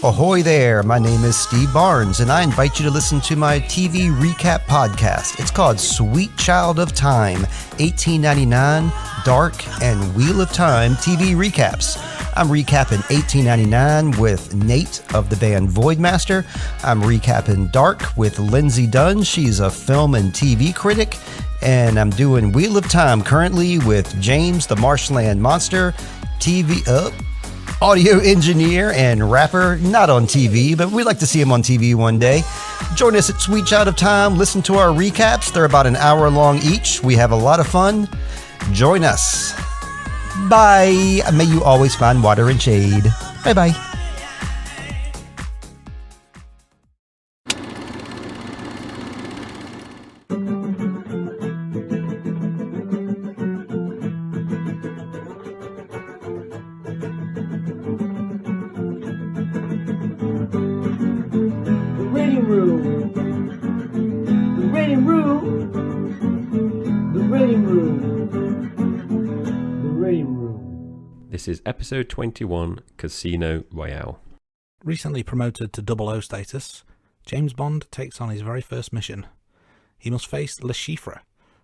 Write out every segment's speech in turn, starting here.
Ahoy there, my name is Steve Barnes, and I invite you to listen to my TV recap podcast. It's called Sweet Child of Time, 1899, Dark, and Wheel of Time TV recaps. I'm recapping 1899 with Nate of the band Voidmaster. I'm recapping Dark with Lindsay Dunn. She's a film and TV critic. And I'm doing Wheel of Time currently with James the Marshland Monster, audio engineer and rapper, not on TV, but we'd like to see him on TV one day. Join us at Sweet Child of Time. Listen to our recaps. They're about an hour long each. We have a lot of fun. Join us. Bye. May you always find water and shade. Bye-bye. This is episode 21, Casino Royale. Recently promoted to 00 status, James Bond takes on his very first mission. He must face Le Chiffre,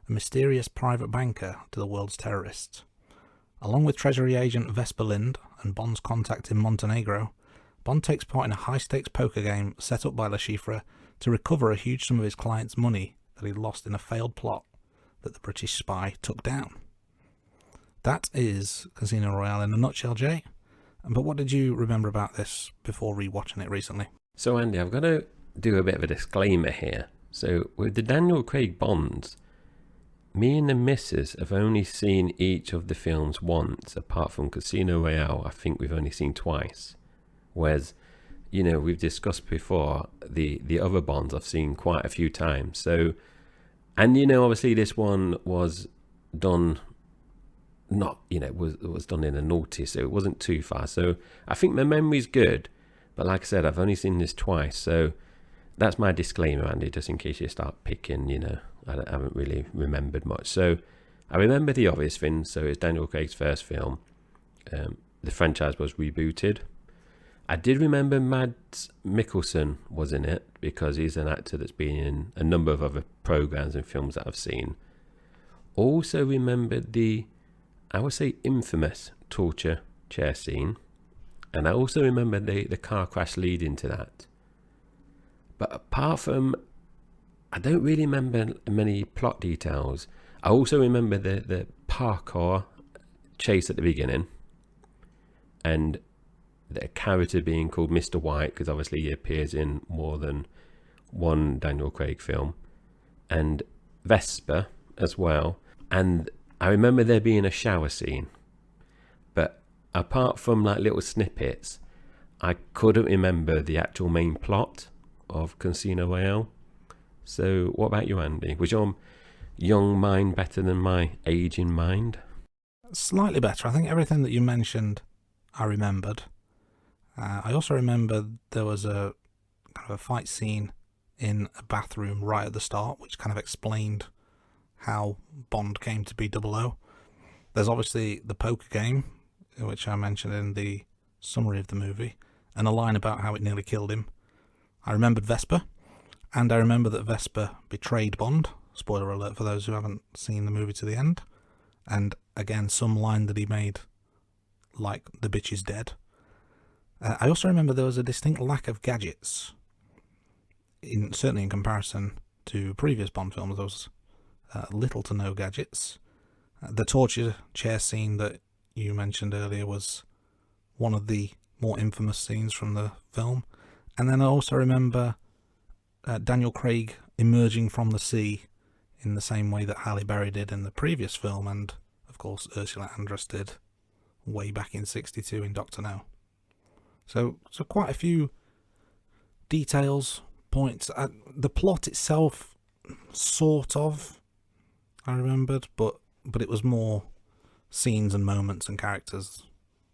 a mysterious private banker to the world's terrorists. Along with Treasury agent Vesper Lind and Bond's contact in Montenegro, Bond takes part in a high-stakes poker game set up by Le Chiffre to recover a huge sum of his client's money that he'd lost in a failed plot that the British spy took down. That is Casino Royale in a nutshell, Jay. But what did you remember about this before rewatching it recently? So Andy, I've got to do a bit of a disclaimer here. So with the Daniel Craig Bonds, me and the missus have only seen each of the films once, apart from Casino Royale. I think we've only seen twice. Whereas, you know, we've discussed before, the other Bonds I've seen quite a few times. So, and you know, obviously this one was done... it was done in a naughty, so it wasn't too far. So I think my memory's good, but like I said, I've only seen this twice, so that's my disclaimer, Andy, just in case you start picking, I haven't really remembered much. So I remember the obvious things. So it's Daniel Craig's first film. The franchise was rebooted. I did remember Mads Mikkelsen was in it, because he's an actor that's been in a number of other programs and films that I've seen. Also remembered I would say infamous torture chair scene, and I also remember the car crash leading to that. But apart from, I don't really remember many plot details. I also remember the parkour chase at the beginning, and the character being called Mr. White, because obviously he appears in more than one Daniel Craig film, and Vesper as well, and I remember there being a shower scene, but apart from like little snippets, I couldn't remember the actual main plot of Casino Royale. So what about you, Andy? Was your young mind better than my aging mind? Slightly better. I think everything that you mentioned, I remembered. I also remember there was a kind of a fight scene in a bathroom right at the start, which kind of explained how Bond came to be 00. There's obviously the poker game, which I mentioned in the summary of the movie, and a line about how it nearly killed him. I remembered Vesper, and I remember that Vesper betrayed Bond. Spoiler alert for those who haven't seen the movie to the end. And again, some line that he made, like, the bitch is dead. I also remember there was a distinct lack of gadgets, certainly in comparison to previous Bond films. There was little to no gadgets. The torture chair scene that you mentioned earlier was one of the more infamous scenes from the film. And then I also remember Daniel Craig emerging from the sea in the same way that Halle Berry did in the previous film, and of course Ursula Andress did way back in '62 in Dr. No. So quite a few details, points. The plot itself, sort of, I remembered, but it was more scenes and moments and characters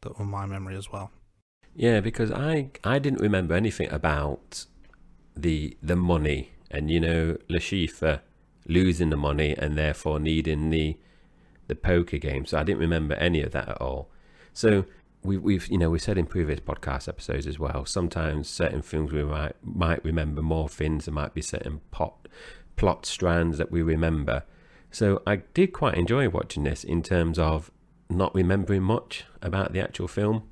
that were my memory as well. Yeah, because I didn't remember anything about the money and, you know, Le Chiffre losing the money and therefore needing the poker game. So I didn't remember any of that at all. So we've said in previous podcast episodes as well, sometimes certain films we might remember more things. There might be certain plot strands that we remember. So I did quite enjoy watching this in terms of not remembering much about the actual film,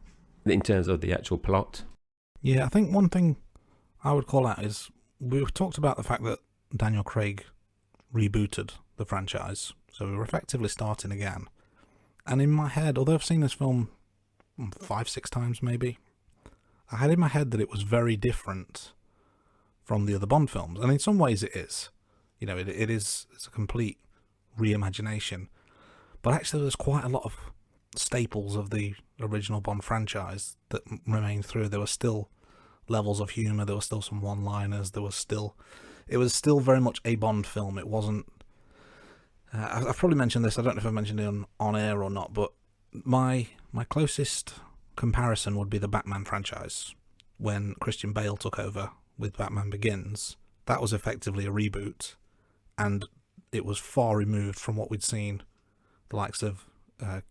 in terms of the actual plot. Yeah, I think one thing I would call out is we've talked about the fact that Daniel Craig rebooted the franchise, so we were effectively starting again. And in my head, although I've seen this film 5-6 times maybe, I had in my head that it was very different from the other Bond films, and in some ways it is. You know, it's a complete reimagination, but actually there's quite a lot of staples of the original Bond franchise that remained through. There were still levels of humour, there were still some one-liners, it was still very much a Bond film. It wasn't I've probably mentioned this, I don't know if I've mentioned it on air or not, but my closest comparison would be the Batman franchise. When Christian Bale took over with Batman Begins, that was effectively a reboot, and it was far removed from what we'd seen the likes of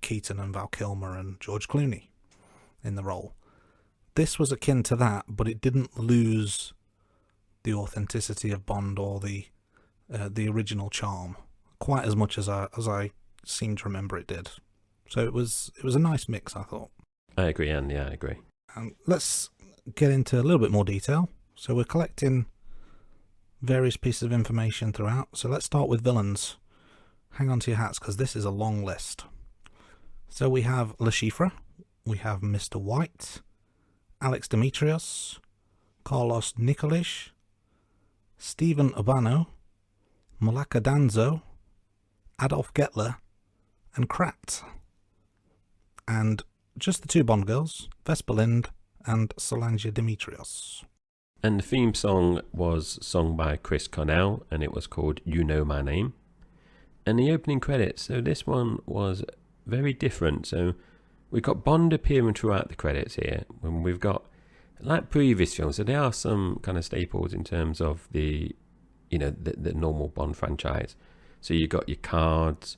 Keaton and Val Kilmer and George Clooney in the role. This was akin to that, but it didn't lose the authenticity of Bond or the original charm quite as much as I seem to remember it did. So it was a nice mix, I thought. I agree, Andy. I agree. Let's get into a little bit more detail. So we're collecting various pieces of information throughout. So let's start with villains. Hang on to your hats, because this is a long list. So we have Le Chiffre, we have Mr. White, Alex Demetrios, Carlos Nicolich, Stephen Urbano, Malaka Danzo, Adolf Getler, and Krat. And just the two Bond girls, Vesper Lind and Solange Demetrios. And the theme song was sung by Chris Cornell, and it was called You Know My Name. And the opening credits, so this one was very different. So we've got Bond appearing throughout the credits here, and we've got, like previous films, so there are some kind of staples in terms of the normal Bond franchise. So you've got your cards,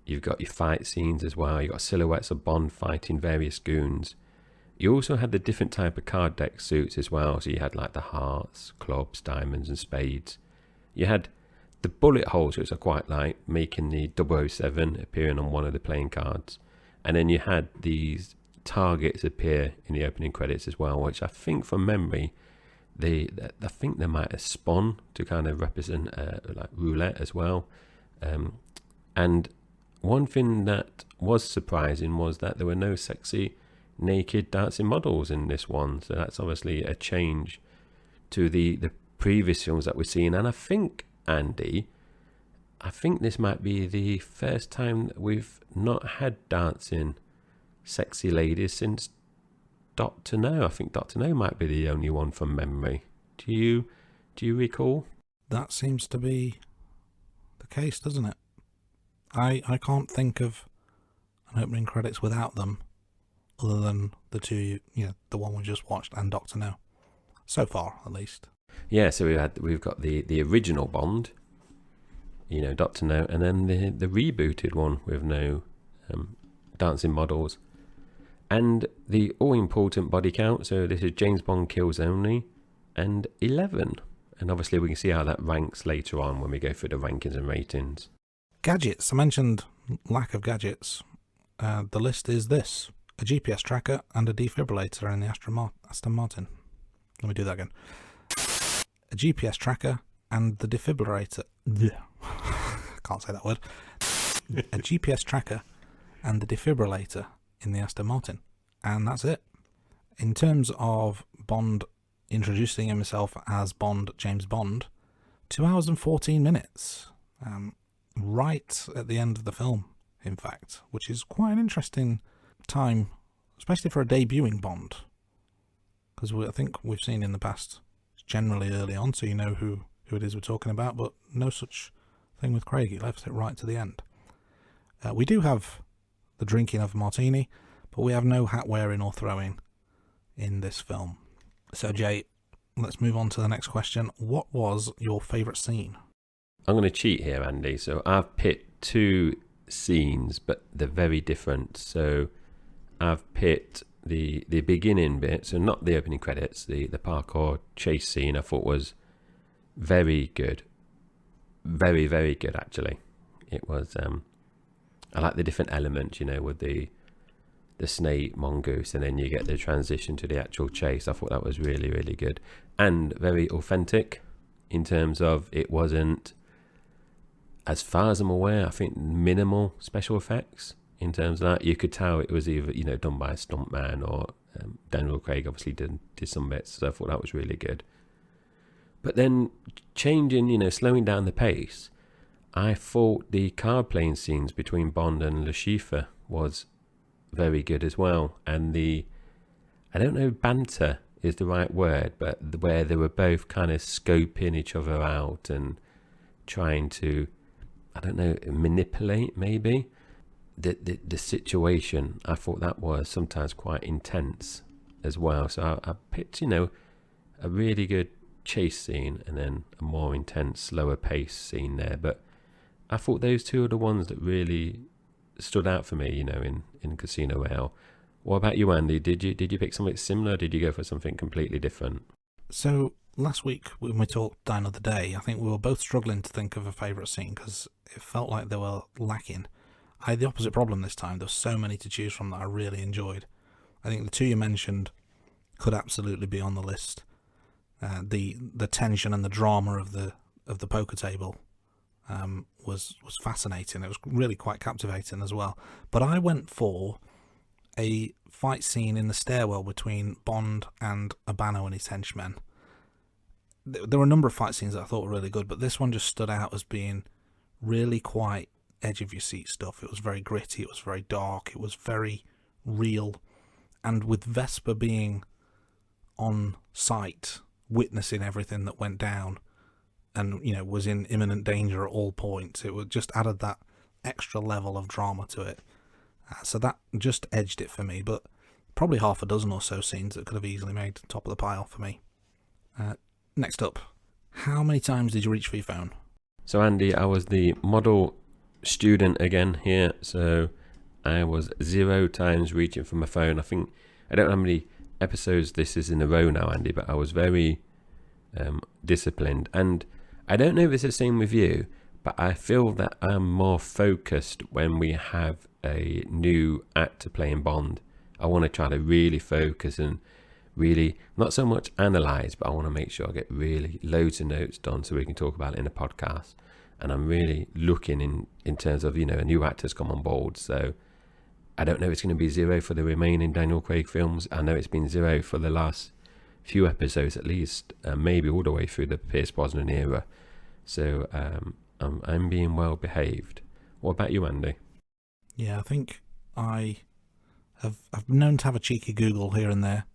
you've got your fight scenes as well, you've got silhouettes of Bond fighting various goons. You also had the different type of card deck suits as well, so you had like the hearts, clubs, diamonds and spades. You had the bullet holes, which I quite like, making the 007 appearing on one of the playing cards. And then you had these targets appear in the opening credits as well, which I think from memory, I think they might have spun to kind of represent like roulette as well. And one thing that was surprising was that there were no sexy naked dancing models in this one. So that's obviously a change to the previous films that we've seen. And I think, Andy, this might be the first time that we've not had dancing sexy ladies since Dr. No. I think Dr. No might be the only one from memory. Do you recall? That seems to be the case, doesn't it? I can't think of an opening credits without them, other than the two, the one we just watched and Dr. No. So far, at least. Yeah, so we've got the original Bond, Dr. No, and then the rebooted one with no dancing models. And the all-important body count, so this is James Bond Kills Only, and 11. And obviously we can see how that ranks later on when we go through the rankings and ratings. Gadgets. I mentioned lack of gadgets. The list is this: a GPS tracker and a defibrillator in the Aston Martin. Let me do that again. A GPS tracker and the defibrillator. Can't say that word. A GPS tracker and the defibrillator in the Aston Martin. And that's it. In terms of Bond introducing himself as James Bond, 2 hours and 14 minutes. Right at the end of the film, in fact, which is quite an interesting time, especially for a debuting Bond. Because I think we've seen in the past, generally early on, so you know who it is we're talking about, but no such thing with Craig. He left it right to the end. We do have the drinking of a martini, but we have no hat wearing or throwing in this film. So Jay, let's move on to the next question. What was your favourite scene? I'm going to cheat here, Andy. So I've picked two scenes, but they're very different. So I've picked the beginning bit, so not the opening credits, the parkour chase scene, I thought was very good. Very, very good, actually. It was, I like the different elements, you know, with the snake, mongoose, and then you get the transition to the actual chase. I thought that was really, really good. And very authentic in terms of it wasn't, as far as I'm aware, I think minimal special effects in terms of that. You could tell it was either, you know, done by a stuntman or Daniel Craig obviously did some bits, so I thought that was really good. But then changing, you know, slowing down the pace, I thought the card playing scenes between Bond and Le Chiffre was very good as well. And I don't know, banter is the right word, but where they were both kind of scoping each other out and trying to, I don't know, manipulate maybe the situation. I thought that was sometimes quite intense as well. So I picked, you know, a really good chase scene and then a more intense, slower pace scene there. But I thought those two are the ones that really stood out for me, you know, in Casino Royale. What about you, Andy? Did you pick something similar? Did you go for something completely different? So last week when we talked Die Another Day, I think we were both struggling to think of a favourite scene because it felt like they were lacking. I had the opposite problem this time. There were so many to choose from that I really enjoyed. I think the two you mentioned could absolutely be on the list. The tension and the drama of the poker table was fascinating. It was really quite captivating as well. But I went for a fight scene in the stairwell between Bond and Urbano and his henchmen. There were a number of fight scenes that I thought were really good, but this one just stood out as being really quite edge of your seat stuff. It was very gritty, it was very dark, it was very real, and with Vesper being on site witnessing everything that went down and, you know, was in imminent danger at all points, it just added that extra level of drama to it. So that just edged it for me, but probably half a dozen or so scenes that could have easily made top of the pile for me. Next up, how many times did you reach for your phone? So Andy, I was the model student again here, so I was 0 times reaching for my phone. I think, I don't know how many episodes this is in a row now, Andy, but I was very disciplined. And I don't know if it's the same with you, but I feel that I'm more focused when we have a new actor playing Bond. I want to try to really focus and really not so much analyze, but I want to make sure I get really loads of notes done so we can talk about it in a podcast. And I'm really looking in terms of, you know, a new actor's come on board. So I don't know if it's going to be 0 for the remaining Daniel Craig films. I know it's been 0 for the last few episodes at least, maybe all the way through the Pierce Brosnan era. So I'm being well behaved. What about you, Andy? Yeah, I think I've been known to have a cheeky Google here and there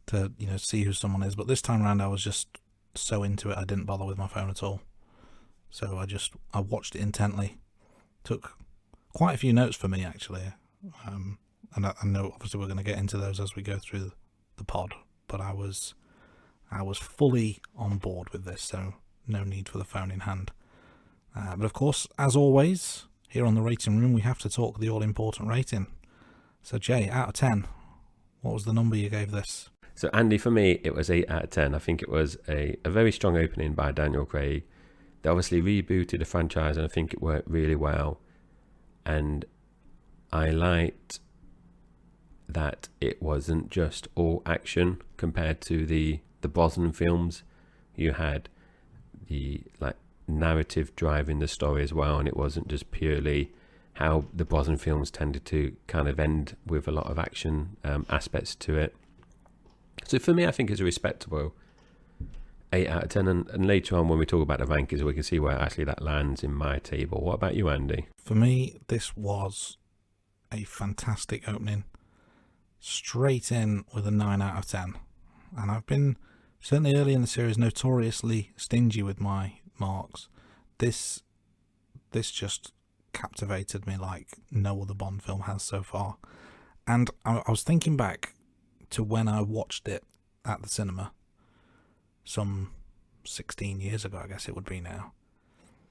to, you know, see who someone is, but this time around I was just so into it I didn't bother with my phone at all. So I watched it intently. Took quite a few notes for me actually, and I know obviously we're going to get into those as we go through the pod, but I was fully on board with this, so no need for the phone in hand. But of course, as always, here on the rating room we have to talk the all-important rating. So Jay, out of 10, what was the number you gave this? So Andy, for me, it was 8 out of 10. I think it was a very strong opening by Daniel Craig. They obviously rebooted the franchise and I think it worked really well. And I liked that it wasn't just all action compared to the Brosnan films. You had the narrative driving the story as well, and it wasn't just purely how the Brosnan films tended to kind of end with a lot of action aspects to it. So for me, I think it's a respectable 8 out of 10, and later on when we talk about the rankings we can see where actually that lands in my table. What about you, Andy? For me, this was a fantastic opening, straight in with a 9 out of 10, and I've been certainly early in the series notoriously stingy with my marks. This just captivated me like no other Bond film has so far. And I was thinking back to when I watched it at the cinema some 16 years ago, I guess it would be now.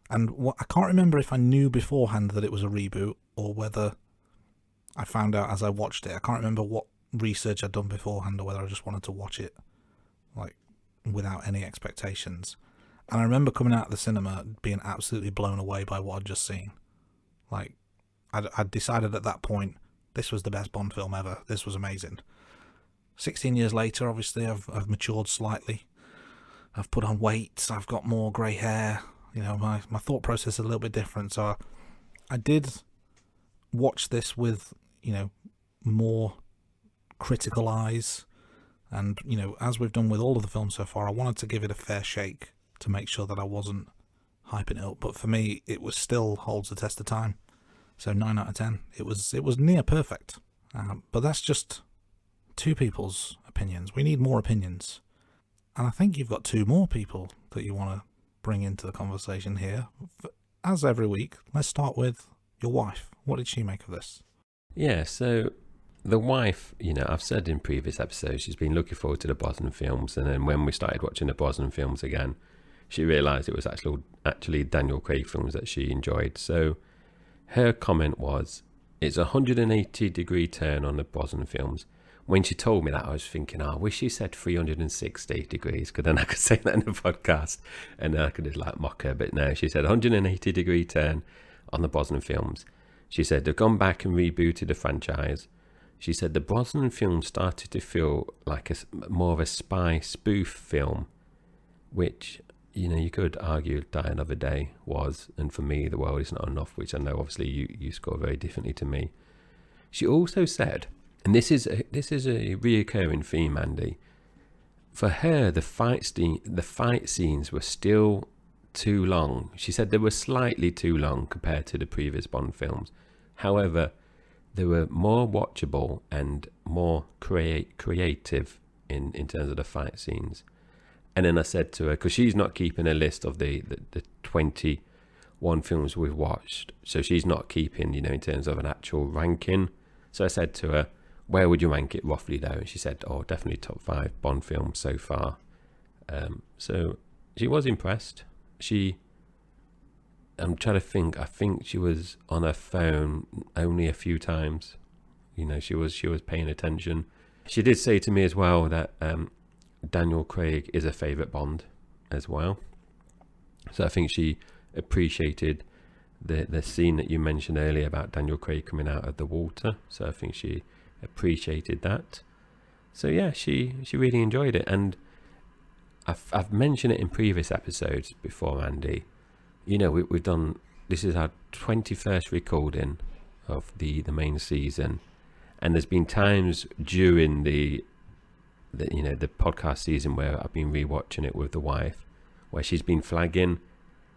And I can't remember if I knew beforehand that it was a reboot or whether I found out as I watched it. I can't remember what research I'd done beforehand or whether I just wanted to watch it like without any expectations. And I remember coming out of the cinema being absolutely blown away by what I'd just seen. Like, I'd decided at that point, this was the best Bond film ever. This was amazing. 16 years later, obviously, I've matured slightly. I've put on weight. I've got more grey hair. You know, my thought process is a little bit different. So I did watch this with, you know, more critical eyes. And, you know, as we've done with all of the films so far, I wanted to give it a fair shake to make sure that I wasn't hyping it up. But for me, it was still holds the test of time. So 9 out of 10. It was near perfect. But that's just two people's opinions. We need more opinions. And I think you've got two more people that you want to bring into the conversation here. As every week, let's start with your wife. What did she make of this? Yeah, so the wife, you know, I've said in previous episodes, she's been looking forward to the Brosnan films. And then when we started watching the Brosnan films again, she realised it was actually Daniel Craig films that she enjoyed. So her comment was, it's a 180-degree turn on the Brosnan films. When she told me that, I was thinking, I wish she said 360 degrees, because then I could say that in the podcast, and then I could just like mock her. But no, she said 180-degree turn on the Brosnan films. She said they've gone back and rebooted the franchise. She said the Brosnan films started to feel like more of a spy spoof film, which, you know, you could argue Die Another Day was, and for me, The World Is Not Enough, which I know obviously you score very differently to me. She also said, and this is a reoccurring theme, Andy, for her the fight scenes were still too long. She said they were slightly too long compared to the previous Bond films. However, they were more watchable and more creative in terms of the fight scenes. And then I said to her, because she's not keeping a list of the 21 films we've watched, so she's not keeping, you know, in terms of an actual ranking. So I said to her, where would you rank it roughly though? And she said, oh, definitely top 5 Bond films so far. So she was impressed. I'm trying to think, I think she was on her phone only a few times. You know, she was paying attention. She did say to me as well that Daniel Craig is a favourite Bond as well. So I think she appreciated the scene that you mentioned earlier about Daniel Craig coming out of the water. So I think she appreciated that. So yeah, she really enjoyed it. And I've mentioned it in previous episodes before, Andy. You know, we've done, this is our 21st recording of the main season, and there's been times during the podcast season where I've been rewatching it with the wife, where she's been flagging,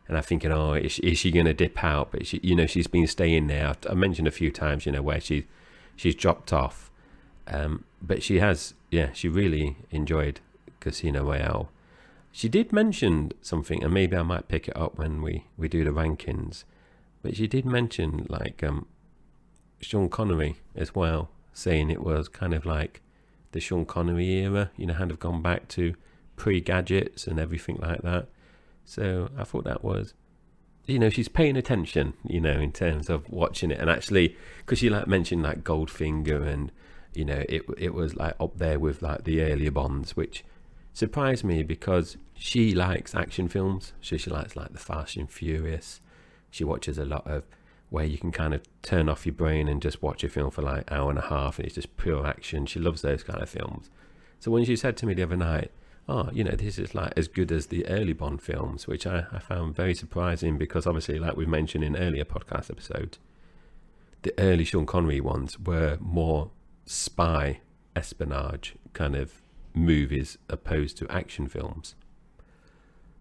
and I'm thinking, oh, is she going to dip out? But she, you know, she's been staying there. I mentioned a few times, you know, where she's dropped off, but she has, yeah, she really enjoyed Casino Royale. She did mention something, and maybe I might pick it up when we do the rankings, but she did mention like Sean Connery as well, saying it was kind of like the Sean Connery era, you know, kind of gone back to pre-gadgets and everything like that. So I thought that was, you know, she's paying attention, you know, in terms of watching it. And actually, because she like mentioned like Goldfinger, and, you know, it was like up there with like the earlier Bonds, which surprised me because she likes action films. So she likes like the Fast and Furious. She watches a lot of where you can kind of turn off your brain and just watch a film for like an hour and a half and it's just pure action. She loves those kind of films. So when she said to me the other night, oh, you know, this is like as good as the early Bond films, which I found very surprising, because obviously, like we've mentioned in earlier podcast episodes, the early Sean Connery ones were more spy espionage kind of movies opposed to action films.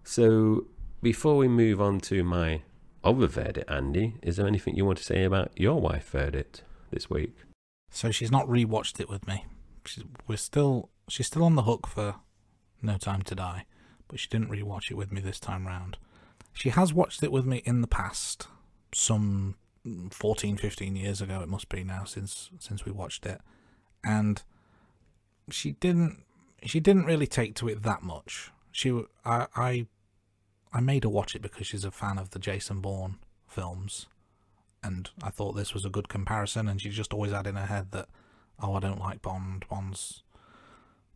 So before we move on to my other verdict, Andy, is there anything you want to say about your wife verdict this week? So she's not rewatched it with me. She's still on the hook for No Time to Die, but she didn't rewatch it with me this time round. She has watched it with me in the past, some 14, 15 years ago it must be now since we watched it, and she didn't really take to it that much. I made her watch it because she's a fan of the Jason Bourne films, and I thought this was a good comparison, and she just always had in her head that oh, I don't like Bond. Bond's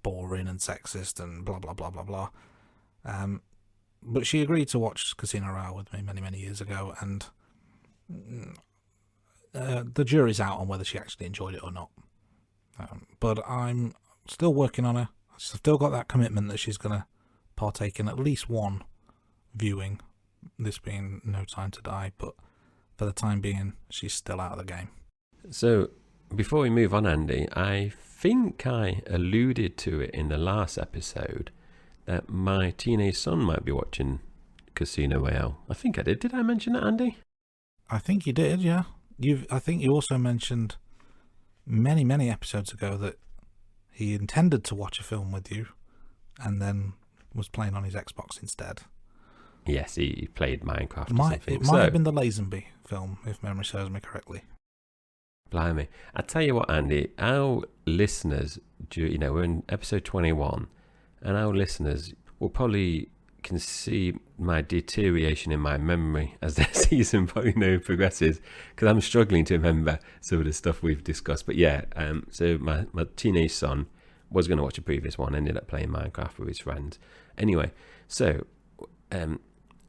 boring and sexist and blah, blah, blah, blah, blah. But she agreed to watch Casino Royale with me many, many years ago, and the jury's out on whether she actually enjoyed it or not. But I'm still working on her. I've still got that commitment that she's going to partake in at least one viewing, this being No Time to Die, but for the time being, she's still out of the game. So, before we move on, Andy, I think I alluded to it in the last episode that my teenage son might be watching Casino Royale. I think I did. Did I mention that, Andy? I think you did, yeah. I think you also mentioned many, many episodes ago that he intended to watch a film with you and then was playing on his Xbox instead. Yes, he played Minecraft or something. It might have been the Lazenby film, if memory serves me correctly. Blimey. I tell you what, Andy, our listeners, we're in episode 21, and our listeners will probably can see my deterioration in my memory as the season progresses, because I'm struggling to remember some of the stuff we've discussed. But yeah, so my teenage son was going to watch a previous one, ended up playing Minecraft with his friends. Anyway, so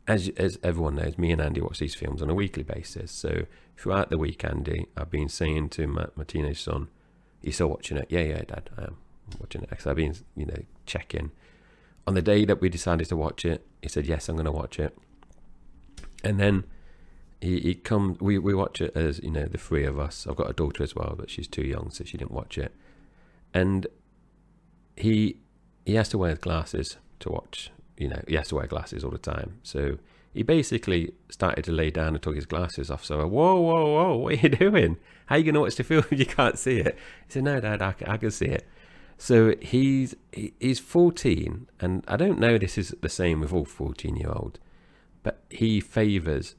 as everyone knows, me and Andy watch these films on a weekly basis. So throughout the week, Andy, I've been saying to my teenage son, "You still watching it?" Yeah, Dad, I am watching it. So I've been, checking. On the day that we decided to watch it, he said, "Yes, I'm going to watch it." And then he comes. We watch it as the three of us. I've got a daughter as well, but she's too young, so she didn't watch it. And he has to wear glasses to watch. He has to wear glasses all the time. So he basically started to lay down and took his glasses off. So I, whoa, what are you doing? How are you going to watch the film if you can't see it? He said, "No, Dad, I can see it." So he's 14, and I don't know this is the same with all 14-year-olds, but he favours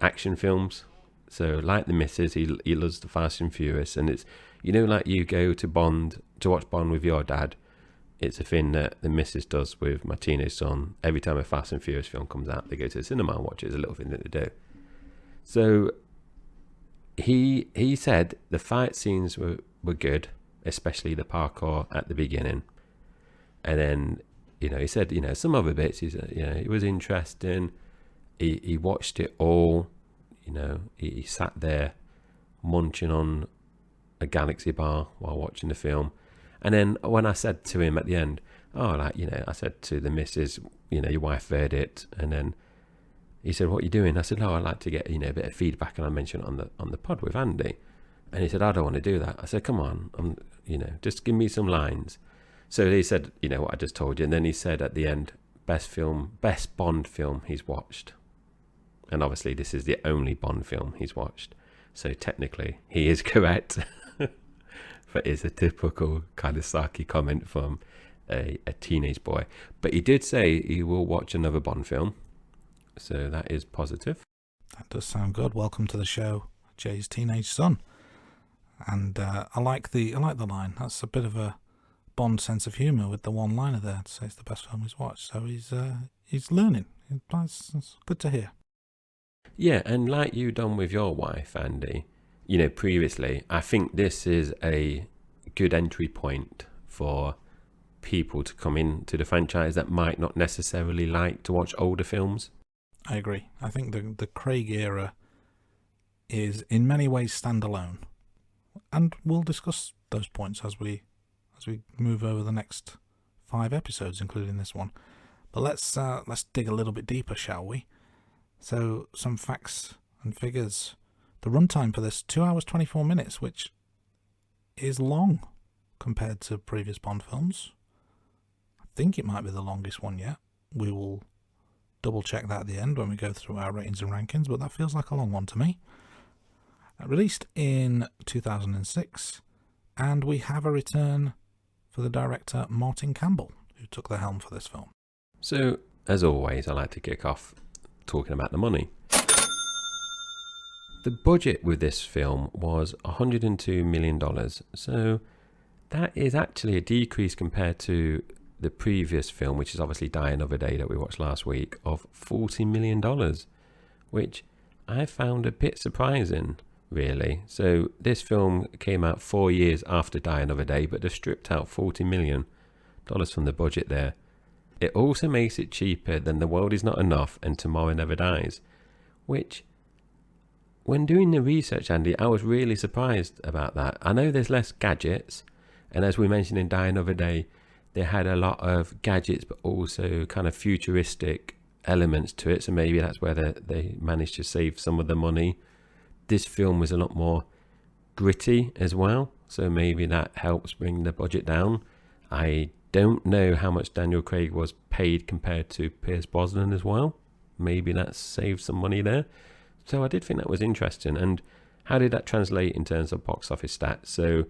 action films. So like the missus, he loves the Fast and Furious, and it's, like you go to watch Bond with your dad, it's a thing that the missus does with my teenage son. Every time a Fast and Furious film comes out, they go to the cinema and watch it. It's a little thing that they do. So he said the fight scenes were good, especially the parkour at the beginning. And then, he said, some other bits, it was interesting. He watched it all, he sat there munching on a Galaxy bar while watching the film. And then when I said to him at the end, I said to the missus, your wife heard it. And then he said, "What are you doing?" I said, "No, I'd like to get, a bit of feedback." And I mentioned it on the pod with Andy. And he said, "I don't want to do that." I said, "Come on, just give me some lines." So he said, what I just told you. And then he said at the end, best Bond film he's watched. And obviously this is the only Bond film he's watched. So technically he is correct. But it's a typical kind of sarky comment from a teenage boy. But he did say he will watch another Bond film. So that is positive. That does sound good. Welcome to the show, Jay's teenage son. And I like the line. That's a bit of a Bond sense of humour with the one-liner there to say it's the best film he's watched. So he's learning. It's good to hear. Yeah, and like you done with your wife, Andy, previously, I think this is a good entry point for people to come into the franchise that might not necessarily like to watch older films. I agree. I think the Craig era is in many ways standalone. And we'll discuss those points as we move over the next 5 episodes, including this one. But let's dig a little bit deeper, shall we? So some facts and figures. The runtime for this 2 hours 24 minutes, which is long compared to previous Bond films. I think it might be the longest one yet. We will double check that at the end when we go through our ratings and rankings, but that feels like a long one to me. Released in 2006, and we have a return for the director Martin Campbell, who took the helm for this film. So, as always, I like to kick off talking about the money. The budget with this film was $102 million, so that is actually a decrease compared to the previous film, which is obviously Die Another Day that we watched last week, of $40 million, which I found a bit surprising really. So this film came out 4 years after Die Another Day, but they've stripped out $40 million from the budget there. It also makes it cheaper than The World Is Not Enough and Tomorrow Never Dies, which, when doing the research, Andy, I was really surprised about that. I know there's less gadgets, and as we mentioned in Die Another Day, they had a lot of gadgets, but also kind of futuristic elements to it, so maybe that's where they managed to save some of the money. This film was a lot more gritty as well, so maybe that helps bring the budget down. I don't know how much Daniel Craig was paid compared to Pierce Brosnan as well. Maybe that saved some money there. So I did think that was interesting. And how did that translate in terms of box office stats? So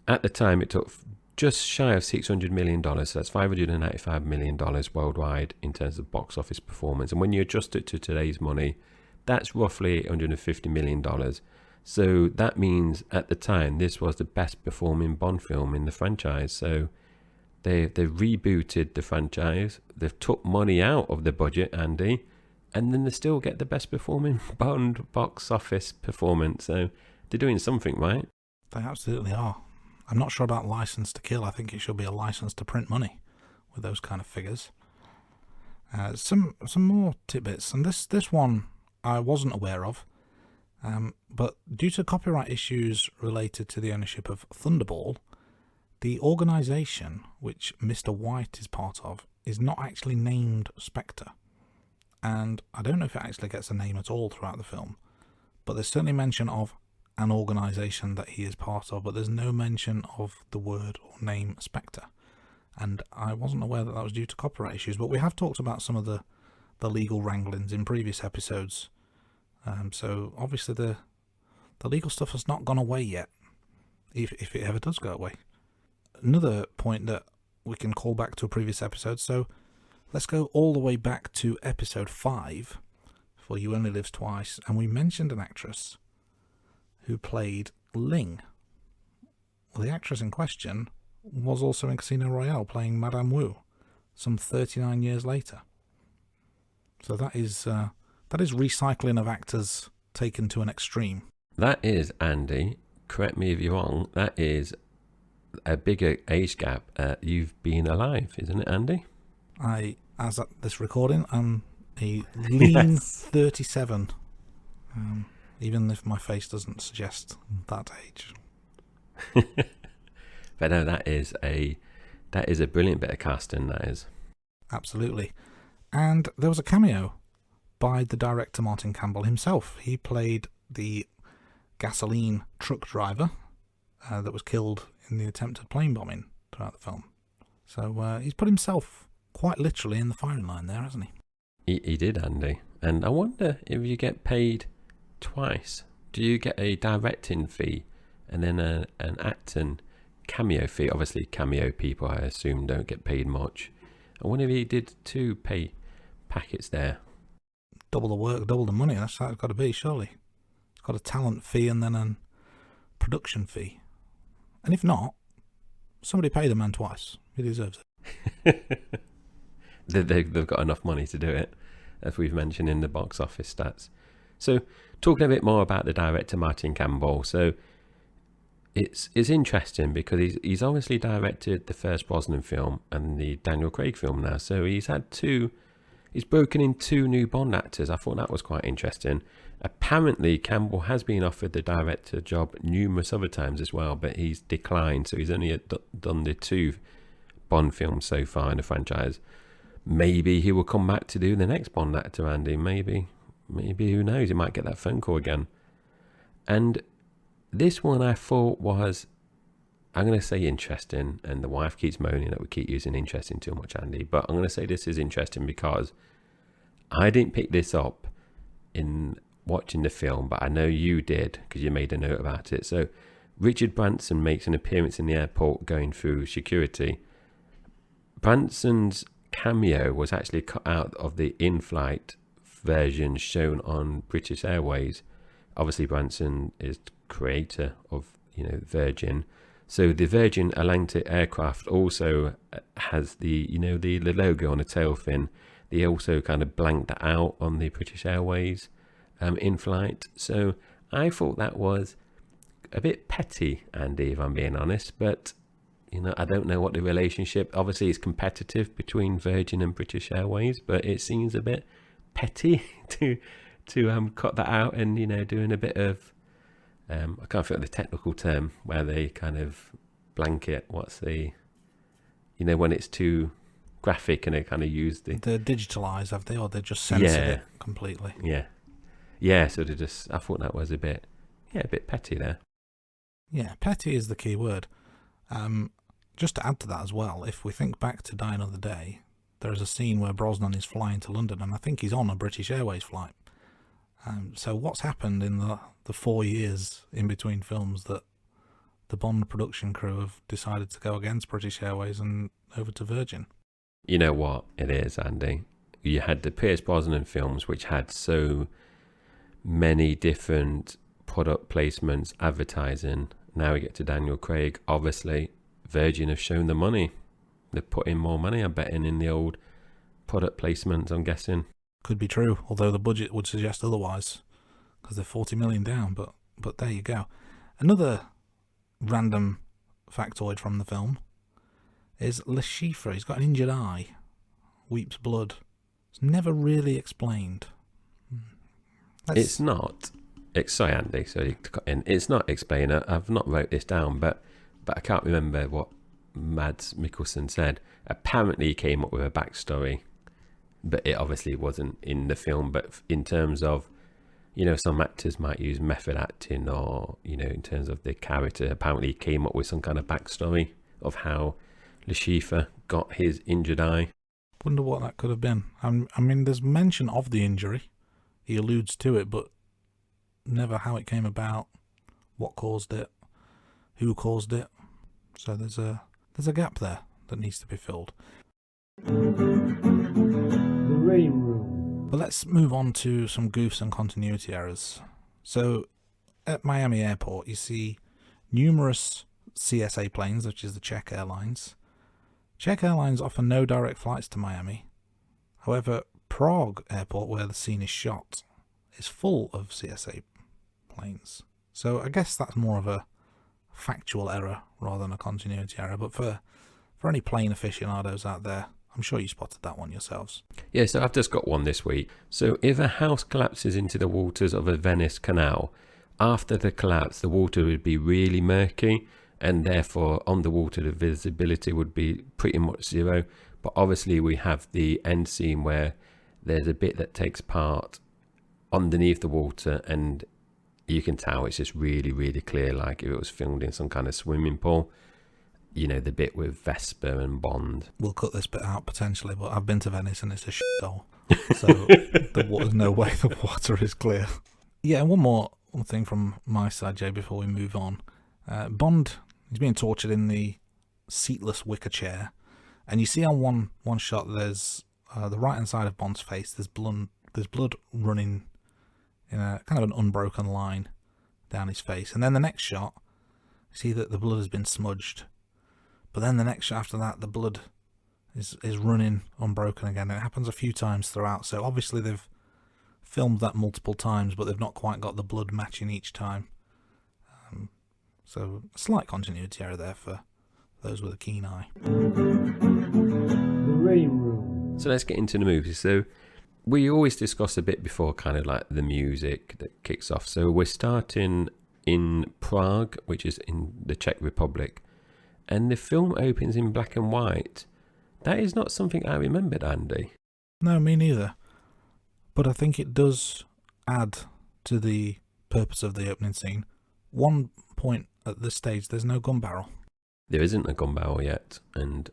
at the time, it took just shy of $600 million. So that's $595 million worldwide in terms of box office performance. And when you adjust it to today's money, that's roughly $150 million. So that means at the time, this was the best performing Bond film in the franchise. So they rebooted the franchise. They've took money out of the budget, Andy, and then they still get the best performing Bond box office performance. So they're doing something right. They absolutely are. I'm not sure about License to Kill. I think it should be a license to print money with those kind of figures. Some more tidbits, and this one I wasn't aware of, but due to copyright issues related to the ownership of Thunderball, the organisation which Mr. White is part of is not actually named Spectre. And I don't know if it actually gets a name at all throughout the film, but there's certainly mention of an organisation that he is part of, but there's no mention of the word or name Spectre. And I wasn't aware that was due to copyright issues, but we have talked about some of the legal wranglings in previous episodes. So obviously the legal stuff has not gone away yet, if it ever does go away. Another point that we can call back to a previous episode, so let's go all the way back to episode 5 for You Only Live Twice, and we mentioned an actress who played Ling. Well, the actress in question was also in Casino Royale playing Madame Wu some 39 years later. So that is recycling of actors taken to an extreme. That is, Andy, correct me if you're wrong, that is a bigger age gap. You've been alive, isn't it, Andy? As at this recording, I'm a lean 37. Even if my face doesn't suggest that age. But no, that is a brilliant bit of casting, that is. Absolutely. And there was a cameo by the director Martin Campbell himself. He played the gasoline truck driver that was killed in the attempted plane bombing throughout the film. So he's put himself quite literally in the firing line there, hasn't he? He did, Andy. And I wonder if you get paid twice. Do you get a directing fee and then an acting cameo fee? Obviously, cameo people, I assume, don't get paid much. I wonder if he did 2 pay packets there. Double the work, double the money. That's how it's got to be, surely. It's got a talent fee and then a production fee. And if not, somebody pay the man twice. He deserves it. They've got enough money to do it, as we've mentioned in the box office stats. So, talking a bit more about the director Martin Campbell. So, it's interesting because he's obviously directed the first Brosnan film and the Daniel Craig film now. So he's broken in 2 new Bond actors. I thought that was quite interesting. Apparently, Campbell has been offered the director job numerous other times as well, but he's declined. So he's only done the 2 Bond films so far in the franchise. Maybe he will come back to do the next Bond actor, Andy. Maybe, who knows? He might get that phone call again. And this one I thought was, I'm going to say interesting, and the wife keeps moaning that we keep using interesting too much, Andy, but I'm going to say this is interesting because I didn't pick this up in watching the film, but I know you did because you made a note about it. So Richard Branson makes an appearance in the airport going through security. Branson's cameo was actually cut out of the in-flight version shown on British Airways. Obviously, Branson is creator of Virgin, so the Virgin Atlantic aircraft also has the logo on the tail fin. They also kind of blanked that out on the British Airways in flight. So I thought that was a bit petty, Andy, if I'm being honest. But, I don't know what the relationship... Obviously, it's competitive between Virgin and British Airways, but it seems a bit petty to cut that out and, doing a bit of... I can't think of the technical term where they kind of blanket. What's the... when it's too graphic and they kind of use the... They're digitalised, have they? Or they just censored it completely? Yeah, so they just... I thought that was a bit petty there. Yeah, petty is the key word. Just to add to that as well, if we think back to Die Another Day, there is a scene where Brosnan is flying to London, and I think he's on a British Airways flight. So what's happened in the 4 years in between films that the Bond production crew have decided to go against British Airways and over to Virgin? You know what it is, Andy? You had the Pierce Brosnan films, which had so many different product placements, advertising. Now we get to Daniel Craig. Obviously, Virgin have shown the money. They've put in more money, I'm betting, in the old product placements, I'm guessing. Could be true, although the budget would suggest otherwise, because they're 40 million down, but there you go. Another random factoid from the film is Le Chiffre. He's got an injured eye, weeps blood. It's never really explained. It's not... Sorry, Andy, sorry to cut in. It's not explained. I've not wrote this down, but I can't remember what Mads Mikkelsen said. Apparently he came up with a backstory, but it obviously wasn't in the film. But in terms of, some actors might use method acting, or, in terms of the character, apparently he came up with some kind of backstory of how Le Chiffre got his injured eye. Wonder what that could have been. I mean, there's mention of the injury. He alludes to it, but never how it came about, what caused it, who caused it. So there's a gap there that needs to be filled. The Rain Room. But let's move on to some goofs and continuity errors. So at Miami Airport, you see numerous CSA planes, which is the Czech Airlines. Czech Airlines offer no direct flights to Miami. However, Prague Airport, where the scene is shot, is full of CSA planes. So I guess that's more of a factual error rather than a continuity error. But for any plane aficionados out there, I'm sure you spotted that one yourselves. Yeah, so I've just got one this week. So if a house collapses into the waters of a Venice canal, after the collapse, the water would be really murky, and therefore on the water the visibility would be pretty much zero. But obviously we have the end scene where there's a bit that takes part underneath the water, and you can tell it's just really, really clear, like if it was filmed in some kind of swimming pool. The bit with Vesper and Bond. We'll cut this bit out potentially, but I've been to Venice and it's a shithole. So there's no way the water is clear. Yeah, and one thing from my side, Jay, before we move on. Bond is being tortured in the seatless wicker chair, and you see on one shot there's the right hand side of Bond's face. There's blood running in a kind of an unbroken line down his face, and then the next shot, you see that the blood has been smudged. But then the next shot after that, the blood is running unbroken again. And it happens a few times throughout. So obviously they've filmed that multiple times, but they've not quite got the blood matching each time. So a slight continuity error there for those with a keen eye. The Rain Room. So let's get into the movie. So we always discuss a bit before kind of like the music that kicks off. So we're starting in Prague, which is in the Czech Republic. And the film opens in black and white. That is not something I remembered, Andy. No, me neither. But I think it does add to the purpose of the opening scene. One point at this stage, there's no gun barrel. There isn't a gun barrel yet, and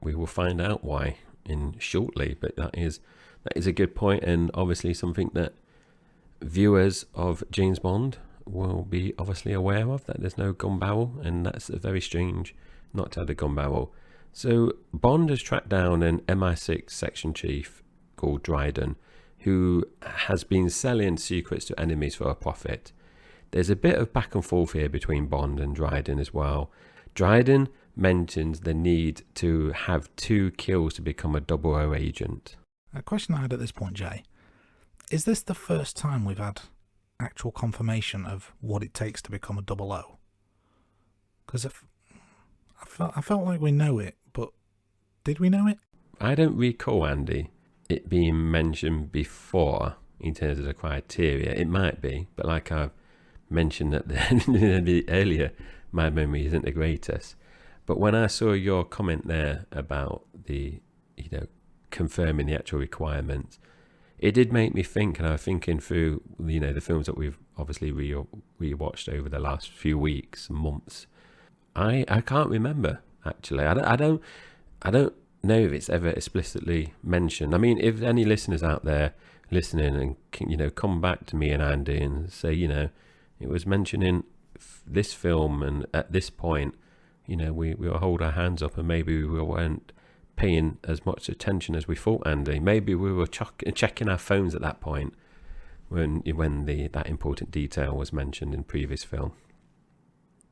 we will find out why in shortly. But that is a good point, and obviously something that viewers of James Bond will be obviously aware of, that there's no gun barrel, and that's very strange not to have a gun barrel. So Bond has tracked down an MI6 section chief called Dryden, who has been selling secrets to enemies for a profit. There's a bit of back and forth here between Bond and Dryden as well. Dryden mentions the need to have 2 kills to become a 00 agent. A question I had at this point, Jay. Is this the first time we've had actual confirmation of what it takes to become a double O. Because I felt like we know it, but did we know it? I don't recall, Andy, it being mentioned before in terms of the criteria. It might be, but like I've mentioned at the earlier, my memory isn't the greatest. But when I saw your comment there about the, confirming the actual requirements, it did make me think, and I was thinking through, the films that we've obviously rewatched over the last few weeks, months. I can't remember, actually. I don't know if it's ever explicitly mentioned. I mean, if any listeners out there listening and come back to me and Andy and say, it was mentioned in this film, and at this point, we will hold our hands up, and maybe we weren't paying as much attention as we thought, Andy. Maybe we were checking our phones at that point when that important detail was mentioned in previous film.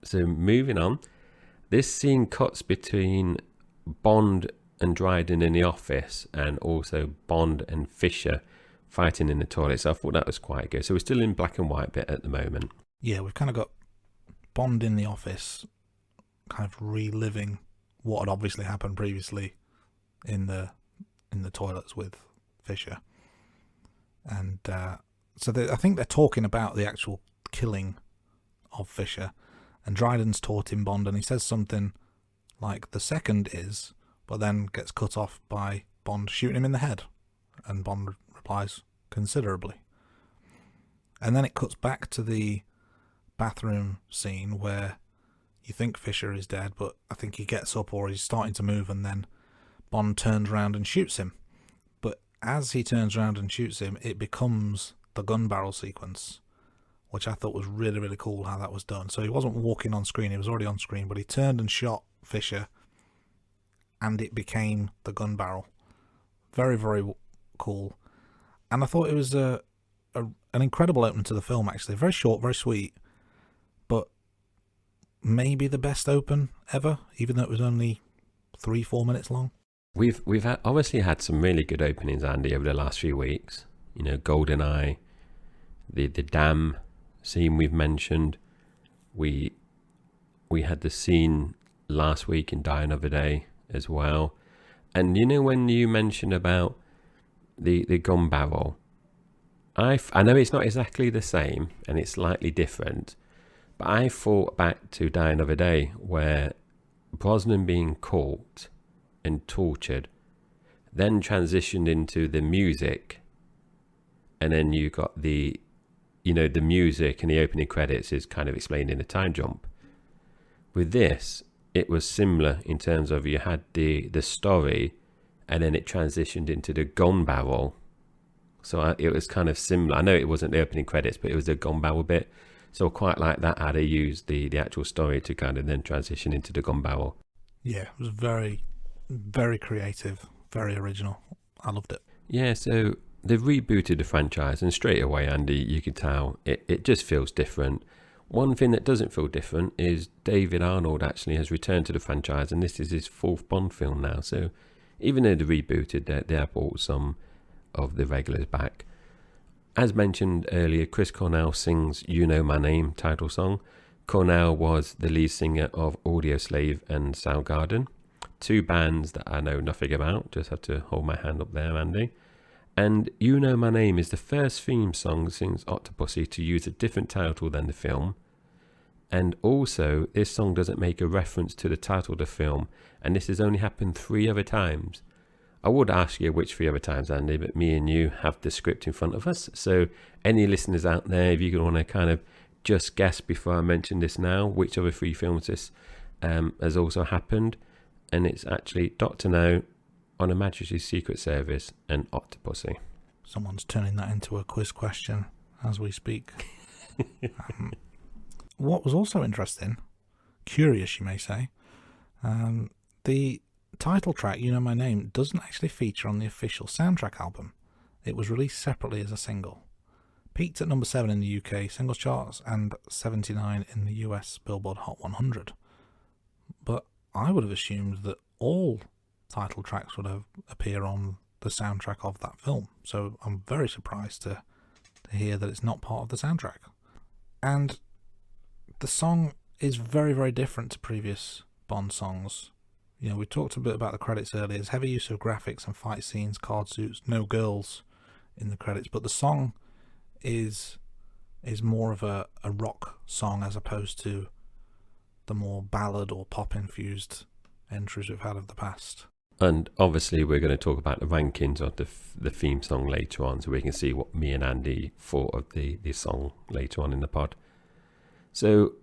So moving on, this scene cuts between Bond and Dryden in the office, and also Bond and Fisher fighting in the toilet. So I thought that was quite good. So we're still in black and white bit at the moment. Yeah, we've kind of got Bond in the office, kind of reliving what had obviously happened previously in the toilets with Fisher, and so I think they're talking about the actual killing of Fisher, and Dryden's taunting Bond, and he says something like the second is, but then gets cut off by Bond shooting him in the head, and Bond replies considerably, and then it cuts back to the bathroom scene where you think Fisher is dead, but I think he gets up or he's starting to move, and then Bond turns around and shoots him. But as he turns around and shoots him, it becomes the gun barrel sequence, which I thought was really, really cool how that was done. So he wasn't walking on screen, he was already on screen, but he turned and shot Fisher, and it became the gun barrel. Very, very cool. And I thought it was an incredible opening to the film, actually. Very short, very sweet, but maybe the best open ever, even though it was only 3-4 minutes long. We've obviously had some really good openings, Andy, over the last few weeks. GoldenEye, the dam scene we've mentioned. We had the scene last week in Die Another Day as well. And when you mentioned about the gun barrel, I know it's not exactly the same and it's slightly different, but I thought back to Die Another Day, where Brosnan being caught and tortured, then transitioned into the music, and then you got the music and the opening credits is kind of explained in a time jump. With this, it was similar in terms of you had the story, and then it transitioned into the gun barrel. So it was kind of similar. I know it wasn't the opening credits, but it was the gun barrel bit. So quite like that, how they used the actual story to kind of then transition into the gun barrel. Yeah, it was very, very creative, very original. I loved it. Yeah, so they've rebooted the franchise, and straight away, Andy, you could tell it just feels different. One thing that doesn't feel different is David Arnold actually has returned to the franchise, and this is his 4th Bond film now. So even though they rebooted, they have brought some of the regulars back. As mentioned earlier, Chris Cornell sings You Know My Name title song. Cornell was the lead singer of Audioslave and Soundgarden, 2 bands that I know nothing about. Just have to hold my hand up there, Andy. And You Know My Name is the first theme song since Octopussy to use a different title than the film. And also, this song doesn't make a reference to the title of the film, and this has only happened 3 other times. I would ask you which 3 other times, Andy, but me and you have the script in front of us. So any listeners out there, if you want to kind of just guess before I mention this now, which other 3 films this has also happened. And it's actually Dr. No, On Her Majesty's Secret Service, and Octopussy. Someone's turning that into a quiz question as we speak. What was also interesting, curious you may say, the title track, You Know My Name, doesn't actually feature on the official soundtrack album. It was released separately as a single. Peaked at number 7 in the UK singles charts and 79 in the US Billboard Hot 100. But I would have assumed that all title tracks would have appear on the soundtrack of that film. So I'm very surprised to to hear that it's not part of the soundtrack. And the song is very, very different to previous Bond songs. You know, we talked a bit about the credits earlier. There's heavy use of graphics and fight scenes, card suits, no girls in the credits, but the song is more of a rock song as opposed to the more ballad or pop infused entries we've had of the past. And obviously we're going to talk about the rankings of the theme song later on, so we can see what me and Andy thought of the song later on in the pod. So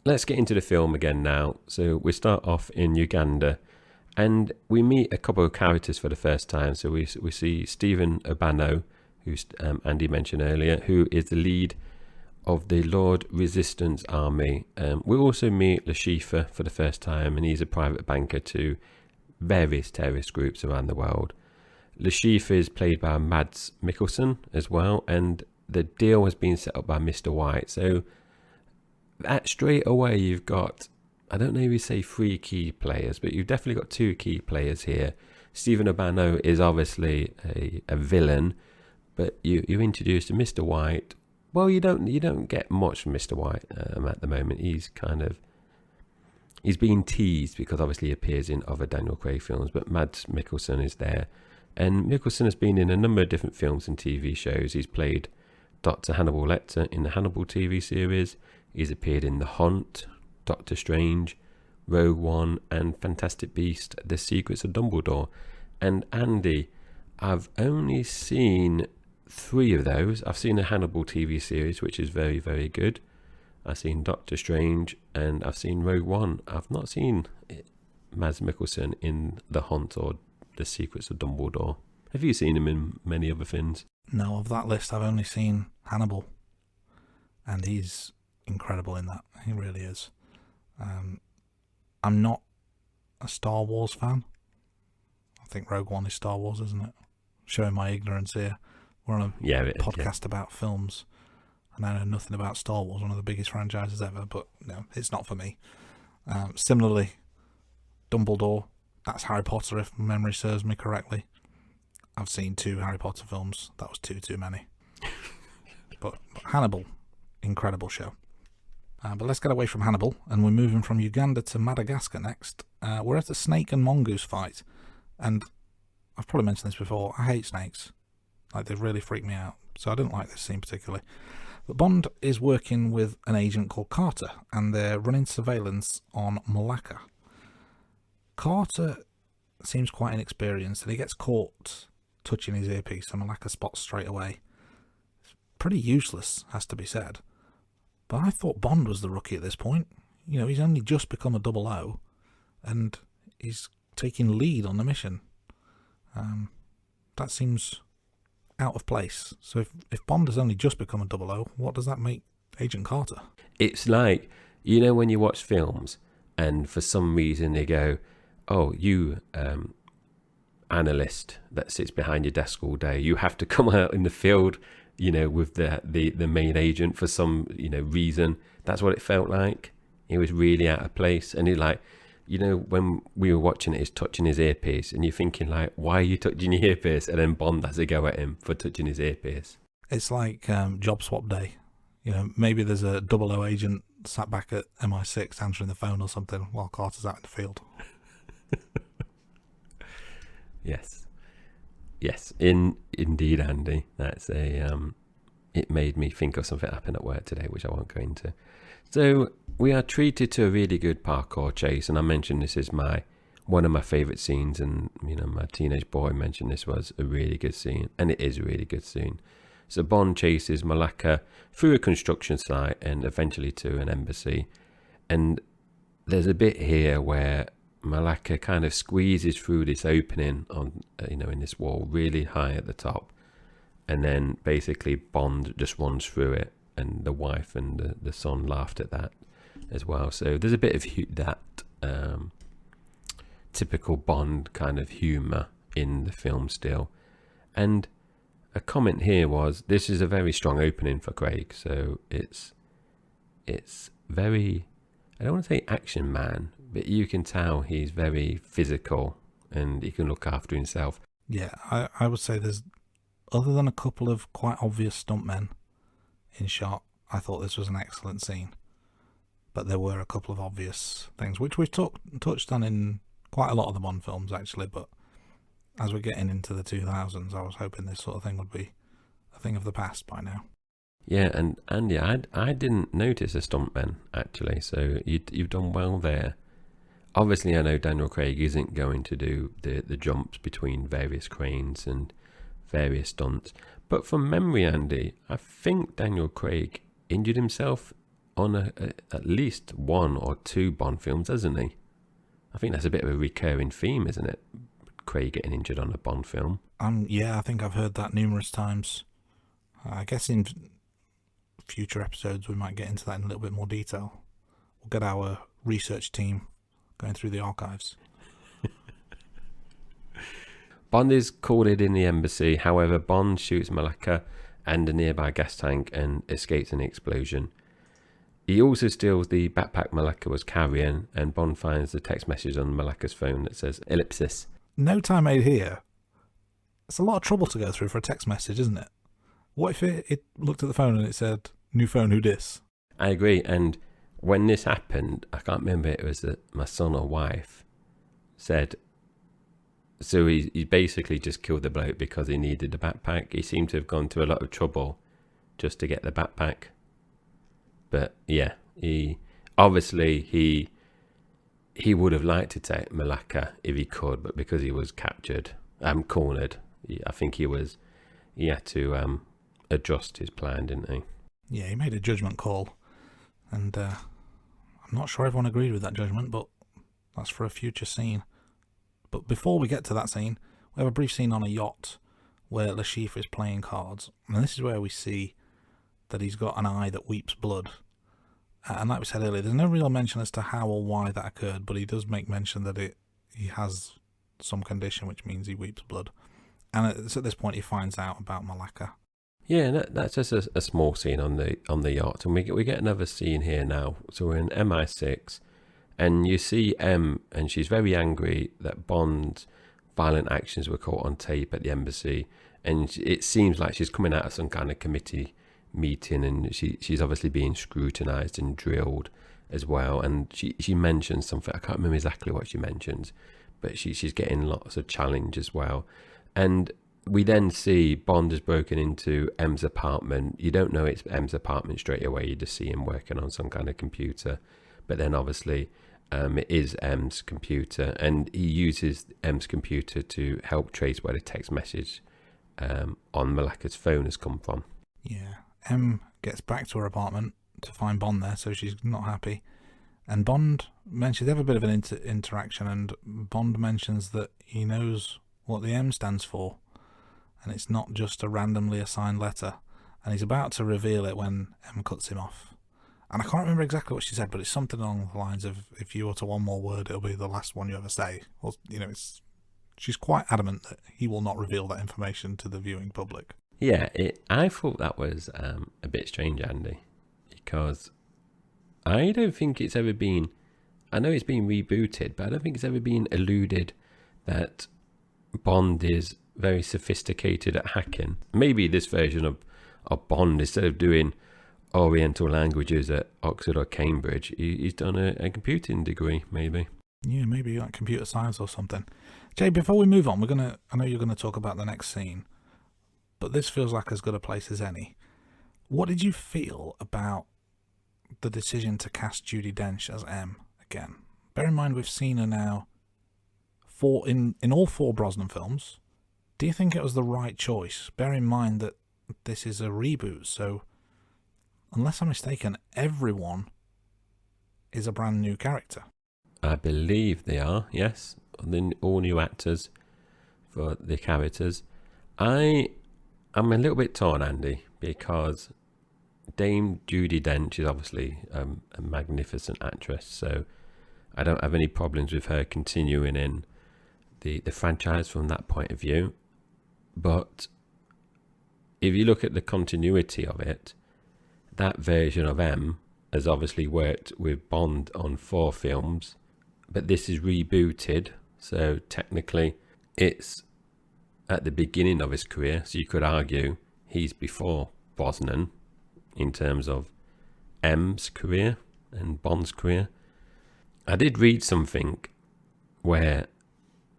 let's get into the film again now. So we start off in Uganda and we meet a couple of characters for the first time. So we see Stephen Obano, who Andy mentioned earlier, who is the lead of the Lord Resistance Army. We also meet Lashifa for the first time, and he's a private banker to various terrorist groups around the world. Lashifa is played by Mads Mikkelsen as well, and the deal has been set up by Mr. White. So that straight away you've got, I don't know if you say 3 key players, but you've definitely got 2 key players here. Stephen Obano is obviously a villain, but you're introduced to Mr. White. Well, you don't get much from Mr. White at the moment. He's being teased because obviously he appears in other Daniel Craig films, but Mads Mikkelsen is there. And Mikkelsen has been in a number of different films and TV shows. He's played Dr. Hannibal Lecter in the Hannibal TV series. He's appeared in The Hunt, Doctor Strange, Rogue One, and Fantastic Beasts: The Secrets of Dumbledore. And Andy, I've only seen 3 of those. I've seen the Hannibal TV series, which is very, very good. I've seen Doctor Strange, and I've seen Rogue One. I've not seen Mads Mikkelsen in The Hunt or The Secrets of Dumbledore. Have you seen him in many other things? No, of that list, I've only seen Hannibal, and he's incredible in that. He really is. I'm not a Star Wars fan. I think Rogue One is Star Wars, isn't it? Showing my ignorance here. We're on a podcast about films, and I know nothing about Star Wars, one of the biggest franchises ever, but no, it's not for me. Similarly, Dumbledore, that's Harry Potter if memory serves me correctly. I've seen 2 Harry Potter films. That was too many. But Hannibal, incredible show. But let's get away from Hannibal, and we're moving from Uganda to Madagascar next. We're at a snake and mongoose fight, and I've probably mentioned this before, I hate snakes. Like, they really freak me out, so I didn't like this scene particularly. But Bond is working with an agent called Carter, and they're running surveillance on Malacca. Carter seems quite inexperienced, and he gets caught touching his earpiece, and Malacca spots straight away. It's pretty useless, has to be said. But I thought Bond was the rookie at this point. You know, he's only just become a 00, and he's taking lead on the mission. That seems out of place. So if Bond has only just become a 00, what does that make Agent Carter? It's like, you know, when you watch films and for some reason they go, oh, you analyst that sits behind your desk all day, you have to come out in the field, you know, with the main agent for some, you know, reason. That's what it felt like. It was really out of place. And it, like, you know, when we were watching it, he's touching his earpiece, and you're thinking, like, why are you touching your earpiece? And then Bond has a go at him for touching his earpiece. It's like job swap day. You know, maybe there's a 00 agent sat back at MI6 answering the phone or something while Carter's out in the field. Yes, indeed, Andy. That's it made me think of something that happened at work today, which I won't go into. So we are treated to a really good parkour chase, and I mentioned this is one of my favourite scenes, and you know, my teenage boy mentioned this was a really good scene, and it is a really good scene. So Bond chases Malacca through a construction site and eventually to an embassy, and there's a bit here where Malacca kind of squeezes through this opening on, you know, in this wall really high at the top, and then basically Bond just runs through it, and the wife and the son laughed at that as well. So there's a bit of that typical Bond kind of humour in the film still. And a comment here was, this is a very strong opening for Craig, so it's very, I don't want to say action man, but you can tell he's very physical and he can look after himself. Yeah, I would say there's other than a couple of quite obvious stuntmen in shot, I thought this was an excellent scene. But there were a couple of obvious things, which we've touched on in quite a lot of the Bond films, actually. But as we're getting into the 2000s, I was hoping this sort of thing would be a thing of the past by now. Yeah, and Andy, I didn't notice a stuntman, actually, so you've done well there. Obviously, I know Daniel Craig isn't going to do the jumps between various cranes and various stunts. But from memory, Andy, I think Daniel Craig injured himself on at least one or two Bond films, hasn't he? I think that's a bit of a recurring theme, isn't it? Craig getting injured on a Bond film. Yeah, I think I've heard that numerous times. I guess in future episodes we might get into that in a little bit more detail. We'll get our research team going through the archives. Bond is called in the embassy. However, Bond shoots Malaka and a nearby gas tank and escapes in the explosion. He also steals the backpack Malaka was carrying, and Bond finds the text message on Malaka's phone that says ellipsis. No time made here. It's a lot of trouble to go through for a text message, isn't it? What if it looked at the phone and it said, "New phone, who dis?" I agree, and when this happened, I can't remember if it was that my son or wife said, so he basically just killed the bloke because he needed the backpack. He seemed to have gone to a lot of trouble just to get the backpack. But yeah, he would have liked to take Malaka if he could, but because he was captured, cornered, I think he had to adjust his plan, didn't he? Yeah, he made a judgment call, and I'm not sure everyone agreed with that judgment, but that's for a future scene. But before we get to that scene, we have a brief scene on a yacht where Le Chiffre is playing cards, and this is where we see that he's got an eye that weeps blood. And like we said earlier, there's no real mention as to how or why that occurred, but he does make mention that he has some condition which means he weeps blood. And it's at this point he finds out about Malaka. Yeah, that's just a small scene on the yacht, and we get another scene here now. So we're in MI6, and you see M, and she's very angry that Bond's violent actions were caught on tape at the embassy, and it seems like she's coming out of some kind of committee meeting, and she's obviously being scrutinized and drilled as well. And she mentions something, I can't remember exactly what she mentions, but she's getting lots of challenge as well. And we then see Bond has broken into M's apartment. You don't know it's M's apartment straight away, you just see him working on some kind of computer, but then obviously it is M's computer, and he uses M's computer to help trace where the text message on Malaka's phone has come from. Yeah, M gets back to her apartment to find Bond there, so she's not happy. And Bond mentions, they have a bit of an interaction, and Bond mentions that he knows what the M stands for, and it's not just a randomly assigned letter. And he's about to reveal it when M cuts him off. And I can't remember exactly what she said, but it's something along the lines of, if you utter one more word, it'll be the last one you ever say. Or, she's quite adamant that he will not reveal that information to the viewing public. Yeah, I thought that was a bit strange, Andy, because I don't think it's ever been, I know it's been rebooted, but I don't think it's ever been alluded that Bond is very sophisticated at hacking. Maybe this version of Bond, instead of doing Oriental languages at Oxford or Cambridge, he's done a computing degree, maybe. Yeah, maybe like computer science or something. Jay, before we move on, I know you're gonna talk about the next scene, but this feels like as good a place as any. What did you feel about the decision to cast Judi Dench as M again? Bear in mind we've seen her now in all four Brosnan films. Do you think it was the right choice? Bear in mind that this is a reboot, so unless I'm mistaken, everyone is a brand new character. I believe they are, yes. All new actors for the characters. I'm a little bit torn, Andy, because Dame Judi Dench is obviously a magnificent actress, so I don't have any problems with her continuing in the franchise from that point of view. But if you look at the continuity of it, that version of M has obviously worked with Bond on 4 films, but this is rebooted, so technically it's at the beginning of his career, so you could argue he's before Brosnan in terms of M's career and Bond's career. I did read something where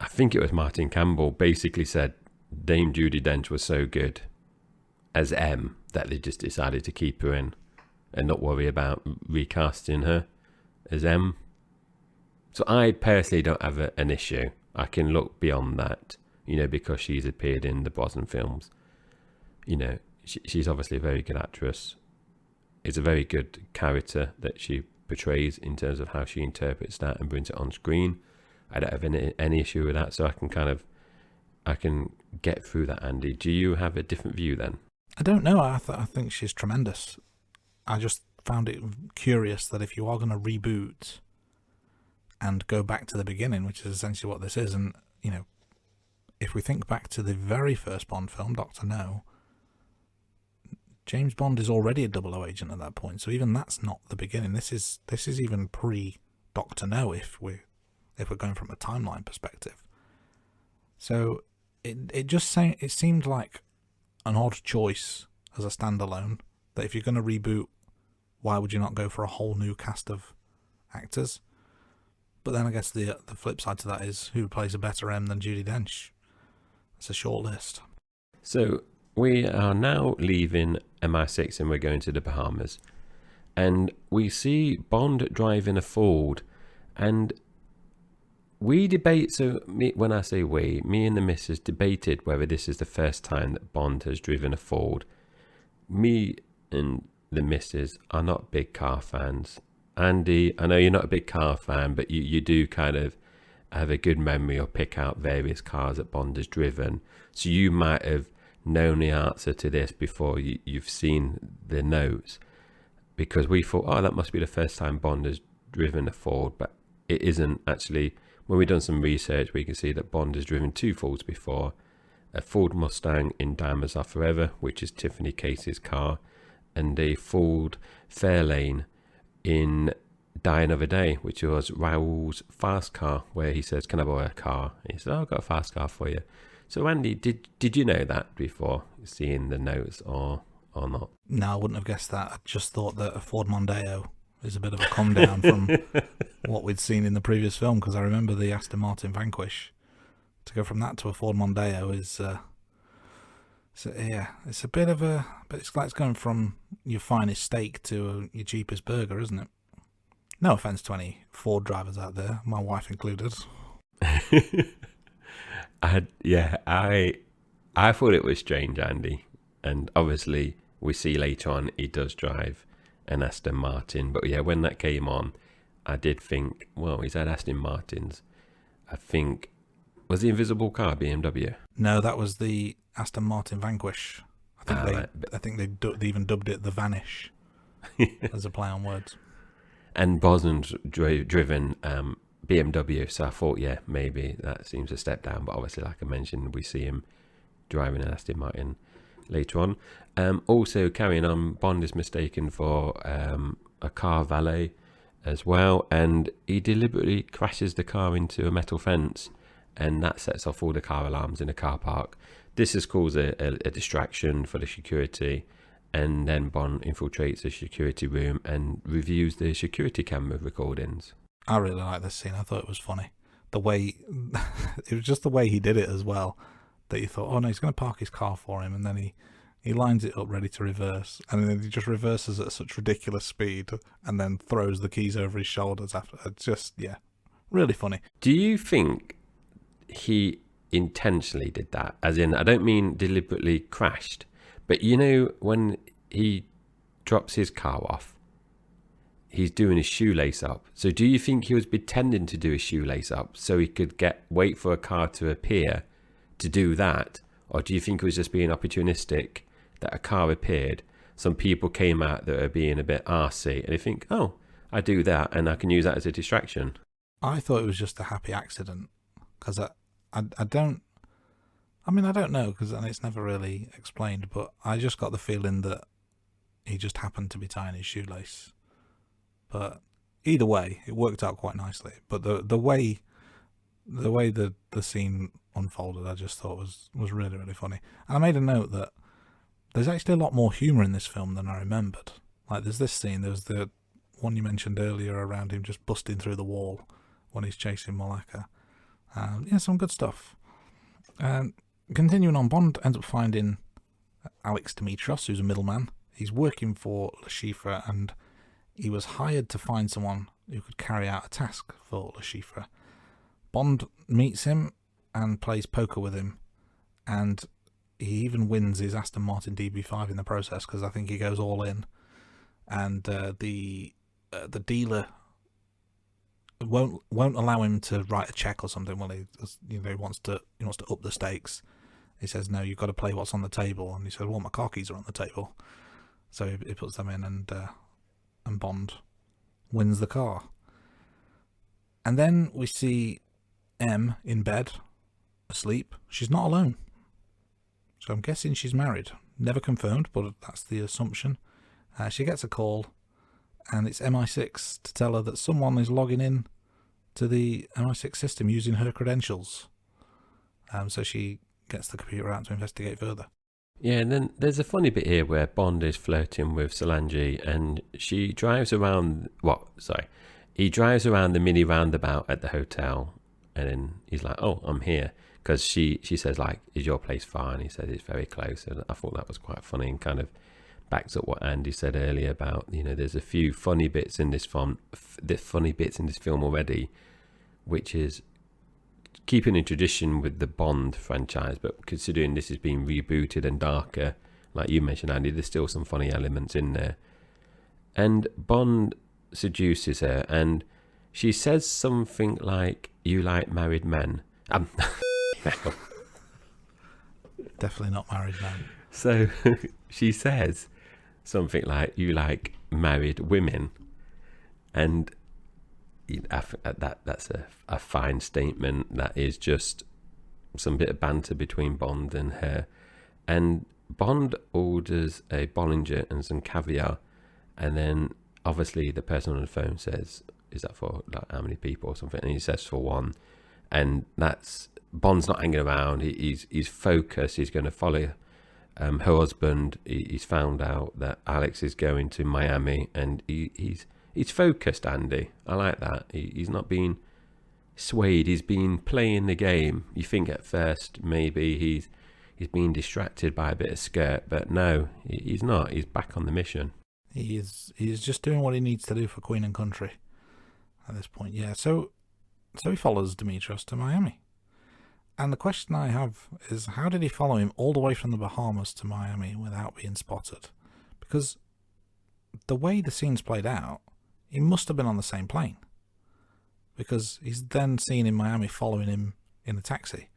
I think it was Martin Campbell basically said Dame Judi Dench was so good as M that they just decided to keep her in and not worry about recasting her as M. So I personally don't have an issue. I can look beyond that, you know, because she's appeared in the Brosnan films. You know, she's obviously a very good actress. It's a very good character that she portrays in terms of how she interprets that and brings it on screen. I don't have any issue with that, so I can get through that, Andy. Do you have a different view then? I don't know. I think she's tremendous. I just found it curious that if you are going to reboot and go back to the beginning, which is essentially what this is, and, you know, if we think back to the very first Bond film, Dr. No, James Bond is already a 00 agent at that point, so even that's not the beginning. This is even pre-Dr. No if we're going from a timeline perspective. So it seemed like an odd choice as a standalone, that if you're going to reboot, why would you not go for a whole new cast of actors? But then I guess the flip side to that is, who plays a better M than Judi Dench? It's a short list. So we are now leaving MI6 and we're going to the Bahamas. And we see Bond driving a Ford. And we debate, when I say we, me and the missus debated whether this is the first time that Bond has driven a Ford. Me and the missus are not big car fans. Andy, I know you're not a big car fan, but you do kind of have a good memory or pick out various cars that Bond has driven. So you might have known the answer to this before you've seen the notes, because we thought, oh, that must be the first time Bond has driven a Ford, but it isn't actually. When we've done some research, we can see that Bond has driven 2 Fords before: a Ford Mustang in Diamonds Are Forever, which is Tiffany Case's car, and a Ford Fairlane in Die Another Day, which was Raoul's fast car, where he says, "Can I borrow a car?" And he said, "Oh, I've got a fast car for you." So Andy, did you know that before seeing the notes or not? No, I wouldn't have guessed that. I just thought that a Ford Mondeo is a bit of a come down from what we'd seen in the previous film, because I remember the Aston Martin Vanquish. To go from that to a Ford Mondeo is, it's a bit of a, but it's like it's going from your finest steak to your cheapest burger, isn't it? No offense to any Ford drivers out there, my wife included. I thought it was strange, Andy, and obviously we see later on he does drive an Aston Martin, but yeah, when that came on, I did think, well, he's had Aston Martins. I think, was the invisible car BMW? No, that was the Aston Martin Vanquish. I think they even dubbed it the Vanish as a play on words. And Brosnan's driven BMW, so I thought, yeah, maybe that seems a step down, but obviously, like I mentioned, we see him driving an Aston Martin later on. Also, carrying on, Bond is mistaken for a car valet as well, and he deliberately crashes the car into a metal fence, and that sets off all the car alarms in a car park. This has caused a distraction for the security, and then Bond infiltrates the security room and reviews the security camera recordings. I really like this scene. I thought it was funny. The way, it was just the way he did it as well, that you thought, oh no, he's going to park his car for him, and then he lines it up ready to reverse, and then he just reverses at such ridiculous speed and then throws the keys over his shoulders after. It's just, yeah, really funny. Do you think he intentionally did that? As in, I don't mean deliberately crashed, but you know, when he drops his car off, he's doing his shoelace up. So do you think he was pretending to do his shoelace up so he could wait for a car to appear to do that? Or do you think it was just being opportunistic that a car appeared, some people came out that are being a bit arsey, and they think, oh, I do that and I can use that as a distraction? I thought it was just a happy accident, because I don't know, because it's never really explained, but I just got the feeling that he just happened to be tying his shoelace. But either way, it worked out quite nicely. But the way the way the scene unfolded, I just thought was really, really funny. And I made a note that there's actually a lot more humour in this film than I remembered. Like, there's this scene, there's the one you mentioned earlier around him just busting through the wall when he's chasing Malacca. Yeah, some good stuff. Continuing on, Bond ends up finding Alex Dimitrios, who's a middleman. He's working for Le Chiffre, and he was hired to find someone who could carry out a task for Le Chiffre. Bond meets him and plays poker with him, and he even wins his Aston Martin DB5 in the process, because I think he goes all in. And the dealer won't allow him to write a check or something. Well, he wants to up the stakes. He says, no, you've got to play what's on the table. And he says, well, my car keys are on the table. So he puts them in, and Bond wins the car. And then we see M in bed, asleep. She's not alone. So I'm guessing she's married. Never confirmed, but that's the assumption. She gets a call, and it's MI6 to tell her that someone is logging in to the MI6 system using her credentials. So she gets the computer out to investigate further. Yeah, and then there's a funny bit here where Bond is flirting with Solange, and she drives around. He drives around the mini roundabout at the hotel, and then he's like, "Oh, I'm here," because she says, like, "Is your place far?" And he says it's very close. And I thought that was quite funny, and kind of backs up what Andy said earlier about, there's a few funny bits in this film, already, which is keeping in tradition with the Bond franchise, but considering this is being rebooted and darker, like you mentioned, Andy, there's still some funny elements in there. And Bond seduces her, and she says something like, "You like married men." Definitely not married men. So she says something like, "You like married women," and that's a fine statement. That is just some bit of banter between Bond and her. And Bond orders a Bollinger and some caviar, and then obviously the person on the phone says, "Is that for like how many people?" or something, and he says for one. And that's Bond's not hanging around. He's focused. He's going to follow her husband. He's found out that Alex is going to Miami, and he's focused, Andy. I like that. He's not being swayed. He's been playing the game. You think at first maybe he's being distracted by a bit of skirt, but no, he's not. He's back on the mission. He's just doing what he needs to do for Queen and Country at this point. Yeah, so he follows Dimitrios to Miami. And the question I have is, how did he follow him all the way from the Bahamas to Miami without being spotted? Because the way the scene's played out, he must have been on the same plane. Because he's then seen in Miami following him in a taxi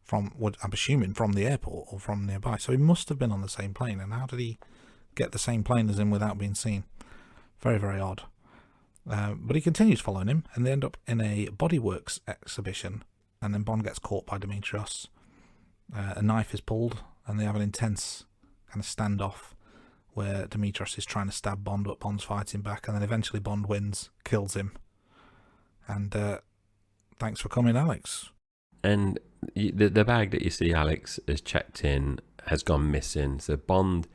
from, what I'm assuming, from the airport or from nearby. So he must have been on the same plane. And how did he get the same plane as him without being seen? Very, very odd. But he continues following him, and they end up in a bodyworks exhibition. And then Bond gets caught by Dimitrios. A knife is pulled, and they have an intense kind of standoff where Dimitrios is trying to stab Bond, but Bond's fighting back, and then eventually Bond wins, kills him. And thanks for coming, Alex. And the bag that you see Alex has checked in has gone missing. So Bond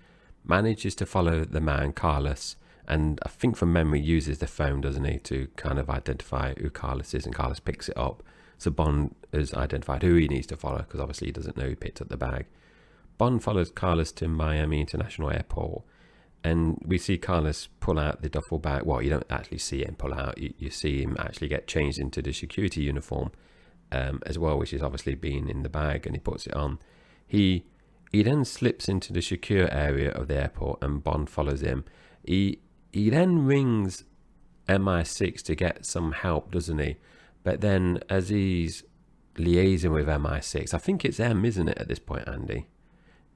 manages to follow the man, Carlos, and I think from memory uses the phone, doesn't he, to kind of identify who Carlos is, and Carlos picks it up. So Bond has identified who he needs to follow, because obviously he doesn't know who picked up the bag. Bond follows Carlos to Miami International Airport, and we see Carlos pull out the duffel bag. Well, you don't actually see him pull out. You see him actually get changed into the security uniform as well, which is obviously being in the bag, and he puts it on. He then slips into the secure area of the airport, and Bond follows him. He then rings MI6 to get some help, doesn't he? But then as he's liaising with MI6, I think it's M, isn't it, at this point, Andy?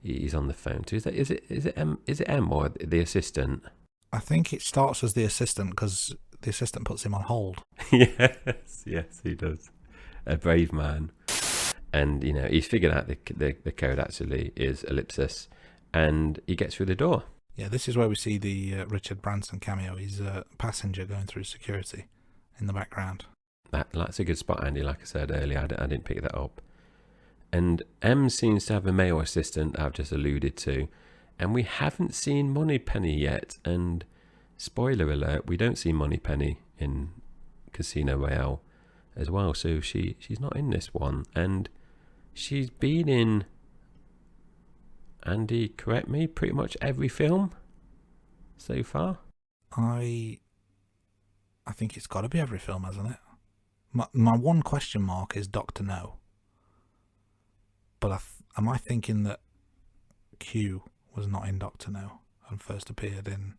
He's on the phone too. Is it M or the assistant? I think it starts as the assistant, because the assistant puts him on hold. Yes, he does. A brave man. And, he's figured out the code actually is ellipsis, and he gets through the door. Yeah, this is where we see the Richard Branson cameo. He's a passenger going through security in the background. That's a good spot, Andy. Like I said earlier, I didn't pick that up. And M seems to have a male assistant I've just alluded to. And we haven't seen Moneypenny yet. And spoiler alert, we don't see Moneypenny in Casino Royale as well. So she's not in this one. And she's been in, Andy, correct me, pretty much every film so far. I think it's got to be every film, hasn't it? My one question mark is Doctor No. But am I thinking that Q was not in Doctor No and first appeared in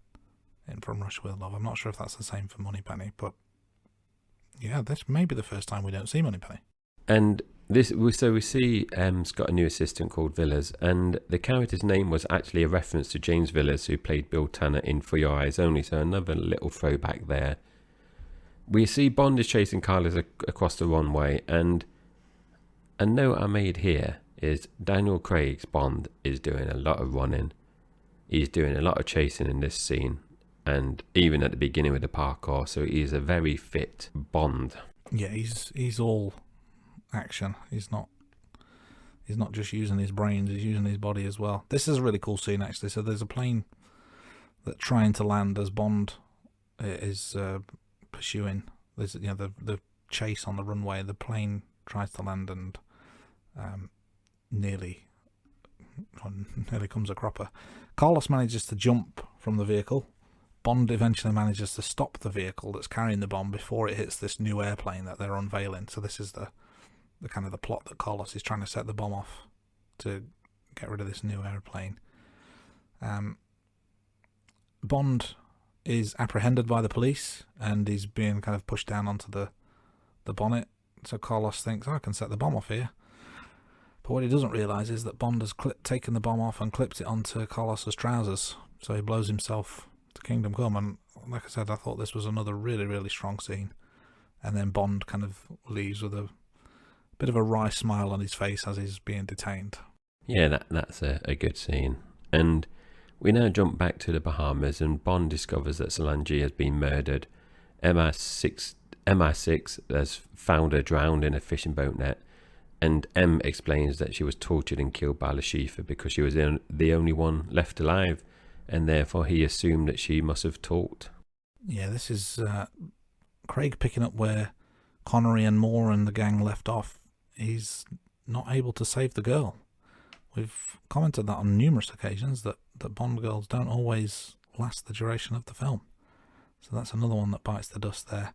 From Russia with Love? I'm not sure if that's the same for Moneypenny, but yeah, this may be the first time we don't see Moneypenny. And we see M's got a new assistant called Villas, and the character's name was actually a reference to James Villas, who played Bill Tanner in For Your Eyes Only, so another little throwback there. We see Bond is chasing Carlos across the runway, and a note I made here is Daniel Craig's Bond is doing a lot of running. He's doing a lot of chasing in this scene, and even at the beginning with the parkour, so he's a very fit Bond. Yeah, he's all action. He's not just using his brains, he's using his body as well. This is a really cool scene, actually. So there's a plane that's trying to land as Bond is pursuing. There's the chase on the runway. The plane tries to land and nearly comes a cropper. Carlos manages to jump from the vehicle. Bond eventually manages to stop the vehicle that's carrying the bomb before it hits this new airplane that they're unveiling. So this is the kind of the plot that Carlos is trying to set the bomb off to get rid of this new airplane. Bond is apprehended by the police and he's being kind of pushed down onto the bonnet. So Carlos thinks, I can set the bomb off here. But what he doesn't realise is that Bond has taken the bomb off and clipped it onto Carlos's trousers. So he blows himself to Kingdom Come. And like I said, I thought this was another really, really strong scene. And then Bond kind of leaves with a bit of a wry smile on his face as he's being detained. Yeah, that's a good scene. And we now jump back to the Bahamas, and Bond discovers that Solange has been murdered. MI6 has found her drowned in a fishing boat net, and M explains that she was tortured and killed by Lashifa because she was the only one left alive, and therefore he assumed that she must have talked. Yeah, this is Craig picking up where Connery and Moore and the gang left off. He's not able to save the girl. We've commented that on numerous occasions that Bond girls don't always last the duration of the film. So that's another one that bites the dust there.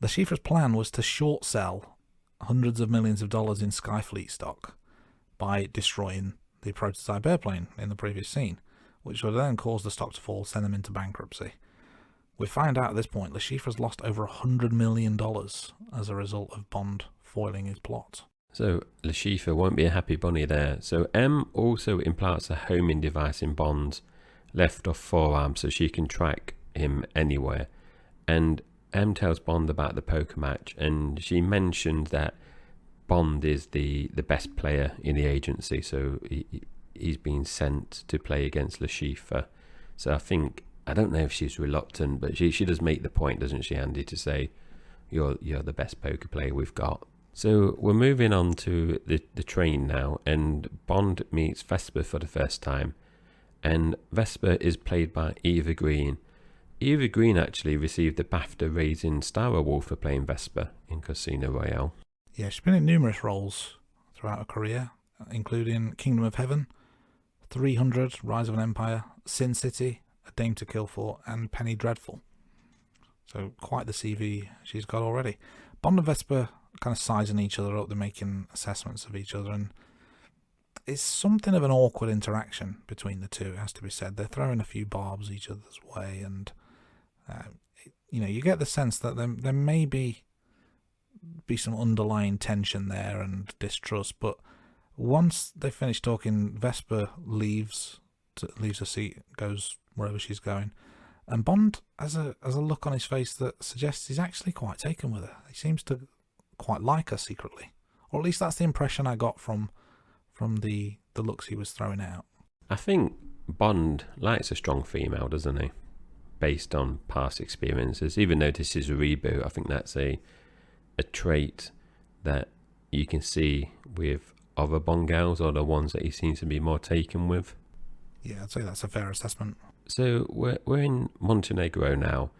Lashifa's plan was to short sell hundreds of millions of dollars in Skyfleet stock by destroying the prototype airplane in the previous scene, which would then cause the stock to fall, send them into bankruptcy. We find out at this point Lashifa's lost over $100 million as a result of Bond foiling his plot. So Lashifa won't be a happy bunny there. So M also implants a homing device in Bond's left off forearm so she can track him anywhere. And M tells Bond about the poker match, and she mentioned that Bond is the best player in the agency, so he's been sent to play against Lashifa. So I don't know if she's reluctant, but she does make the point, doesn't she, Andy, to say you're the best poker player we've got. So we're moving on to the train now, and Bond meets Vesper for the first time, and Vesper is played by Eva Green. Eva Green actually received the BAFTA Raising Star Award for playing Vesper in Casino Royale. Yeah, she's been in numerous roles throughout her career, including Kingdom of Heaven, 300, Rise of an Empire, Sin City, A Dame to Kill For, and Penny Dreadful. So quite the CV she's got already. Bond and Vesper kind of sizing each other up, they're making assessments of each other, and it's something of an awkward interaction between the two, it has to be said. They're throwing a few barbs each other's way, and you get the sense that there may be some underlying tension there and distrust, but once they finish talking, Vesper leaves her seat, goes wherever she's going, and Bond has a look on his face that suggests he's actually quite taken with her. He seems to quite like her secretly, or at least that's the impression I got from the looks he was throwing out. I think Bond likes a strong female, doesn't he? Based on past experiences, even though this is a reboot, I think that's a a trait that you can see with other Bond girls, or the ones that he seems to be more taken with. Yeah, I'd say that's a fair assessment. So we're in Montenegro now,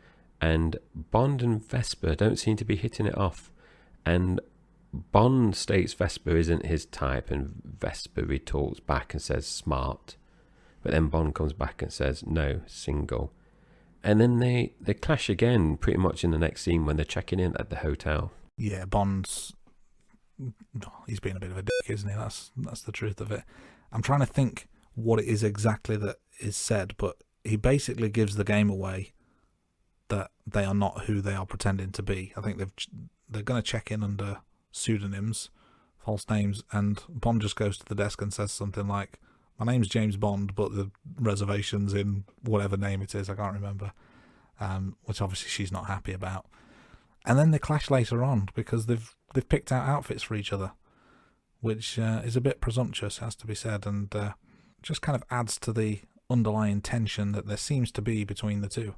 and Bond and Vesper don't seem to be hitting it off. And Bond states Vesper isn't his type, and Vesper retorts back and says smart. But then Bond comes back and says no, single. And then they clash again pretty much in the next scene when they're checking in at the hotel. Yeah, he's being a bit of a dick, isn't he? That's the truth of it. I'm trying to think what it is exactly that is said, but he basically gives the game away that they are not who they are pretending to be. I think they're going to check in under pseudonyms, false names, and Bond just goes to the desk and says something like, my name's James Bond, but the reservation's in whatever name it is, I can't remember, which obviously she's not happy about. And then they clash later on because they've picked out outfits for each other, which is a bit presumptuous, has to be said, and just kind of adds to the underlying tension that there seems to be between the two.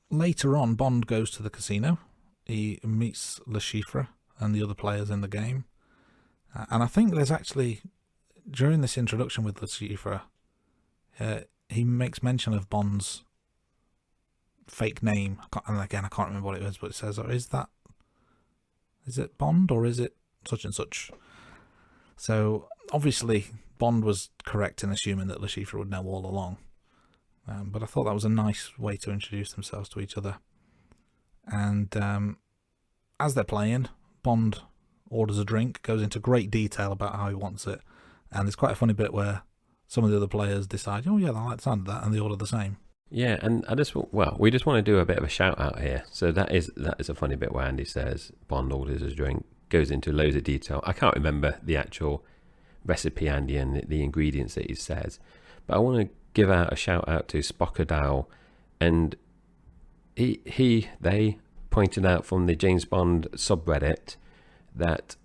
Later on, Bond goes to the casino. He meets Le Chiffre and the other players in the game. And I think there's actually, during this introduction with Le Chiffre, he makes mention of Bond's fake name. And again, I can't remember what it is, but it says, is it Bond or is it such and such? So obviously Bond was correct in assuming that Le Chiffre would know all along. But I thought that was a nice way to introduce themselves to each other. And as they're playing, Bond orders a drink, goes into great detail about how he wants it. And there's quite a funny bit where some of the other players decide, oh yeah, I like the sound of that, and they order the same. Yeah, and we just want to do a bit of a shout out here. So that is a funny bit where Andy says Bond orders a drink, goes into loads of detail. I can't remember the actual recipe, Andy, and the ingredients that he says, but I want to give out a shout out to Spockadal, and they pointed out from the James Bond subreddit that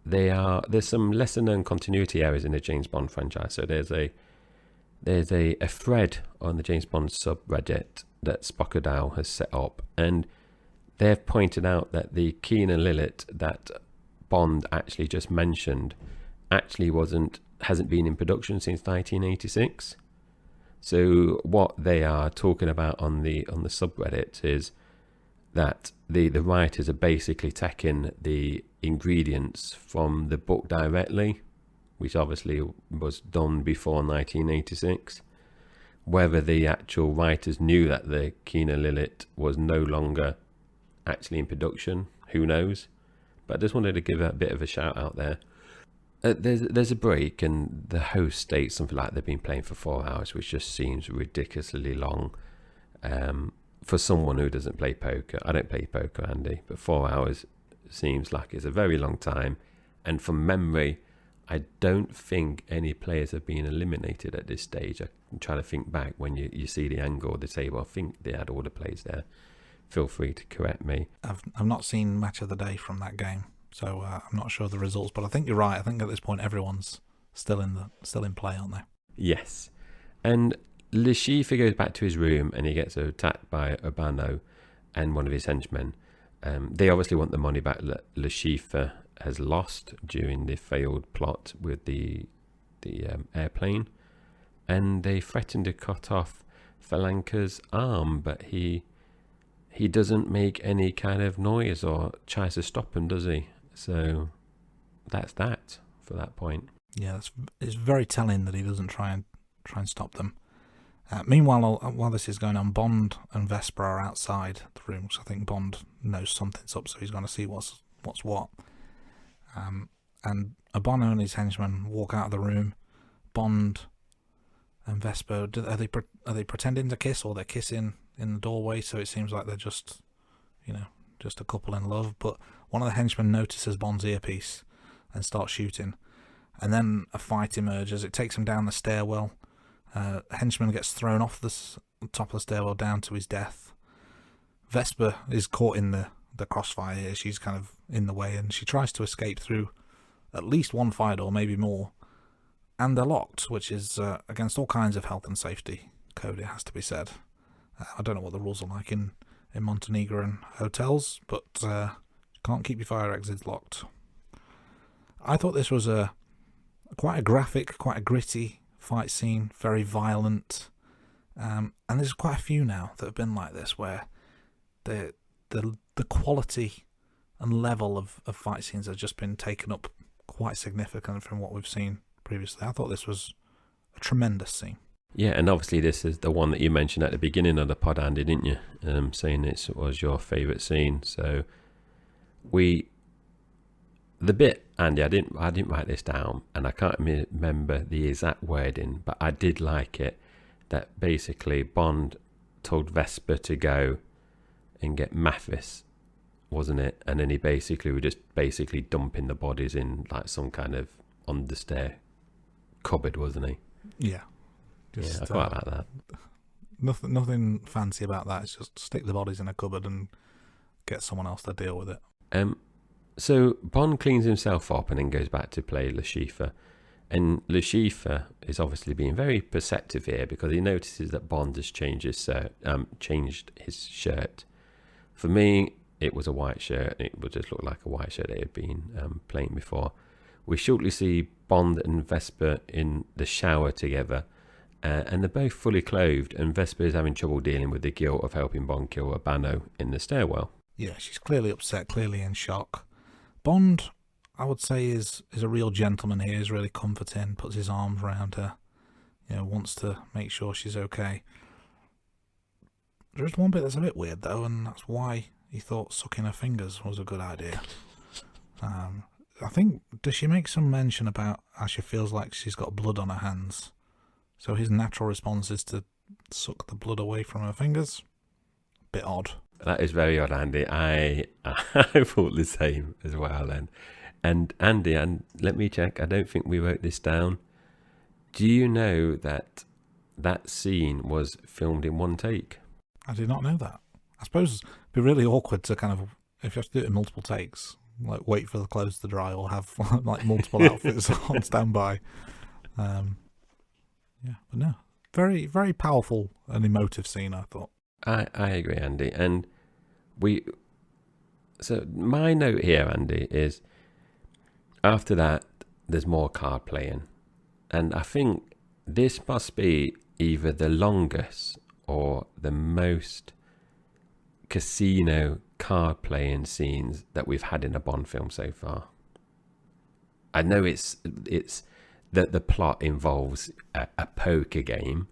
there's some lesser known continuity errors in the James Bond franchise. So there's a thread on the James Bond subreddit that Spockadal has set up, and they've pointed out that the Keener Lilith that Bond actually just mentioned actually hasn't been in production since 1986. So what they are talking about on the subreddit is that the writers are basically taking the ingredients from the book directly, which obviously was done before 1986. Whether the actual writers knew that the Keener Lilith was no longer actually in production, who knows? But I just wanted to give a bit of a shout out there. There's a break, and the host states something like they've been playing for 4 hours, which just seems ridiculously long for someone who doesn't play poker. I don't play poker, Andy, but 4 hours seems like it's a very long time. And from memory, I don't think any players have been eliminated at this stage. I'm trying to think back when you see the angle of the table. I think they had all the players there. Feel free to correct me. I've not seen match of the day from that game, so I'm not sure of the results. But I think you're right. I think at this point everyone's still in play, aren't they? Yes. And Le Chiffre goes back to his room and he gets attacked by Urbano and one of his henchmen. They obviously want the money back that Le Chiffre has lost during the failed plot with the airplane, and they threaten to cut off Falanca's arm, but he doesn't make any kind of noise or tries to stop him, does he? So that's that for that point. Yeah, it's very telling that he doesn't try and stop them. Meanwhile, while this is going on, Bond and Vesper are outside the room, because I think Bond knows something's up, so he's going to see what's what. And Urbano and his henchmen walk out of the room. Bond and Vesper, are they pretending to kiss, or they're kissing in the doorway? So it seems like they're just a couple in love. But one of the henchmen notices Bond's earpiece and starts shooting, and then a fight emerges. It takes him down the stairwell. Henchman gets thrown off the top of the stairwell down to his death. Vesper is caught in the crossfire here. She's kind of in the way, and she tries to escape through at least one fire door, maybe more. And they're locked, which is against all kinds of health and safety code, it has to be said. I don't know what the rules are like in Montenegrin hotels, but Can't keep your fire exits locked. I thought this was quite a graphic, quite a gritty fight scene, very violent. And there's quite a few now that have been like this, where the quality and level of fight scenes have just been taken up quite significantly from what we've seen previously. I thought this was a tremendous scene. Yeah, and obviously this is the one that you mentioned at the beginning of the pod, Andy, didn't you? Saying it was your favourite scene. So the bit, Andy, I didn't write this down, and I can't remember the exact wording, but I did like it, that basically Bond told Vesper to go and get Mathis, wasn't it? And then he basically was just dumping the bodies in like some kind of on the stair cupboard, wasn't he? Yeah. Just, I quite like that. Nothing fancy about that. It's just stick the bodies in a cupboard and get someone else to deal with it. So Bond cleans himself up and then goes back to play Le Chiffre. And Le Chiffre is obviously being very perceptive here because he notices that Bond has changed his shirt. For me, it was a white shirt. It would just look like a white shirt that he had been playing before. We shortly see Bond and Vesper in the shower together. And they're both fully clothed, and Vesper is having trouble dealing with the guilt of helping Bond kill Urbano in the stairwell. Yeah, she's clearly upset, clearly in shock. Bond, I would say, is a real gentleman here. He's really comforting, puts his arms around her, wants to make sure she's okay. There's one bit that's a bit weird, though, and that's why he thought sucking her fingers was a good idea. I think, does she make some mention about how she feels like she's got blood on her hands? So his natural response is to suck the blood away from her fingers. Bit odd. That is very odd, Andy. I thought the same as well then. And Andy, and let me check, I don't think we wrote this down. Do you know that scene was filmed in one take? I did not know that. I suppose it'd be really awkward to kind of, if you have to do it in multiple takes, like wait for the clothes to dry or have like multiple outfits on standby. Yeah, but no, very, very powerful and emotive scene, I thought. I agree, Andy. And so my note here, Andy, is after that, there's more card playing. And I think this must be either the longest or the most casino card playing scenes that we've had in a Bond film so far. I know it's that the plot involves a poker game,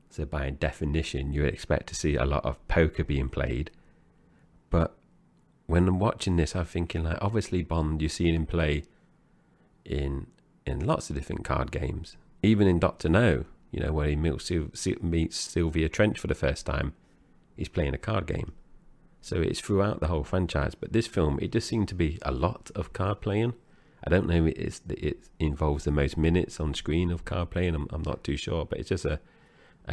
so by definition you would expect to see a lot of poker being played. But when I'm watching this, I'm thinking, like, obviously Bond, you've seen him play in lots of different card games, even in Dr. No, where he meets Sylvia Trench for the first time, he's playing a card game. So it's throughout the whole franchise, but this film, it just seemed to be a lot of card playing. I don't know if it involves the most minutes on screen of card playing. I'm not too sure, but it's just a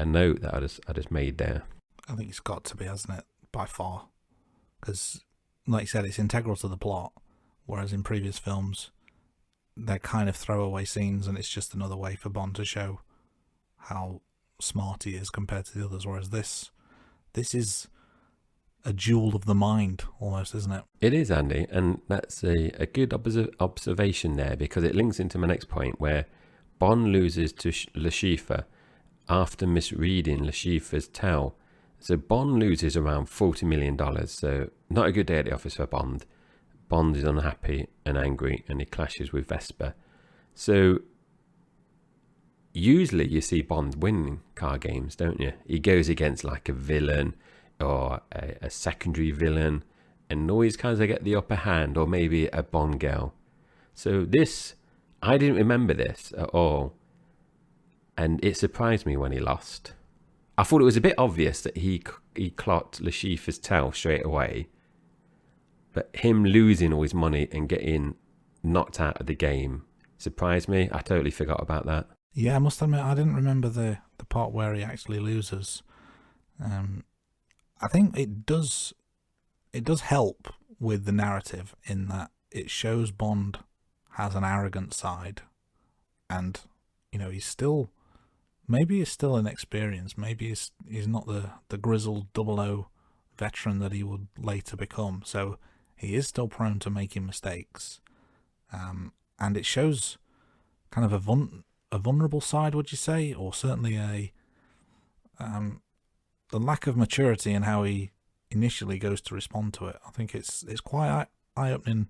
note that I just made there. I think it's got to be, hasn't it, by far? Because, like you said, it's integral to the plot, whereas in previous films, they're kind of throwaway scenes, and it's just another way for Bond to show how smart he is compared to the others. Whereas this is a jewel of the mind, almost, isn't it? It is, Andy, and that's a good observation there, because it links into my next point, where Bond loses to Le Chiffre after misreading Le Chiffre's tell. So Bond loses around $40 million, so not a good day at the office for Bond. Bond is unhappy and angry, and he clashes with Vesper. So usually you see Bond winning card games, don't you? He goes against like a villain or a secondary villain, and always kind of get the upper hand, or maybe a Bond girl. So this, I didn't remember this at all, and it surprised me when he lost. I thought it was a bit obvious that he clocked Le Chiffre's tell straight away, but him losing all his money and getting knocked out of the game surprised me. I totally forgot about that. Yeah, I must admit, I didn't remember the part where he actually loses. I think it does help with the narrative in that it shows Bond has an arrogant side, and he's still inexperienced. Maybe he's not the grizzled 00 veteran that he would later become. So he is still prone to making mistakes, and it shows kind of a vulnerable side, would you say, or certainly the lack of maturity in how he initially goes to respond to it. I think it's quite eye-opening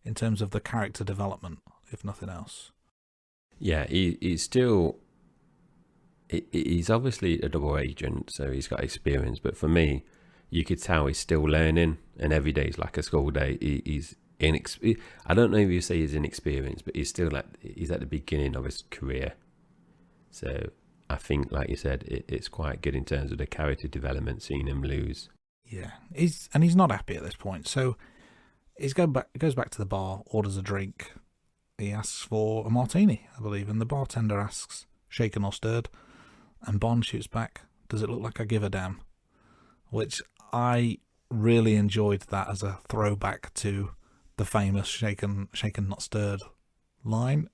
in terms of the character development, if nothing else. Yeah, he's obviously a double agent, so he's got experience. But for me, you could tell he's still learning, and every day is like a school day. I don't know if you say he's inexperienced, but he's still he's at the beginning of his career. So I think, like you said, it's quite good in terms of the character development, seeing him lose. Yeah, he's not happy at this point. So he goes back to the bar, orders a drink. He asks for a martini, I believe, and the bartender asks, shaken or stirred, and Bond shoots back, does it look like I give a damn? Which I really enjoyed that as a throwback to the famous shaken not stirred line.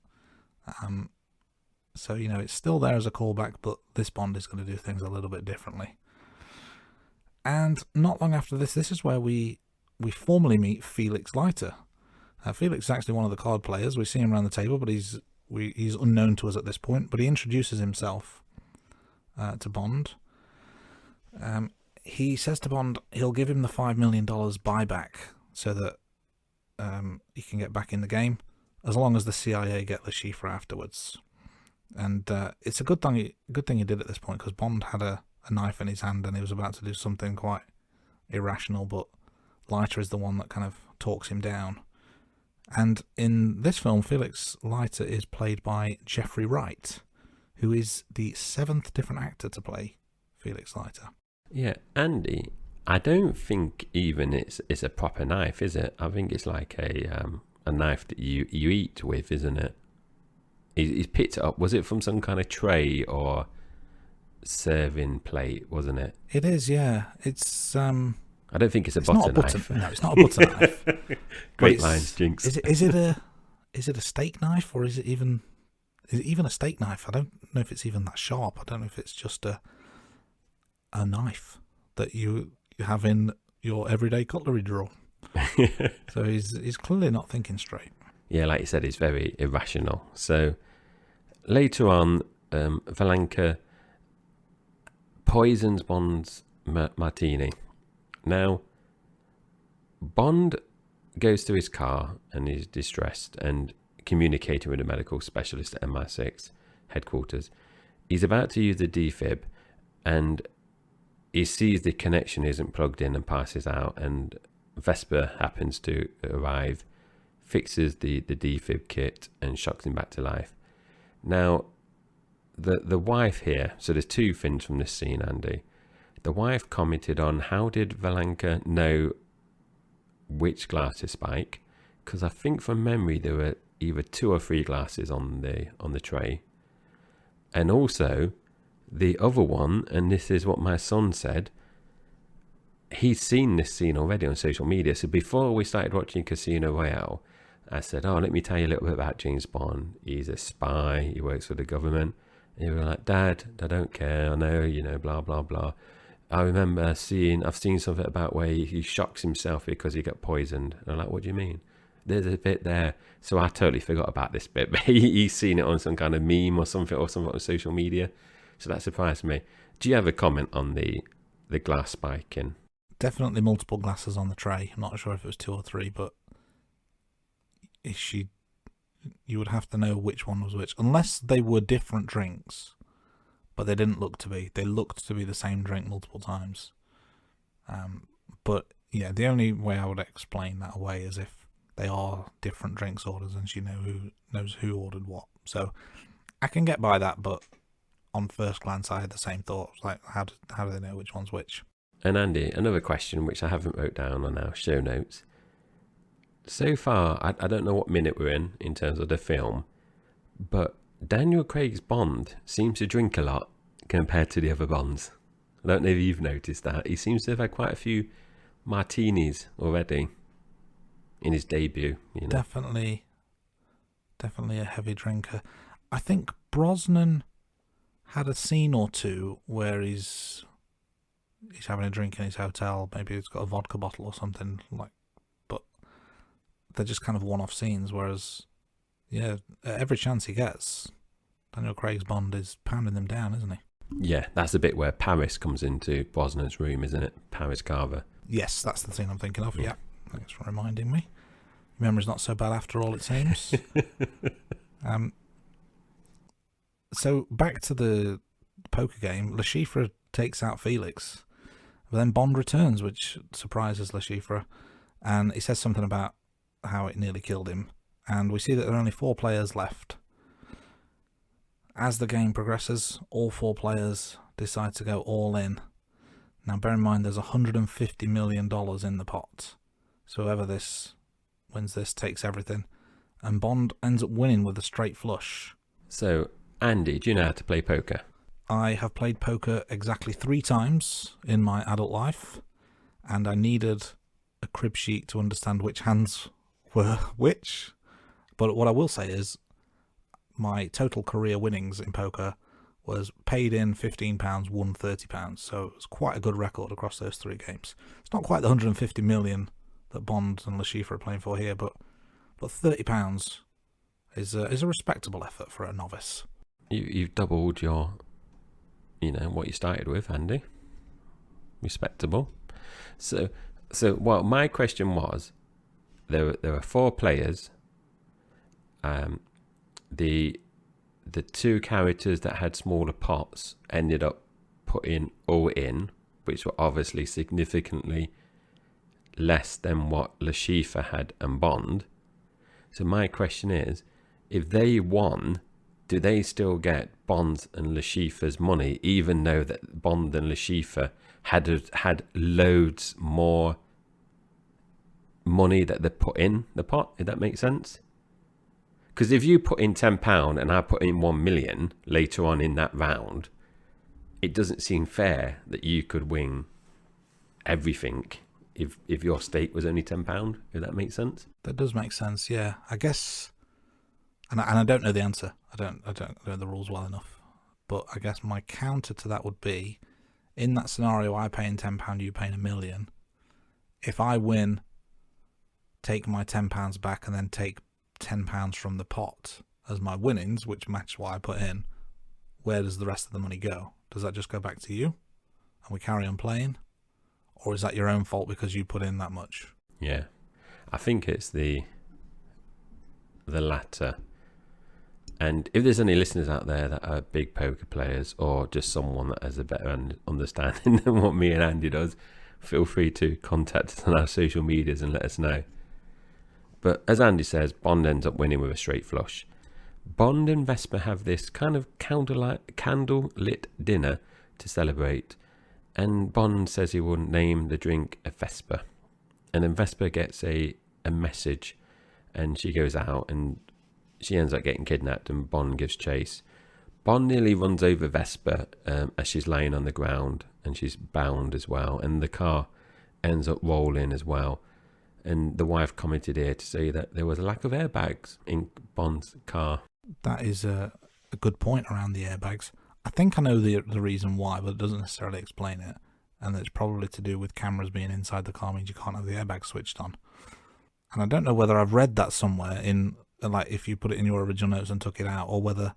So, it's still there as a callback, but this Bond is going to do things a little bit differently. And not long after this is where we formally meet Felix Leiter. Felix is actually one of the card players. We see him around the table, but he's unknown to us at this point. But he introduces himself to Bond. He says to Bond he'll give him the $5 million buyback so that he can get back in the game, as long as the CIA get Le Chiffre afterwards. And it's a good thing he did at this point, because Bond had a knife in his hand and he was about to do something quite irrational, but Leiter is the one that kind of talks him down. And in this film, Felix Leiter is played by Jeffrey Wright, who is the 7th different actor to play Felix Leiter. Yeah, Andy, I don't think even it's a proper knife, is it? I think it's like a knife that you eat with, isn't it? He's picked it up. Was it from some kind of tray or serving plate, wasn't it? It is, yeah. It's I don't think it's a butter knife. No, it's not a butter knife. Great lines, Jinx. Is it a steak knife, or is it even a steak knife? I don't know if it's even that sharp. I don't know if it's just a knife that you have in your everyday cutlery drawer. So he's clearly not thinking straight. Yeah, like you said, he's very irrational. So later on, Valenka poisons Bond's martini. Now, Bond goes to his car and he's distressed and communicating with a medical specialist at MI6 headquarters. He's about to use the defib and he sees the connection isn't plugged in and passes out, and Vesper happens to arrive, fixes the defib kit and shocks him back to life. Now, the wife here, so there's two things from this scene, Andy. The wife commented on how did Valenka know which glass to spike, because I think from memory there were either 2 or 3 glasses on the tray. And also the other one, and this is what my son said, he's seen this scene already on social media. So before we started watching Casino Royale, I said, let me tell you a little bit about James Bond. He's a spy, he works for the government. And you were like, Dad, I don't care, I know, blah blah blah. I remember I've seen something about where he shocks himself because he got poisoned. And I'm like, what do you mean? There's a bit there. So I totally forgot about this bit, but he's seen it on some kind of meme or something on social media. So that surprised me. Do you have a comment on the glass spiking? Definitely multiple glasses on the tray. I'm not sure if it was 2 or 3, but you would have to know which one was which. Unless they were different drinks. But they didn't look to be. They looked to be the same drink multiple times. But yeah, the only way I would explain that away is if they are different drinks orders and she knows who ordered what. So I can get by that, but on first glance I had the same thought. Like, how do they know which one's which? And Andy, another question which I haven't wrote down on our show notes. So far, I don't know what minute we're in terms of the film, but Daniel Craig's Bond seems to drink a lot compared to the other Bonds. I don't know if you've noticed that. He seems to have had quite a few martinis already in his debut. Definitely a heavy drinker. I think Brosnan had a scene or two where he's having a drink in his hotel. Maybe he's got a vodka bottle or something like. But they're just kind of one-off scenes, whereas, yeah, every chance he gets, Daniel Craig's Bond is pounding them down, isn't he? Yeah, that's the bit where Paris comes into Brosnan's room, isn't it? Paris Carver. Yes, that's the scene I'm thinking of, yeah. Thanks for reminding me. Memory's not so bad after all, it seems. So, back to the poker game, Le Chiffre takes out Felix, but then Bond returns, which surprises Le Chiffre, and he says something about how it nearly killed him, and we see that there are only 4 players left. As the game progresses, all 4 players decide to go all in. Now bear in mind there's $150 million in the pot, so whoever wins this takes everything, and Bond ends up winning with a straight flush. So, Andy, do you know how to play poker? I have played poker exactly 3 times in my adult life, and I needed a crib sheet to understand which hands were which. But what I will say is my total career winnings in poker was paid in £15, won £30. So it was quite a good record across those 3 games. It's not quite the 150 million that Bond and Le Chiffre are playing for here, but £30 is a respectable effort for a novice. You've doubled your, what you started with, Andy. Respectable. So what my question was, there were 4 players. The 2 characters that had smaller pots ended up putting all in, which were obviously significantly less than what Le Chiffre had and Bond. So my question is, if they won, do they still get Bond and Le Chiffre's money, even though that Bond and Le Chiffre had loads more money that they put in the pot? If that makes sense? Because if you put in £10 and I put in 1 million later on in that round, it doesn't seem fair that you could win everything if your stake was only £10. If that makes sense? That does make sense, yeah. I guess, and I don't know the answer. I don't know the rules well enough. But I guess my counter to that would be, in that scenario, I pay in £10, you pay in $1 million. If I win, take my £10 back and then take £10 from the pot as my winnings, which match what I put in, where does the rest of the money go? Does that just go back to you and we carry on playing? Or is that your own fault because you put in that much? Yeah, I think it's the latter. And if there's any listeners out there that are big poker players, or just someone that has a better understanding than what me and Andy does, feel free to contact us on our social medias and let us know. But as Andy says, Bond ends up winning with a straight flush. Bond and Vesper have this kind of candle-lit dinner to celebrate, and Bond says he will name the drink a Vesper. And then Vesper gets a message, and she goes out, and she ends up getting kidnapped, and Bond gives chase. Bond nearly runs over Vesper as she's laying on the ground, and she's bound as well, and the car ends up rolling as well. And the wife commented here to say that there was a lack of airbags in Bond's car. That is a good point around the airbags. I think I know the reason why, but it doesn't necessarily explain it. And it's probably to do with cameras being inside the car means you can't have the airbag switched on. And I don't know whether I've read that somewhere in, like, if you put it in your original notes and took it out, or whether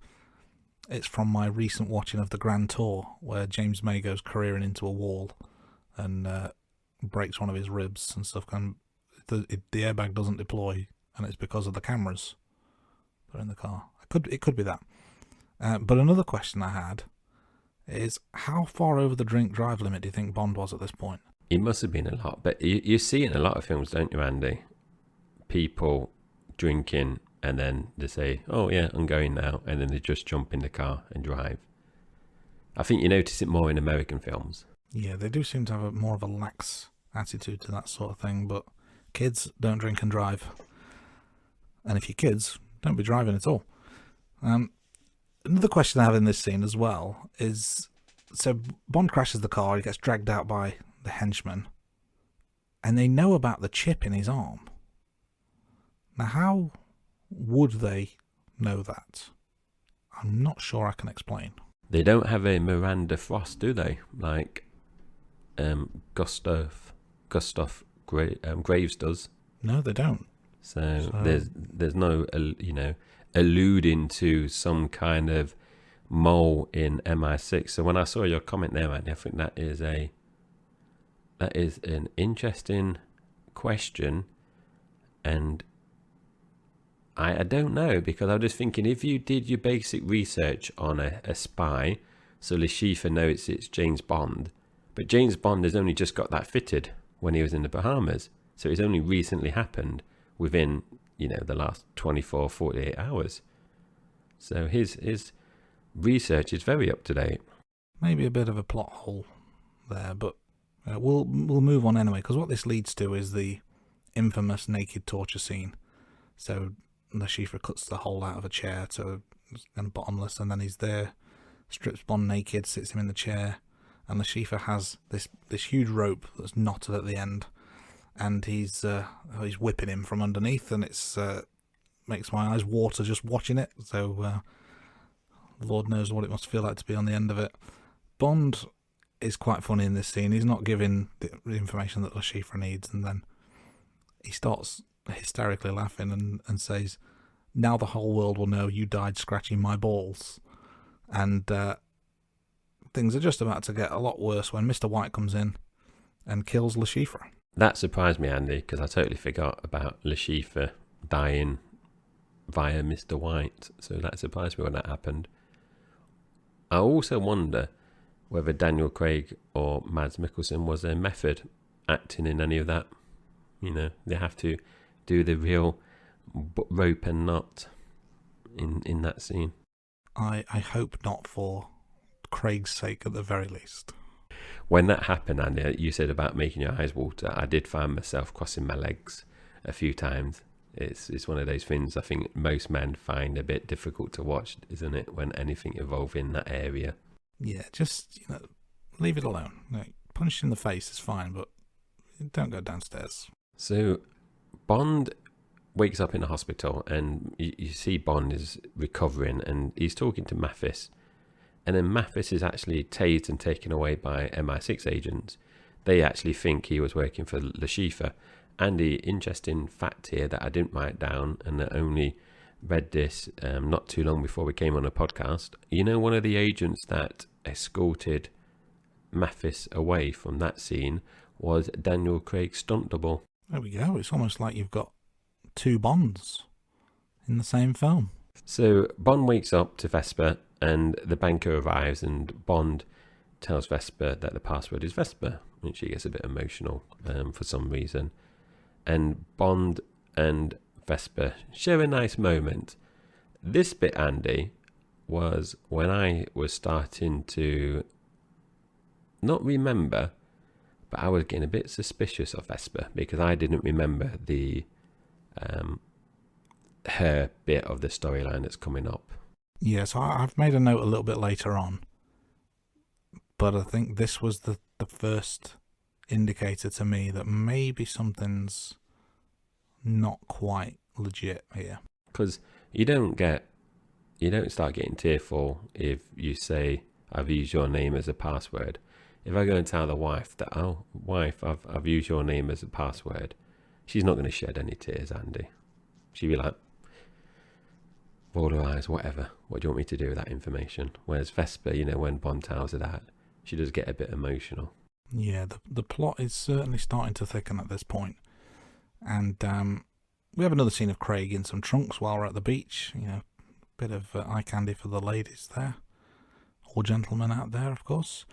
it's from my recent watching of the Grand Tour, where James May goes careering into a wall and breaks one of his ribs and stuff. The airbag doesn't deploy, and it's because of the cameras that are in the car. It could be that. But another question I had is, how far over the drink drive limit do you think Bond was at this point? It must have been a lot, but you see in a lot of films, don't you, Andy? People drinking and then they say, "Oh yeah, I'm going now," and then they just jump in the car and drive. I think you notice it more in American films. Yeah, they do seem to have more of a lax attitude to that sort of thing, but kids don't drink and drive. And if you're kids, don't be driving at all. Another question I have in this scene as well is, so Bond crashes the car, he gets dragged out by the henchmen, and they know about the chip in his arm. Now, how would they know that? I'm not sure I can explain. They don't have a Miranda Frost, do they? Like Gustav Graves does. No, they don't. So there's no alluding to some kind of mole in MI6. So when I saw your comment there, Andy, I think that is an interesting question, and I don't know, because I was just thinking, if you did your basic research on a spy, so Le Chiffre knows it's James Bond, but James Bond has only just got that fitted when he was in the Bahamas, so it's only recently happened within the last 24, 48 hours. So his research is very up to date. Maybe a bit of a plot hole there, but we'll move on anyway, because what this leads to is the infamous naked torture scene. So Le Chiffre cuts the hole out of a chair and bottomless, and then he's there, strips Bond naked, sits him in the chair, and Le Chiffre has this huge rope that's knotted at the end, and he's whipping him from underneath, and it's makes my eyes water just watching it. So Lord knows what it must feel like to be on the end of it. Bond is quite funny in this scene. He's not giving the information that Le Chiffre needs, and then he starts hysterically laughing and says, "Now the whole world will know you died scratching my balls." And things are just about to get a lot worse when Mr. White comes in and kills Le Chiffre. That surprised me, Andy, because I totally forgot about Le Chiffre dying via Mr. White. So that surprised me when that happened. I also wonder whether Daniel Craig or Mads Mikkelsen was a method acting in any of that. They have to do the real rope and knot in that scene. I hope not, for Craig's sake at the very least. When that happened, Andy, you said about making your eyes water. I did find myself crossing my legs a few times. It's one of those things I think most men find a bit difficult to watch, isn't it, when anything involving that area? Yeah, just leave it alone. Punch in the face is fine, but don't go downstairs. So Bond wakes up in a hospital, and you see Bond is recovering, and he's talking to Mathis. And then Mathis is actually tased and taken away by MI6 agents. They actually think he was working for Le Chiffre. And the interesting fact here that I didn't write down, and I only read this not too long before we came on a podcast. One of the agents that escorted Mathis away from that scene was Daniel Craig's stunt double. There we go. It's almost like you've got two Bonds in the same film. So Bond wakes up to Vesper, and the banker arrives, and Bond tells Vesper that the password is Vesper, and she gets a bit emotional for some reason. And Bond and Vesper share a nice moment. This bit, Andy, was when I was starting to not remember, but I was getting a bit suspicious of Vesper, because I didn't remember the her bit of the storyline that's coming up. Yeah, so I've made a note a little bit later on, but I think this was the first indicator to me that maybe something's not quite legit here. Because you don't start getting tearful if you say, "I've used your name as a password." If I go and tell the wife that, "Oh, wife, I've used your name as a password," she's not going to shed any tears, Andy. She'd be like, roll her eyes, whatever. What do you want me to do with that information? Whereas Vesper, when Bond tells her that, she does get a bit emotional. Yeah, the plot is certainly starting to thicken at this point. And we have another scene of Craig in some trunks while we're at the beach. Bit of eye candy for the ladies there. Or gentlemen out there, of course.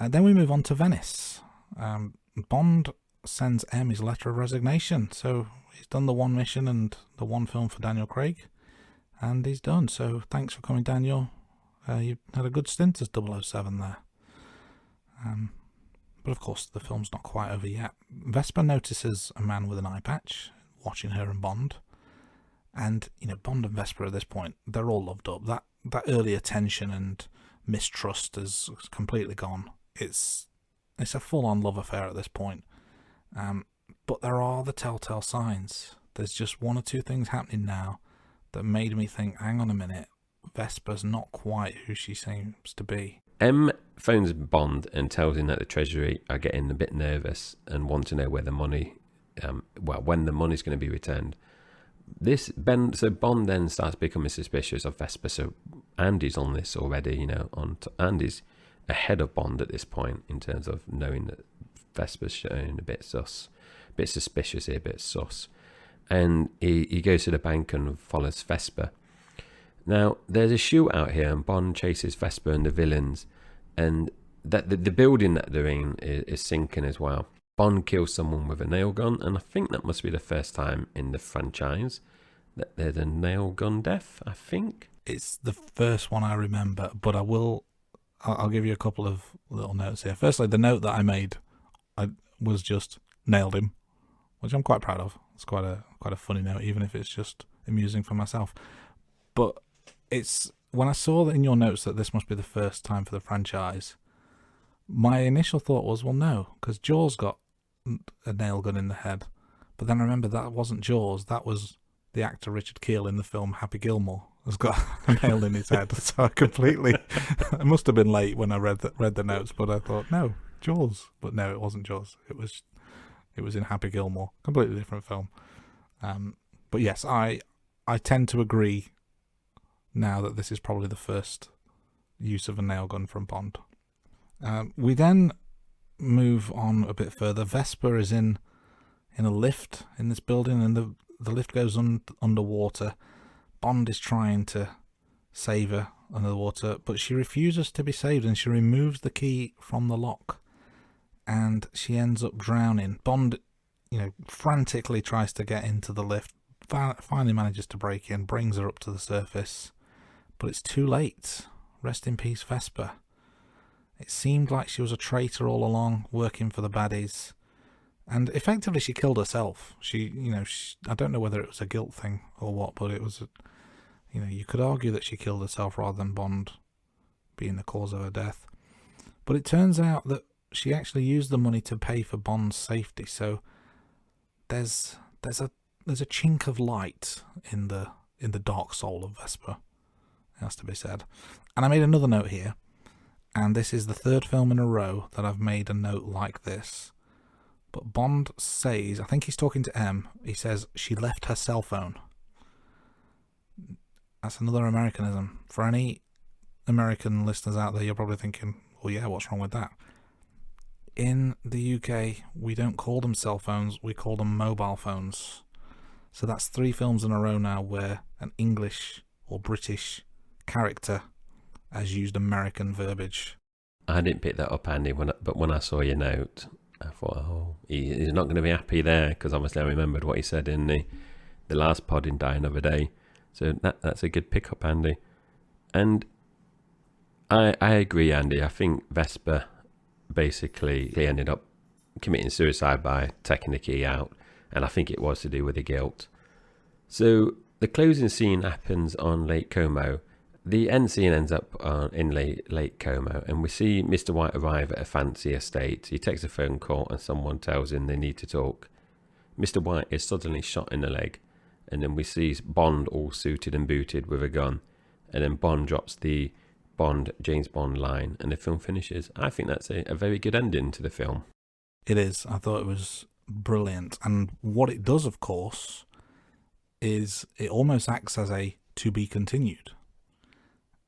Then we move on to Venice. Bond sends M his letter of resignation. So he's done the one mission and the one film for Daniel Craig. And he's done. So thanks for coming, Daniel. You had a good stint as 007 there. But of course, the film's not quite over yet. Vesper notices a man with an eye patch watching her and Bond. And, Bond and Vesper at this point, they're all loved up. That early attention and mistrust is completely gone. It's a full-on love affair at this point. But there are the telltale signs. There's just one or two things happening now that made me think, hang on a minute, Vesper's not quite who she seems to be. M phones Bond and tells him that the Treasury are getting a bit nervous and want to know where the money, when the money's going to be returned. So Bond then starts becoming suspicious of Vesper. So Andy's on this already, Andy's ahead of Bond at this point in terms of knowing that Vesper's showing a bit suspicious here, a bit sus. And he goes to the bank and follows Vesper. Now, there's a shootout here, and Bond chases Vesper and the villains, and that the building that they're in is sinking as well. Bond kills someone with a nail gun, and I think that must be the first time in the franchise that there's a nail gun death, I think. It's the first one I remember, but I'll give you a couple of little notes here. Firstly, the note that I made was just nailed him, which I'm quite proud of. It's quite a funny note, even if it's just amusing for myself. But it's when I saw that in your notes that this must be the first time for the franchise, my initial thought was, well, no, because Jaws got a nail gun in the head. But then I remember that wasn't Jaws. That was the actor Richard Keel in the film Happy Gilmore has got a nail in his head. So I completely... it must have been late when I read the notes, but I thought, no, Jaws. But no, it wasn't Jaws. It was in Happy Gilmore. Completely different film. But yes, I tend to agree now that this is probably the first use of a nail gun from Bond. We then move on a bit further. Vesper is in a lift in this building, and the lift goes underwater. Bond is trying to save her under the water, but she refuses to be saved, and she removes the key from the lock, and she ends up drowning. Bond, frantically tries to get into the lift, finally manages to break in, brings her up to the surface, but it's too late. Rest in peace, Vesper. It seemed like she was a traitor all along, working for the baddies. And effectively she killed herself. I don't know whether it was a guilt thing or what, but it was, you could argue that she killed herself rather than Bond being the cause of her death. But it turns out that she actually used the money to pay for Bond's safety. So there's a chink of light in the dark soul of Vesper, it has to be said. And I made another note here. And this is the third film in a row that I've made a note like this. But Bond says, I think he's talking to M, he says, she left her cell phone. That's another Americanism. For any American listeners out there, you're probably thinking, well, yeah, what's wrong with that? In the UK, we don't call them cell phones, we call them mobile phones. So that's 3 films in a row now where an English or British character has used American verbiage. I didn't pick that up, Andy, but when I saw your note, I thought, he's not going to be happy there, because obviously I remembered what he said in the last pod in Die Another Day. So that's a good pickup, Andy. And I agree, Andy. I think Vesper basically ended up committing suicide by taking the key out, and I think it was to do with the guilt. So the closing scene happens on Lake Como. The end scene ends up in Lake Como, and we see Mr. White arrive at a fancy estate. He takes a phone call and someone tells him they need to talk. Mr. White is suddenly shot in the leg, and then we see Bond all suited and booted with a gun, and then Bond drops the James Bond line, and the film finishes. I think that's a very good ending to the film. It is. I thought it was brilliant. And what it does, of course, is it almost acts as a to be continued.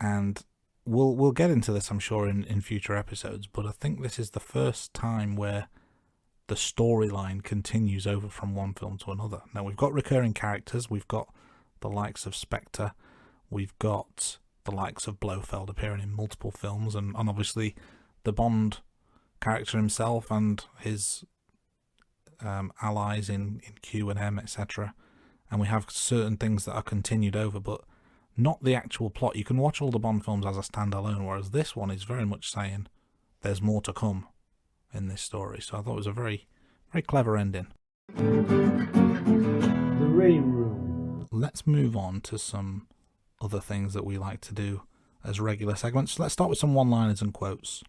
And we'll get into this, I'm sure, in future episodes, but I think this is the first time where the storyline continues over from one film to another. Now, we've got recurring characters. We've got the likes of Spectre. We've got the likes of Blofeld appearing in multiple films, and obviously the Bond character himself and his allies in Q and M, etc. And we have certain things that are continued over, but not the actual plot. You can watch all the Bond films as a standalone, whereas this one is very much saying there's more to come in this story. So I thought it was a very, very clever ending. The Rain Room. Let's move on to some other things that we like to do as regular segments. Let's start with some one-liners and quotes.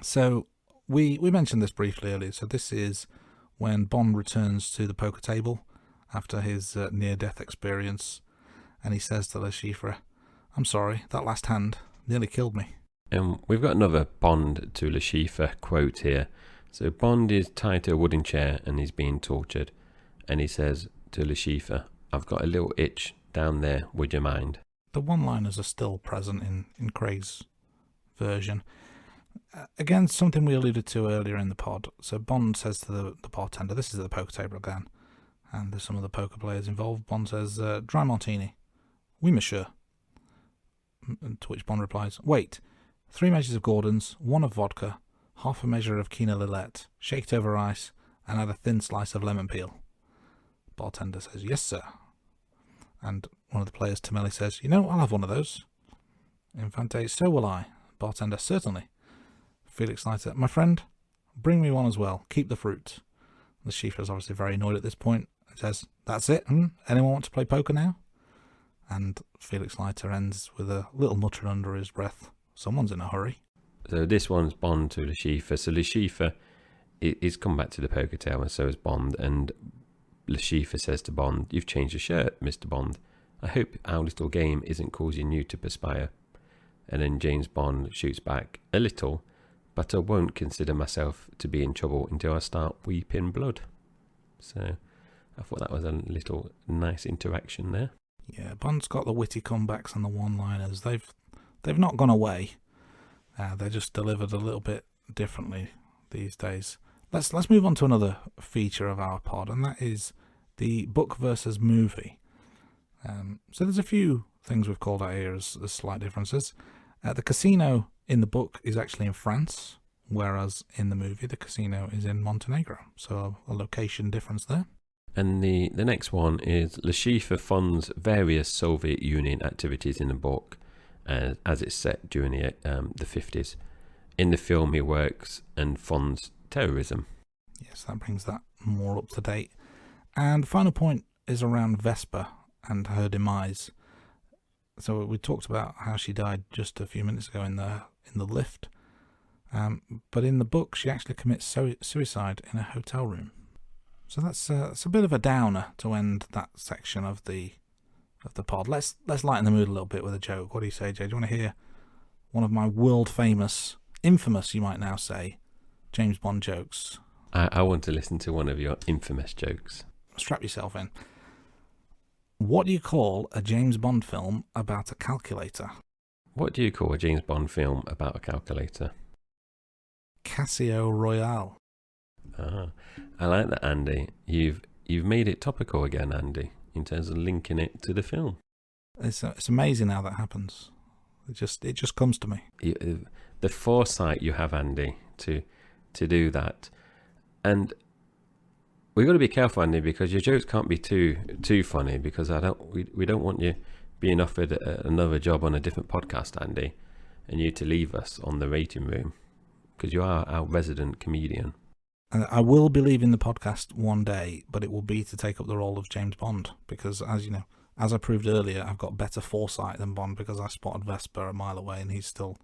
So we mentioned this briefly earlier. So this is when Bond returns to the poker table after his near-death experience. And he says to Le Chiffre, "I'm sorry, that last hand nearly killed me." And we've got another Bond to Le Chiffre quote here. So Bond is tied to a wooden chair and he's being tortured. And he says to Le Chiffre, I've got a little itch down there, would you mind? The one-liners are still present in Craig's version. Again, something we alluded to earlier in the pod. So Bond says to the bartender, this is at the poker table again, and there's some of the poker players involved. Bond says, dry martini. Oui, monsieur. To which Bond replies, wait, 3 measures of Gordon's, 1 of vodka, half a measure of Quina Lillet, shake it over ice, and add a thin slice of lemon peel. Bartender says, yes, sir. And one of the players, Tamelli, says, you know, I'll have one of those. Infante, so will I. Bartender, certainly. Felix Leiter, my friend, bring me one as well. Keep the fruit. The Schiefer is obviously very annoyed at this point. He says, that's it? Anyone want to play poker now? And Felix Leiter ends with a little mutter under his breath. Someone's in a hurry. So this one's Bond to Le Schiefer. So Le Schiefer is come back to the poker table, and so is Bond. And Le Schiefer says to Bond, you've changed your shirt, Mr. Bond. I hope our little game isn't causing you to perspire. And then James Bond shoots back, a little, but I won't consider myself to be in trouble until I start weeping blood. So I thought that was a little nice interaction there. Yeah, Bond's got the witty comebacks and the one-liners. They've not gone away. They're just delivered a little bit differently these days. Let's move on to another feature of our pod, and that is the book versus movie. So there's a few things we've called out here as slight differences. The casino in the book is actually in France, whereas in the movie the casino is in Montenegro. So a location difference there. And the next one is Le Schiefer funds various Soviet Union activities in the book as it's set during the 50s. In the film he works and funds terrorism. Yes, that brings that more up to date. And the final point is around Vesper and her demise. So we talked about how she died just a few minutes ago in the lift. But in the book she actually commits suicide in a hotel room. So that's a bit of a downer to end that section of the pod. Let's lighten the mood a little bit with a joke. What do you say, Jay? Do you want to hear one of my world famous, infamous, you might now say, James Bond jokes? I want to listen to one of your infamous jokes. Strap yourself in. What do you call a James Bond film about a calculator? What do you call a James Bond film about a calculator? Casio Royale. I like that, Andy. You've made it topical again, Andy, in terms of linking it to the film. It's amazing how that happens. It just comes to me. The foresight you have, Andy, to do that. And we've got to be careful, Andy, because your jokes can't be too funny, because we don't want you being offered another job on a different podcast, Andy, and you to leave us on the rating room, because you are our resident comedian. I will be leaving the podcast one day, but it will be to take up the role of James Bond, because as you know, as I proved earlier, I've got better foresight than Bond, because I spotted Vesper a mile away and he's still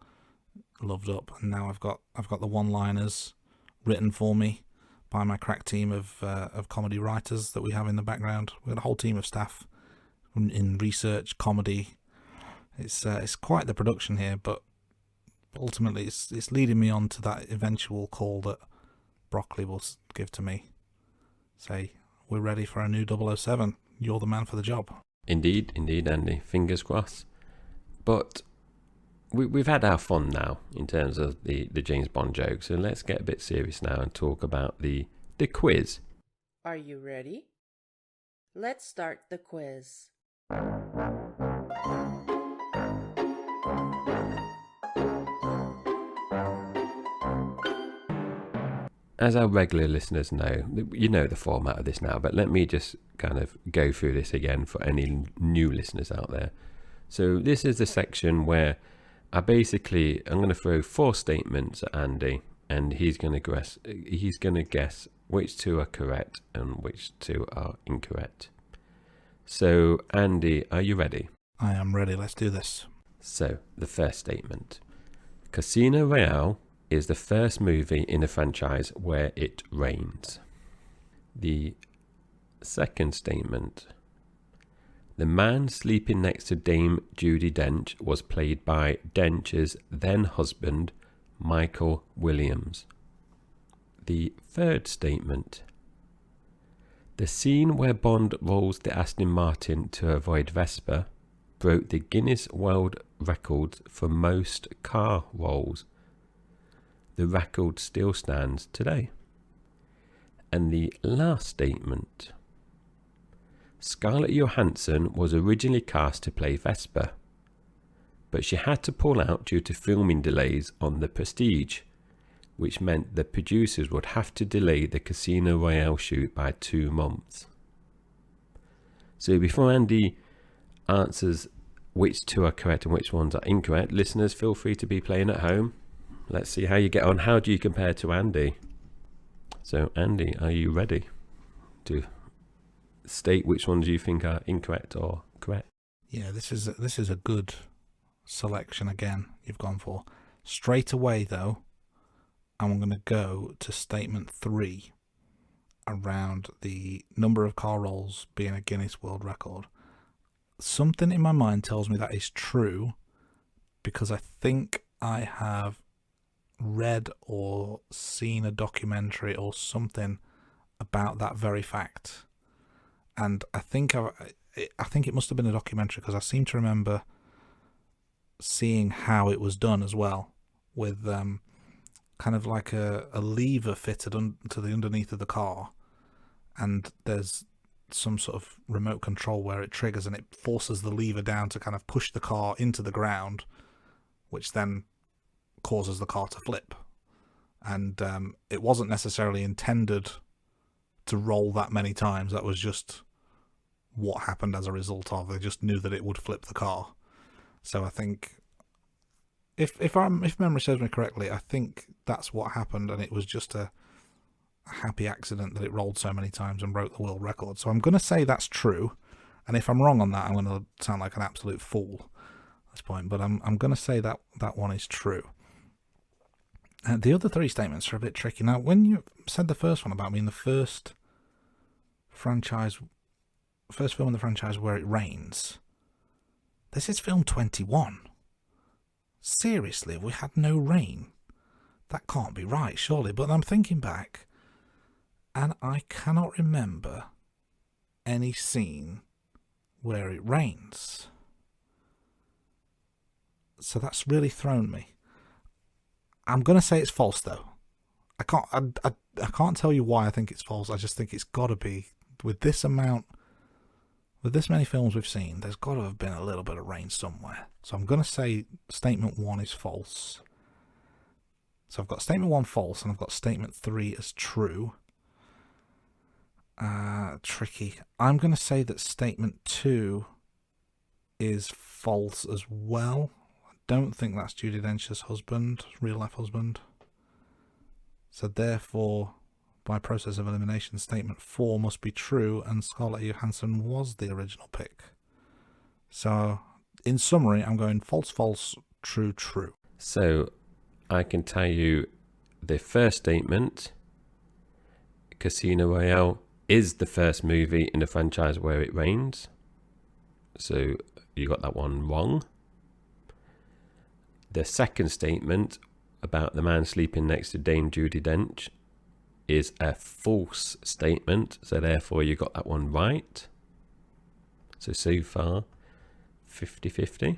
loved up. And now I've got the one-liners written for me by my crack team of comedy writers that we have in the background. We've got a whole team of staff in research, comedy. It's quite the production here, but ultimately it's leading me on to that eventual call that Broccoli will give to me. Say, we're ready for a new 007. You're the man for the job. Indeed, Andy. Fingers crossed. But we've had our fun now in terms of the James Bond jokes, so let's get a bit serious now and talk about the quiz. Are you ready? Let's start the quiz. As our regular listeners know, you know the format of this now, but let me just kind of go through this again for any new listeners out there. So this is the section where I'm going to throw 4 statements at Andy, and he's going to guess which 2 are correct and which 2 are incorrect. So Andy, are you ready? I am ready. Let's do this. So the first statement: Casino Royale is the first movie in the franchise where it rains. The second statement: the man sleeping next to Dame Judi Dench was played by Dench's then husband, Michael Williams. The third statement: The scene where Bond rolls the Aston Martin to avoid Vesper broke the Guinness World Record for most car rolls. The record still stands today. And the last statement. Scarlett Johansson was originally cast to play Vesper, but she had to pull out due to filming delays on The Prestige, which meant the producers would have to delay the Casino Royale shoot by 2 months. So before Andy answers which 2 are correct and which ones are incorrect, listeners, feel free to be playing at home. Let's see how you get on. How do you compare to Andy? So Andy, are you ready to state which ones you think are incorrect or correct? Yeah, this is a good selection again you've gone for. Straight away though, I'm going to go to statement 3 around the number of car rolls being a Guinness World Record. Something in my mind tells me that is true, because I think I have read or seen a documentary or something about that very fact, and I think it must have been a documentary, because I seem to remember seeing how it was done as well, with kind of like a lever fitted to the underneath of the car, and there's some sort of remote control where it triggers and it forces the lever down to kind of push the car into the ground, which then causes the car to flip. And it wasn't necessarily intended to roll that many times. That was just what happened as a result of. They just knew that it would flip the car. So I think, if memory serves me correctly, I think that's what happened, and it was just a happy accident that it rolled so many times and broke the world record. So I'm going to say that's true, and if I'm wrong on that, I'm going to sound like an absolute fool at this point. But I'm going to say that one is true. The other 3 statements are a bit tricky. Now, when you said the first one about being the first film in the franchise where it rains, this is film 21. Seriously, we had no rain. That can't be right, surely. But I'm thinking back, and I cannot remember any scene where it rains. So that's really thrown me. I'm going to say it's false, though. I can't tell you why I think it's false. I just think it's got to be. With this many films we've seen, there's got to have been a little bit of rain somewhere. So I'm going to say statement 1 is false. So I've got statement 1 false, and I've got statement 3 as true. Tricky. I'm going to say that statement 2 is false as well. I don't think that's Judi Dench's husband, real life husband. So therefore, by process of elimination, statement 4 must be true, and Scarlett Johansson was the original pick. So, in summary, I'm going false, false, true, true. So, I can tell you the first statement, Casino Royale is the first movie in the franchise where it rains. So, you got that one wrong. The second statement about the man sleeping next to Dame Judi Dench is a false statement, so therefore you got that one right. So far 50-50.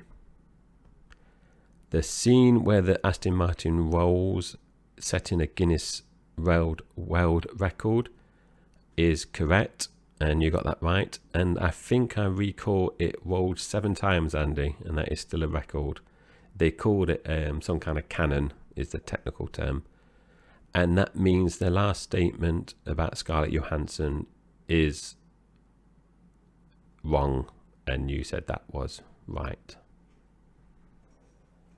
The scene where the Aston Martin rolls, setting a Guinness World Record, is correct, and you got that right. And I think I recall it rolled 7 times, Andy, and that is still a record. They called it some kind of cannon is the technical term. And that means the last statement about Scarlett Johansson is wrong, and you said that was right.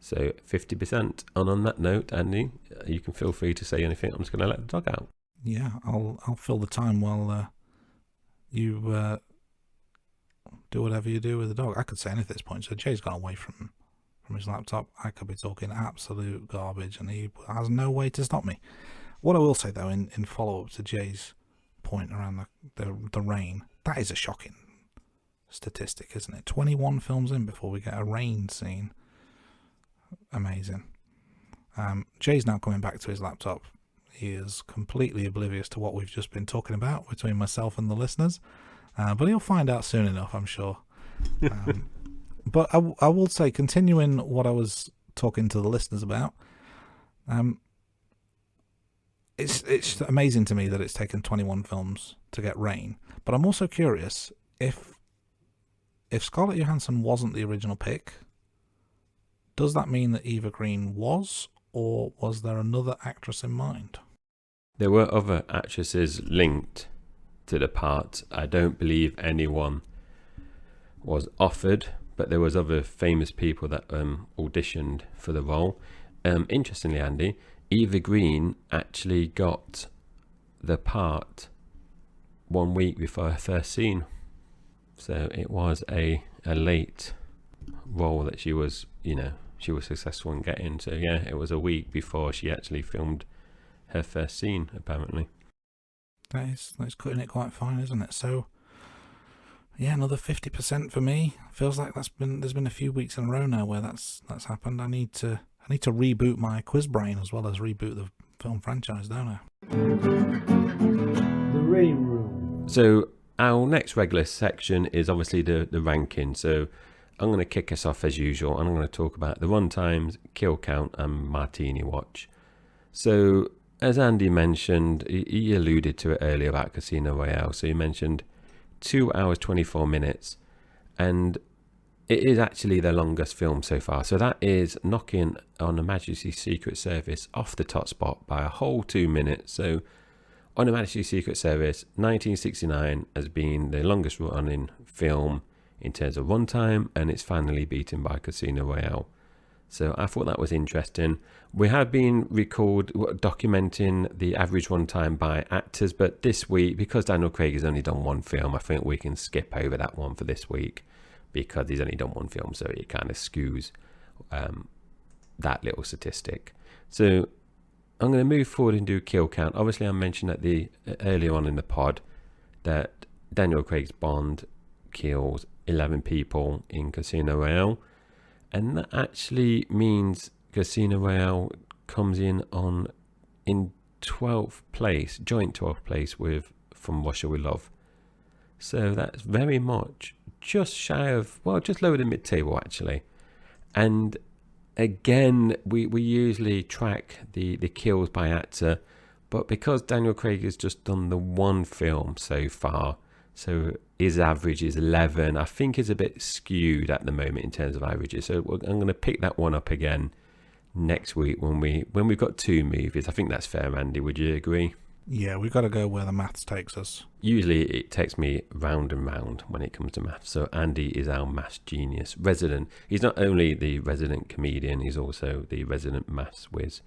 So 50%. And on that note, Andy, you can feel free to say anything. I'm just going to let the dog out. Yeah, I'll fill the time while you do whatever you do with the dog. I could say anything at this point. So Jay's gone away from his laptop. I could be talking absolute garbage, and he has no way to stop me. What I will say, though, in follow-up to Jay's point around the rain, that is a shocking statistic, isn't it? 21 films in before we get a rain scene. Amazing. Jay's now coming back to his laptop. He is completely oblivious to what we've just been talking about between myself and the listeners. But he'll find out soon enough, I'm sure. But I will say, continuing what I was talking to the listeners about, it's amazing to me that it's taken 21 films to get Rain. But I'm also curious if Scarlett Johansson wasn't the original pick, does that mean that Eva Green was, or was there another actress in mind? There were other actresses linked to the part. I don't believe anyone was offered, but there was other famous people that auditioned for the role. Interestingly, Andy, Eva Green actually got the part 1 week before her first scene. So it was a late role that she was successful in getting. So yeah, it was a week before she actually filmed her first scene, apparently. That's cutting it quite fine, isn't it? So yeah, another 50% for me. Feels like there's been a few weeks in a row now where that's happened. I need to reboot my quiz brain as well as reboot the film franchise, don't I? The Rain Room. So our next regular section is obviously the ranking. So I'm going to kick us off as usual, and I'm going to talk about the runtimes, kill count, and martini watch. So as Andy mentioned, he alluded to it earlier about Casino Royale. So he mentioned 2 hours 24 minutes, and it is actually the longest film so far. So that is knocking on Her Majesty's Secret Service off the top spot by a whole 2 minutes. So on Her Majesty's Secret Service, 1969 has been the longest running film in terms of runtime, and it's finally beaten by Casino Royale. So I thought that was interesting. We have been documenting the average runtime by actors, but this week, because Daniel Craig has only done one film, I think we can skip over that one for this week, because he's only done one film, so it kind of skews that little statistic. So I'm going to move forward and do kill count. Obviously, I mentioned earlier on in the pod that Daniel Craig's Bond kills 11 people in Casino Royale, and that actually means Casino Royale comes in 12th place, joint 12th place with From Russia With Love. So that's very much just shy of, well, just lower than mid-table actually. And again, we usually track the kills by actor, but because Daniel Craig has just done the one film so far, so his average is 11. I think is a bit skewed at the moment in terms of averages. So I'm going to pick that one up again next week when we've got two movies. I think that's fair, Andy. Would you agree? Yeah, we've got to go where the maths takes us. Usually it takes me round and round when it comes to maths. So Andy is our maths genius resident. He's not only the resident comedian, he's also the resident maths whiz.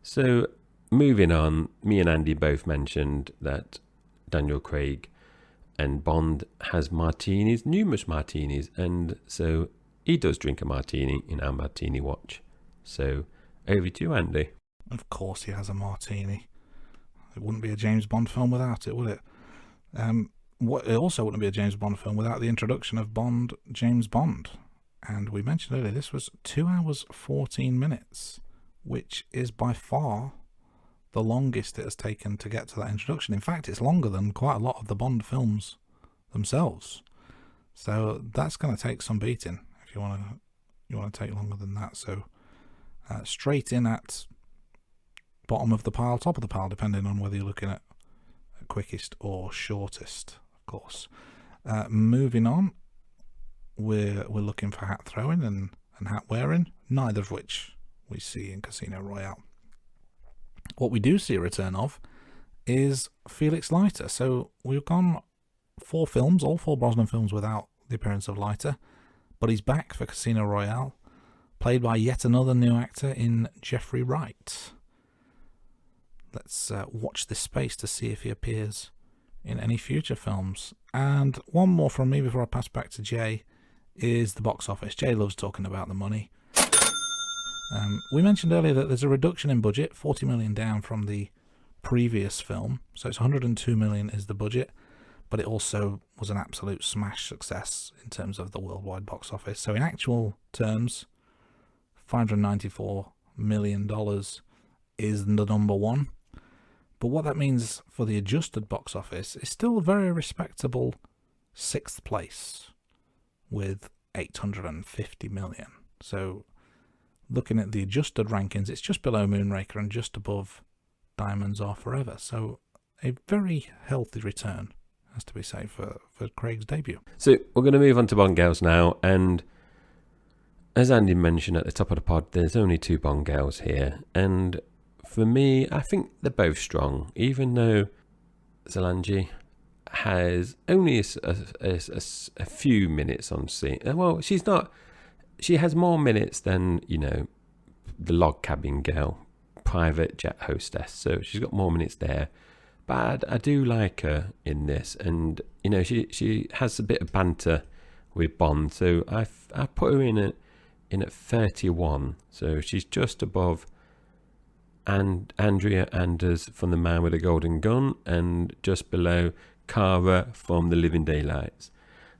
So moving on, me and Andy both mentioned that Daniel Craig and Bond has martinis, numerous martinis, and so he does drink a martini in our martini watch. So over to you, Andy. Of course he has a martini. It wouldn't be a James Bond film without it, would it? It also wouldn't be a James Bond film without the introduction of James Bond. And we mentioned earlier, this was 2 hours 14 minutes, which is by far the longest it has taken to get to that introduction. In fact, it's longer than quite a lot of the Bond films themselves. So that's going to take some beating if you want to take longer than that. So straight in at bottom of the pile, top of the pile, depending on whether you're looking at quickest or shortest, of course. Moving on, we're looking for hat throwing and hat wearing, neither of which we see in Casino Royale. What we do see a return of is Felix Leiter. So we've gone 4 films, all 4 Brosnan films without the appearance of Leiter, but he's back for Casino Royale, played by yet another new actor in Jeffrey Wright. Let's watch this space to see if he appears in any future films. And one more from me before I pass back to Jay is the box office. Jay loves talking about the money. We mentioned earlier that there's a reduction in budget, 40 million down from the previous film. So it's 102 million is the budget, but it also was an absolute smash success in terms of the worldwide box office. So in actual terms, $594 million is the number one. But what that means for the adjusted box office is still a very respectable 6th place with 850 million. So looking at the adjusted rankings, it's just below Moonraker and just above Diamonds Are Forever. So a very healthy return, has to be said, for Craig's debut. So we're going to move on to Bond girls now, and as Andy mentioned at the top of the pod, there's only 2 Bond girls here, and for me, I think they're both strong, even though Solange has only a few minutes on scene. Well, she has more minutes than, the log cabin girl, private jet hostess, so she's got more minutes there. But I do like her in this, and she has a bit of banter with Bond, so I put her in at 31, so she's just above Andrea Anders from The Man with a Golden Gun, and just below Cara from The Living Daylights.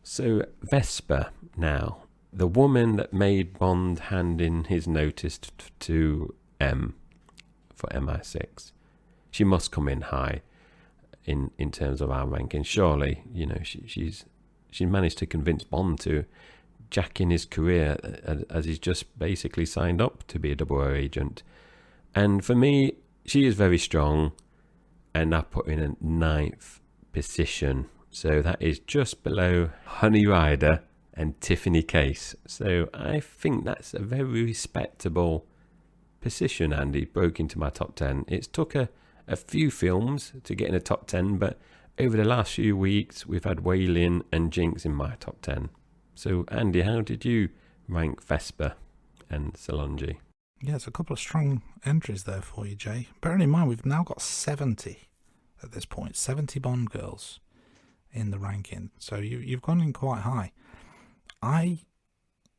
So Vesper now, the woman that made Bond hand in his notice to M for MI6, she must come in high in terms of our ranking. Surely, she managed to convince Bond to jack in his career, as he's just basically signed up to be a 00 agent. And for me, she is very strong, and I put her in a 9th position. So that is just below Honey Rider and Tiffany Case. So I think that's a very respectable position, Andy. Broke into my top 10. It's took a few films to get in the top 10, but over the last few weeks, we've had Wailing and Jinx in my top 10. So, Andy, how did you rank Vesper and Solange? Yeah, it's a couple of strong entries there for you, Jay. Bearing in mind, we've now got 70 at this point, 70 Bond girls in the ranking. So you've gone in quite high. I,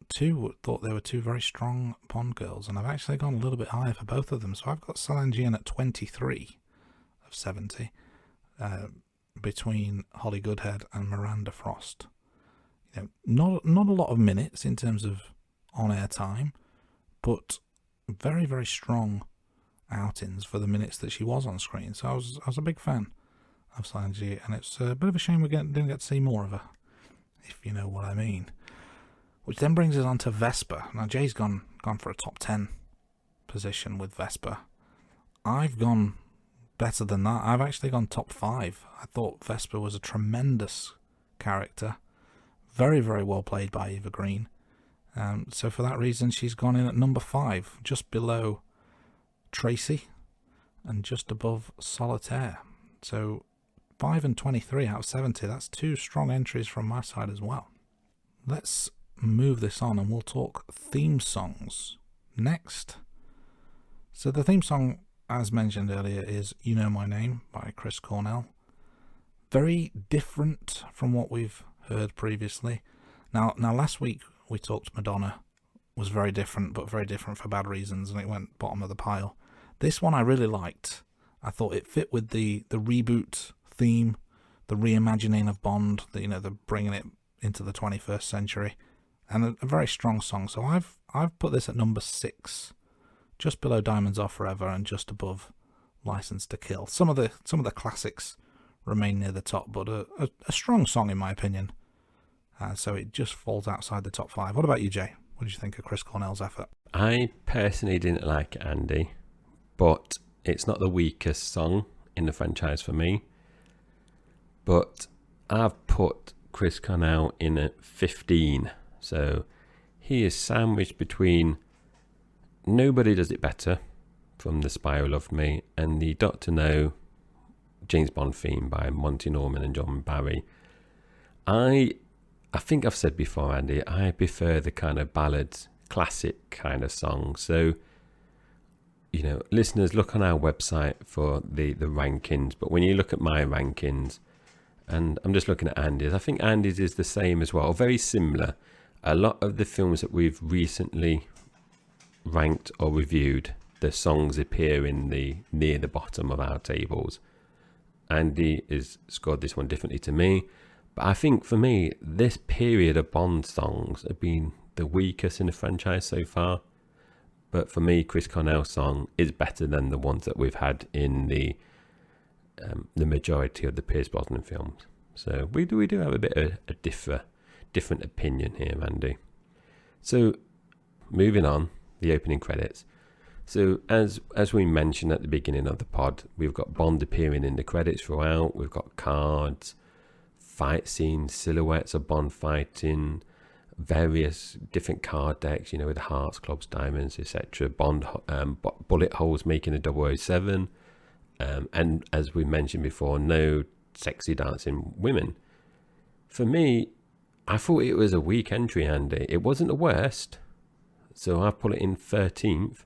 too, thought there were 2 very strong Bond girls, and I've actually gone a little bit higher for both of them. So I've got Solange in at 23 of 70, between Holly Goodhead and Miranda Frost. Not a lot of minutes in terms of on-air time, but very, very strong outings for the minutes that she was on screen. So I was a big fan of Solange, and it's a bit of a shame we didn't get to see more of her, if you know what I mean. Which then brings us on to Vesper. Now Jay's gone for a top 10 position with Vesper. I've gone better than that. I've actually gone top 5. I thought Vesper was a tremendous character. Very, very well played by Eva Green. So for that reason, she's gone in at number 5, just below Tracy and just above Solitaire. So 5 and 23 out of 70, that's 2 strong entries from my side as well. Let's move this on and we'll talk theme songs next. So the theme song, as mentioned earlier, is You Know My Name by Chris Cornell. Very different from what we've heard previously. Now last week we talked Madonna was very different, but very different for bad reasons, and it went bottom of the pile. This one I really liked. I thought it fit with the reboot theme, the reimagining of Bond, the bringing it into the 21st century, and a very strong song. So I've put this at number 6, just below Diamonds Are Forever and just above License to Kill. Some of the classics remain near the top, but a strong song in my opinion. So it just falls outside the top 5. What about you, Jay? What did you think of Chris Cornell's effort? I personally didn't like it, Andy, but it's not the weakest song in the franchise for me. But I've put Chris Cornell in at 15. So he is sandwiched between Nobody Does It Better from The Spy Who Loved Me and the Dr. No James Bond theme by Monty Norman and John Barry. I think I've said before, Andy, I prefer the kind of ballads, classic kind of song. So, listeners, look on our website for the rankings. But when you look at my rankings, and I'm just looking at Andy's, I think Andy's is the same as well, very similar. A lot of the films that we've recently ranked or reviewed, the songs appear near the bottom of our tables. Andy has scored this one differently to me. But I think for me, this period of Bond songs have been the weakest in the franchise so far. But for me, Chris Cornell's song is better than the ones that we've had in the the majority of the Pierce Brosnan films. So we do have a bit of a different opinion here, Andy. So moving on, the opening credits. So as we mentioned at the beginning of the pod, we've got Bond appearing in the credits throughout. We've got cards, fight scenes, silhouettes of Bond fighting, various different card decks, with hearts, clubs, diamonds, etc. Bond bullet holes making a 007. And as we mentioned before, no sexy dancing women. For me, I thought it was a weak entry, Andy. It wasn't the worst, so I put it in 13th.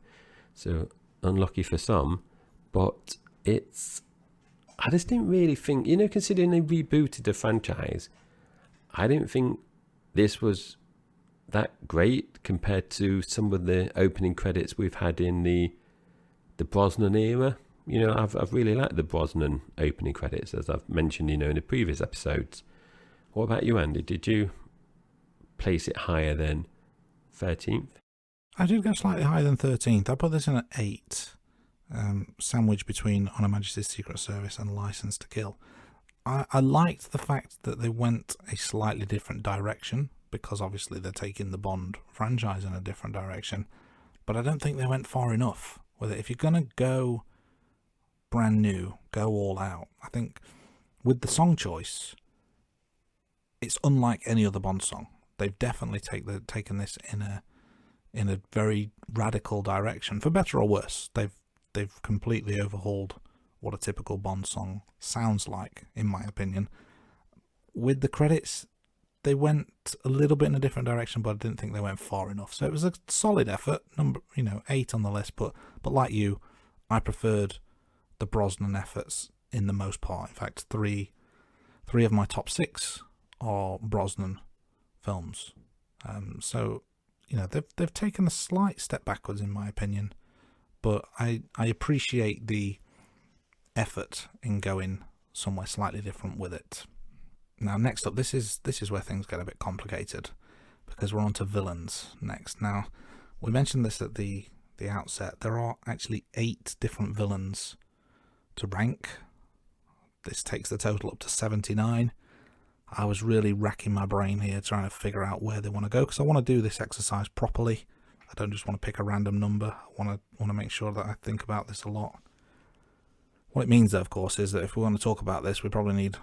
So unlucky for some, but I just didn't really think, considering they rebooted the franchise, I didn't think this was that great compared to some of the opening credits we've had in the Brosnan era. I've really liked the Brosnan opening credits, as I've mentioned, in the previous episodes. What about you, Andy? Did you place it higher than 13th? I did go slightly higher than 13th. I put this in at 8, sandwiched between On Her Majesty's Secret Service and License to Kill. I liked the fact that they went a slightly different direction, because obviously they're taking the Bond franchise in a different direction, but I don't think they went far enough with it. If you're going to go brand new, go all out, I think with the song choice, it's unlike any other Bond song. They've definitely taken this in a very radical direction, for better or worse. They've completely overhauled what a typical Bond song sounds like, in my opinion. With the credits, they went a little bit in a different direction, but I didn't think they went far enough. So it was a solid effort, 8 on the list. But like you, I preferred the Brosnan efforts in the most part. In fact, three of my top 6 are Brosnan films. So they've taken a slight step backwards, in my opinion, but I appreciate the effort in going somewhere slightly different with it. Now, next up, this is where things get a bit complicated, because we're on to villains next. Now, we mentioned this at the outset. There are actually 8 different villains to rank. This takes the total up to 79. I was really racking my brain here trying to figure out where they want to go, because I want to do this exercise properly. I don't just want to pick a random number. I want to make sure that I think about this a lot. What it means, though, of course, is that if we want to talk about this, we probably need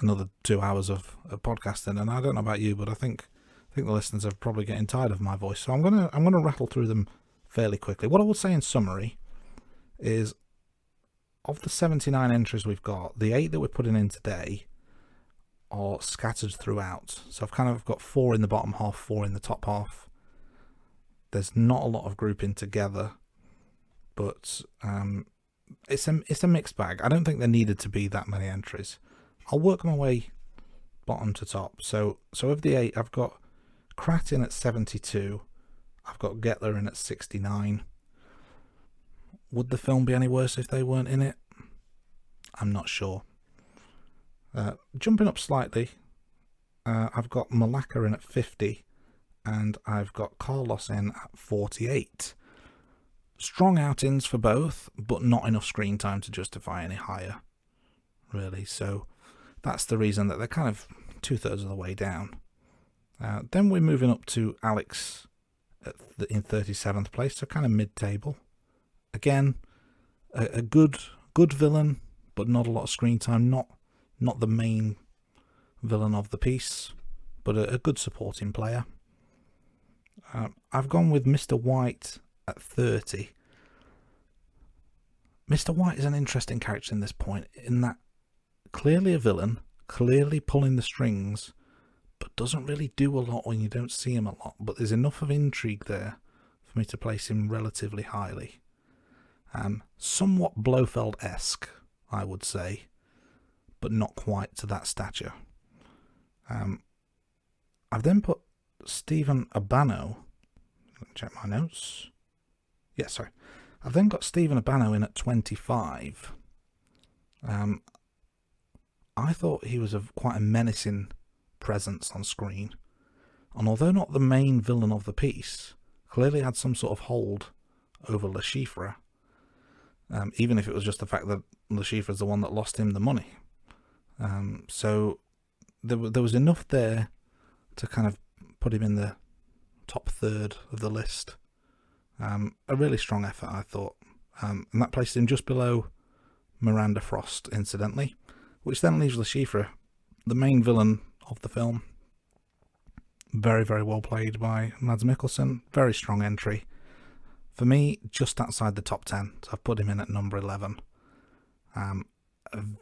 another 2 hours of podcasting. And I don't know about you, but I think the listeners are probably getting tired of my voice. So I'm gonna rattle through them fairly quickly. What I will say in summary is, of the 79 entries we've got, the 8 that we're putting in today are scattered throughout. So I've kind of got 4 in the bottom half, 4 in the top half. There's not a lot of grouping together, but it's a mixed bag. I don't think there needed to be that many entries. I'll work my way bottom to top. So of the 8, I've got Krat in at 72. I've got Gettler in at 69. Would the film be any worse if they weren't in it? I'm not sure. Jumping up slightly, I've got Malacca in at 50, and I've got Carlos in at 48. Strong outings for both, but not enough screen time to justify any higher, really. So that's the reason that they're kind of 2/3 of the way down. Then we're moving up to Alex in 37th place, so kind of mid-table. Again, a good villain, but not a lot of screen time. Not the main villain of the piece, but a good supporting player. I've gone with Mr. White at 30. Mr. White is an interesting character in this point, in that clearly a villain, clearly pulling the strings, but doesn't really do a lot when you don't see him a lot. But there's enough of intrigue there for me to place him relatively highly. Somewhat Blofeld-esque, I would say, but not quite to that stature. I've then put Stephen Urbano. Let me check my notes. Yeah, sorry. I've then got Stephen Urbano in at 25. I thought he was quite a menacing presence on screen, and although not the main villain of the piece, clearly had some sort of hold over Le Chiffre. even if it was just the fact that Le Chiffre's the one that lost him the money. So there was enough there to kind of put him in the top third of the list. A really strong effort, I thought. And that placed him just below Miranda Frost, incidentally, which then leaves Le Chiffre, the main villain of the film. Very, very well played by Mads Mikkelsen. Very strong entry. For me, just outside the top 10. So I've put him in at number 11. A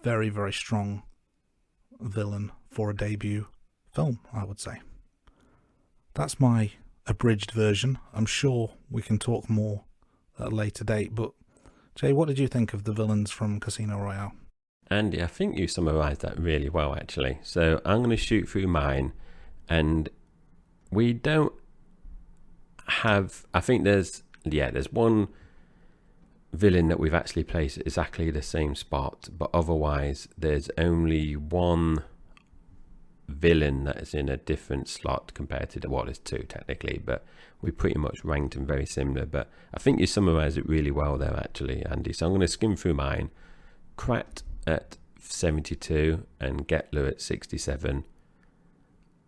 very, very strong villain for a debut film, I would say. That's my abridged version. I'm sure we can talk more at a later date, but Jay, what did you think of the villains from Casino Royale? Andy, I think you summarised that really well, actually. So I'm going to shoot through mine, and we don't have... I think there's one villain that we've actually placed at exactly the same spot, but otherwise there's only one villain that is in a different slot compared to there's two technically, but we pretty much ranked them very similar. But I think you summarised it really well there, actually, Andy. So I'm going to skim through mine. Krat at 72 and Gettler at 67.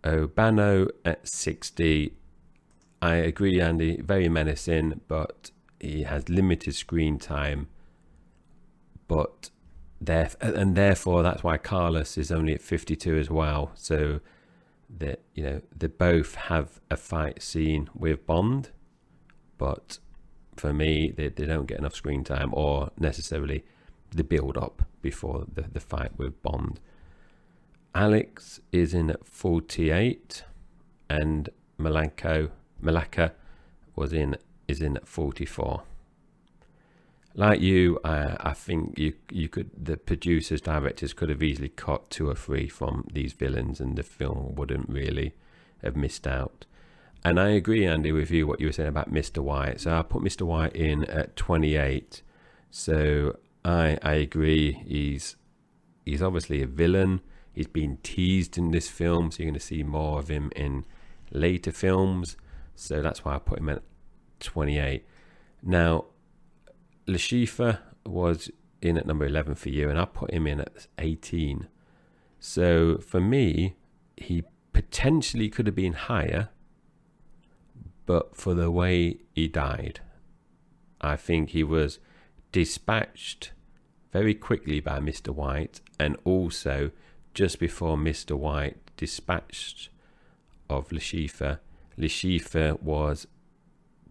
Obano at 60. I agree, Andy, very menacing, but he has limited screen time. But therefore, that's why Carlos is only at 52 as well. So that, they both have a fight scene with Bond, but for me, they don't get enough screen time or necessarily the build up before the fight with Bond. Alex is in at 48, and Malaka is in at 44. Like you, I think the producers, directors could have easily cut 2 or 3 from these villains, and the film wouldn't really have missed out. And I agree, Andy, with you what you were saying about Mr. White. So I put Mr. White in at 28. So I agree. He's obviously a villain. He's been teased in this film, so you're going to see more of him in later films. So that's why I put him at 28. Now, Le Chiffre was in at number 11 for you, and I put him in at 18. So for me, he potentially could have been higher, but for the way he died, I think he was dispatched very quickly by Mr. White, and also just before Mr. White dispatched of Le Chiffre was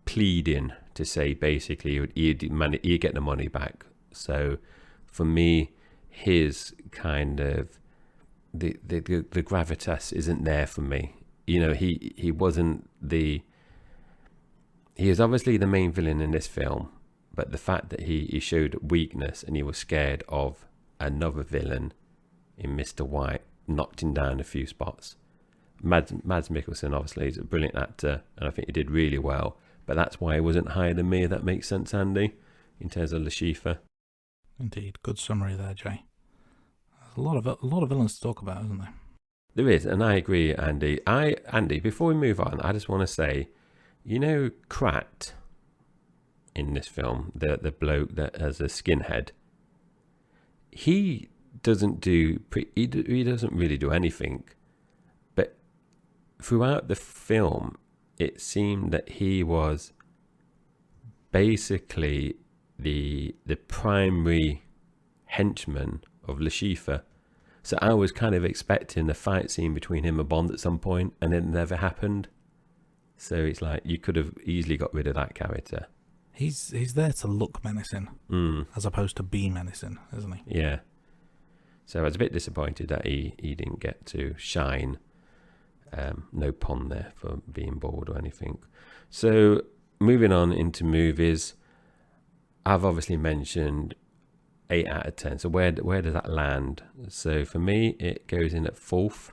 pleading to say basically he'd get the money back. So for me, his kind of the gravitas isn't there for me. He wasn't he is obviously the main villain in this film, but the fact that he showed weakness and he was scared of another villain in Mr. White knocked him down a few spots. Mads Mikkelsen obviously is a brilliant actor, and I think he did really well. But that's why he wasn't higher than me, if that makes sense, Andy, in terms of Le Chiffre. Indeed, good summary there, Jay. There's a lot of villains to talk about, isn't there? There is, and I agree, Andy. Andy, before we move on, I just want to say, Krat in this film, the bloke that has a skinhead, he doesn't really do anything, but throughout the film, it seemed that he was basically the primary henchman of Le Chiffre. So I was kind of expecting a fight scene between him and Bond at some point, and it never happened. So it's like you could have easily got rid of that character. He's there to look menacing, as opposed to be menacing, isn't he? Yeah. So I was a bit disappointed that he didn't get to shine. No pun there for being bored or anything. So moving on into movies, I've obviously mentioned 8 out of 10. So where does that land? So for me, it goes in at 4th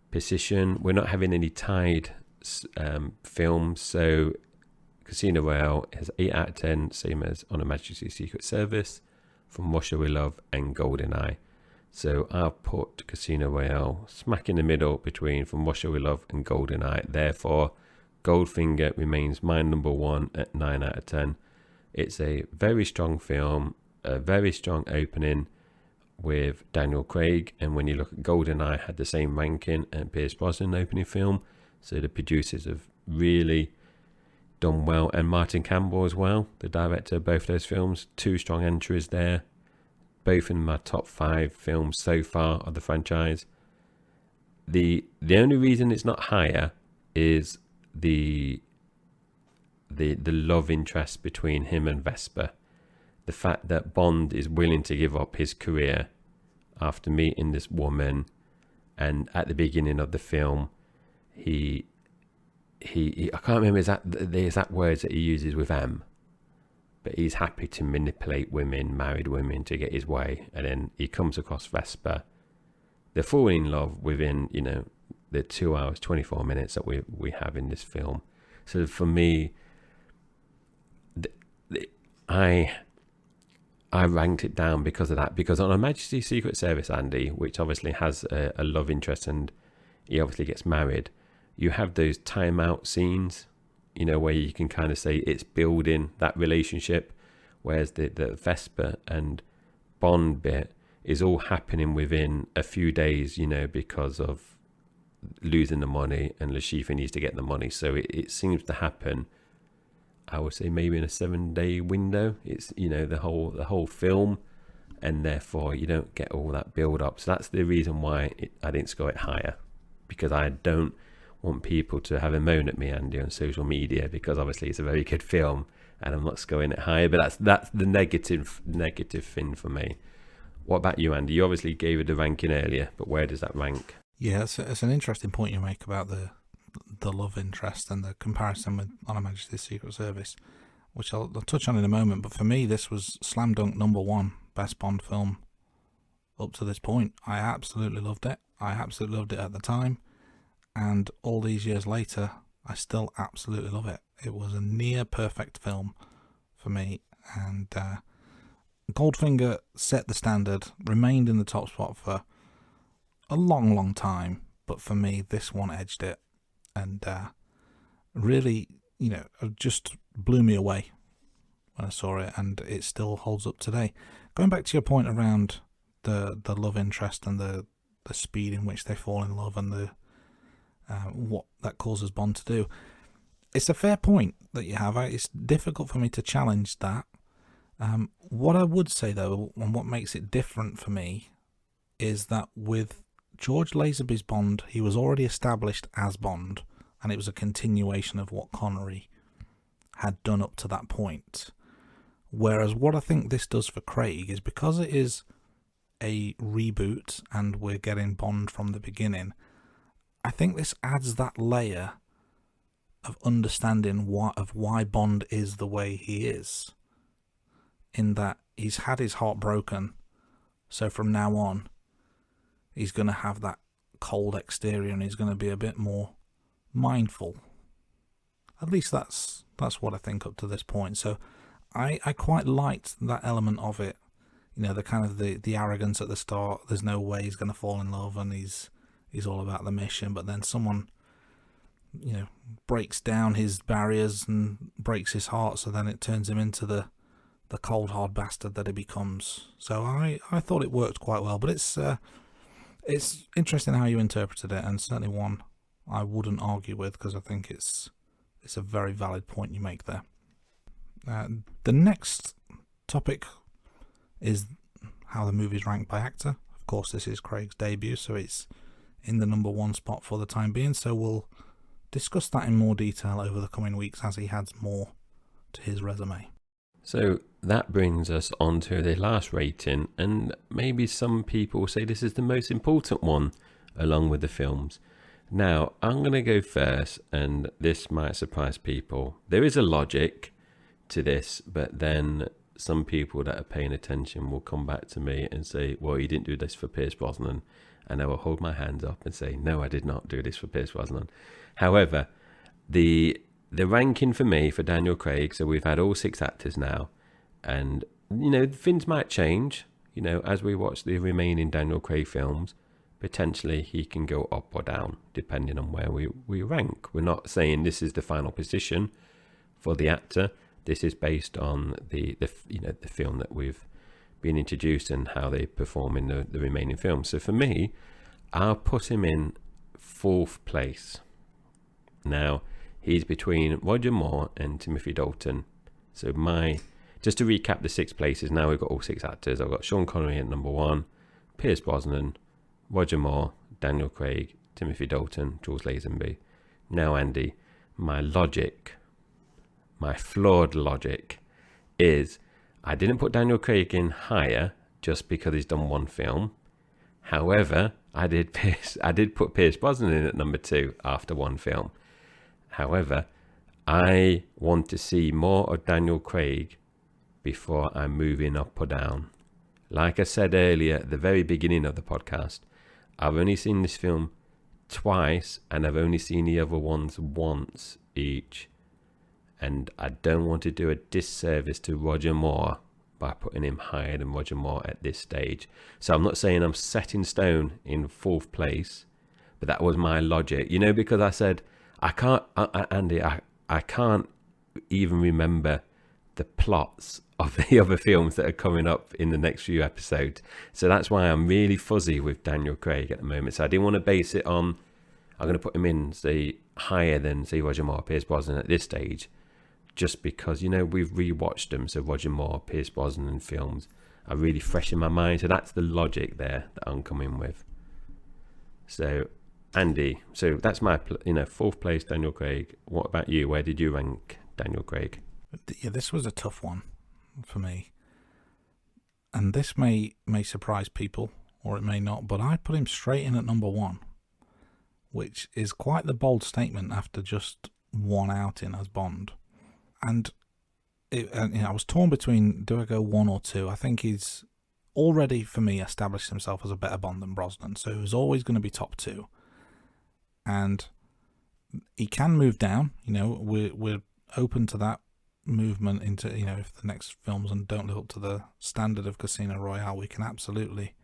position. We're not having any tied films. So Casino Royale has 8 out of 10, same as On Her Majesty's Secret Service, From Russia With Love, and GoldenEye. So I'll put Casino Royale smack in the middle between From Russia With Love and GoldenEye. Therefore, Goldfinger remains my number 1 at 9 out of 10. It's a very strong film, a very strong opening with Daniel Craig, and when you look at GoldenEye, had the same ranking and Pierce Brosnan opening film, so the producers have really done well, and Martin Campbell as well, the director of both those films. 2 strong entries there, both in my top 5 films so far of the franchise. The only reason it's not higher is the love interest between him and Vesper. The fact that Bond is willing to give up his career after meeting this woman, and at the beginning of the film, he I can't remember the exact words that he uses with M, but he's happy to manipulate women, married women, to get his way, and then he comes across Vesper. They fall in love within, the 2 hours 24 minutes that we have in this film. So for me, I ranked it down because of that. Because on Her Majesty's Secret Service, Andy, which obviously has a love interest, and he obviously gets married, you have those timeout scenes, where you can kind of say it's building that relationship, whereas the Vesper and Bond bit is all happening within a few days, because of losing the money, and Le Chiffre needs to get the money. So it seems to happen, I would say, maybe in a 7-day window. It's, the whole film, and therefore you don't get all that build up. So that's the reason why I didn't score it higher, because I don't want people to have a moan at me, Andy, on social media, because obviously it's a very good film and I'm not scoring it higher. But that's the negative thing for me. What about you, Andy? You obviously gave it a ranking earlier, but where does that rank? Yeah, it's an interesting point you make about the love interest and the comparison with On Her Majesty's Secret Service, which I'll touch on in a moment. But for me, this was slam dunk number 1 best Bond film up to this point. I absolutely loved it. I absolutely loved it at the time, and all these years later, I still absolutely love it. It was a near perfect film for me, and Goldfinger set the standard, remained in the top spot for a long time, but for me, this one edged it, and really, just blew me away when I saw it, and it still holds up today. Going back to your point around the love interest and the speed in which they fall in love, and the what that causes Bond to do, it's a fair point that you have. It's difficult for me to challenge that. What I would say, though, and what makes it different for me, is that with George Lazenby's Bond, he was already established as Bond, and it was a continuation of what Connery had done up to that point. Whereas what I think this does for Craig is, because it is a reboot and we're getting Bond from the beginning, I think this adds that layer of understanding why Bond is the way he is, in that he's had his heart broken, so from now on he's going to have that cold exterior, and he's going to be a bit more mindful. At least that's what I think up to this point. So I quite liked that element of it, the kind of the arrogance at the start. There's no way he's going to fall in love, and he's all about the mission, but then someone breaks down his barriers and breaks his heart, so then it turns him into the cold hard bastard that he becomes. So I thought it worked quite well, but it's interesting how you interpreted it, and certainly one I wouldn't argue with, because I think it's a very valid point you make there. The next topic is how the movie's ranked by actor. Of course, this is Craig's debut, so it's in the number 1 spot for the time being, so we'll discuss that in more detail over the coming weeks as he adds more to his resume. So that brings us on to the last rating, and maybe some people say this is the most important one along with the films. Now, I'm going to go first, and this might surprise people. There is a logic to this, but then some people that are paying attention will come back to me and say, well, you didn't do this for Pierce Brosnan. And I will hold my hands up and say, no, I did not do this for Pierce Brosnan. However, the ranking for me for Daniel Craig, so we've had all 6 actors now, and things might change, as we watch the remaining Daniel Craig films. Potentially he can go up or down depending on where we rank. We're not saying this is the final position for the actor, This is based on the film that we've been introduced and how they perform in the remaining films. So for me, I'll put him in 4th place. Now, he's between Roger Moore and Timothy Dalton. So just to recap the 6 places, now we've got all 6 actors. I've got Sean Connery at number 1, Pierce Brosnan, Roger Moore, Daniel Craig, Timothy Dalton, Jules Lazenby. Now, Andy, my flawed logic is I didn't put Daniel Craig in higher just because he's done 1 film. However, I did put Pierce Brosnan in at number 2 after 1 film. However, I want to see more of Daniel Craig before I'm moving up or down. Like I said earlier at the very beginning of the podcast, I've only seen this film twice and I've only seen the other ones once each. And I don't want to do a disservice to Roger Moore by putting him higher than Roger Moore at this stage. So I'm not saying I'm set in stone in 4th place, but that was my logic. Because I said, Andy, I can't even remember the plots of the other films that are coming up in the next few episodes. So that's why I'm really fuzzy with Daniel Craig at the moment. So I didn't want to base it on, I'm going to put him in, say, higher than, say, Roger Moore, Pierce Brosnan at this stage, just because, we've rewatched them. So Roger Moore, Pierce Brosnan films are really fresh in my mind. So that's the logic there that I'm coming with. So, Andy, so that's my, 4th place, Daniel Craig. What about you? Where did you rank Daniel Craig? Yeah, this was a tough one for me. And this may surprise people, or it may not, but I put him straight in at number 1, which is quite the bold statement after just 1 outing as Bond. And I was torn between, do I go 1 or 2? I think he's already, for me, established himself as a better Bond than Brosnan, so he was always going to be top 2. And he can move down. We're open to that movement into, if the next films and don't live up to the standard of Casino Royale, we can absolutely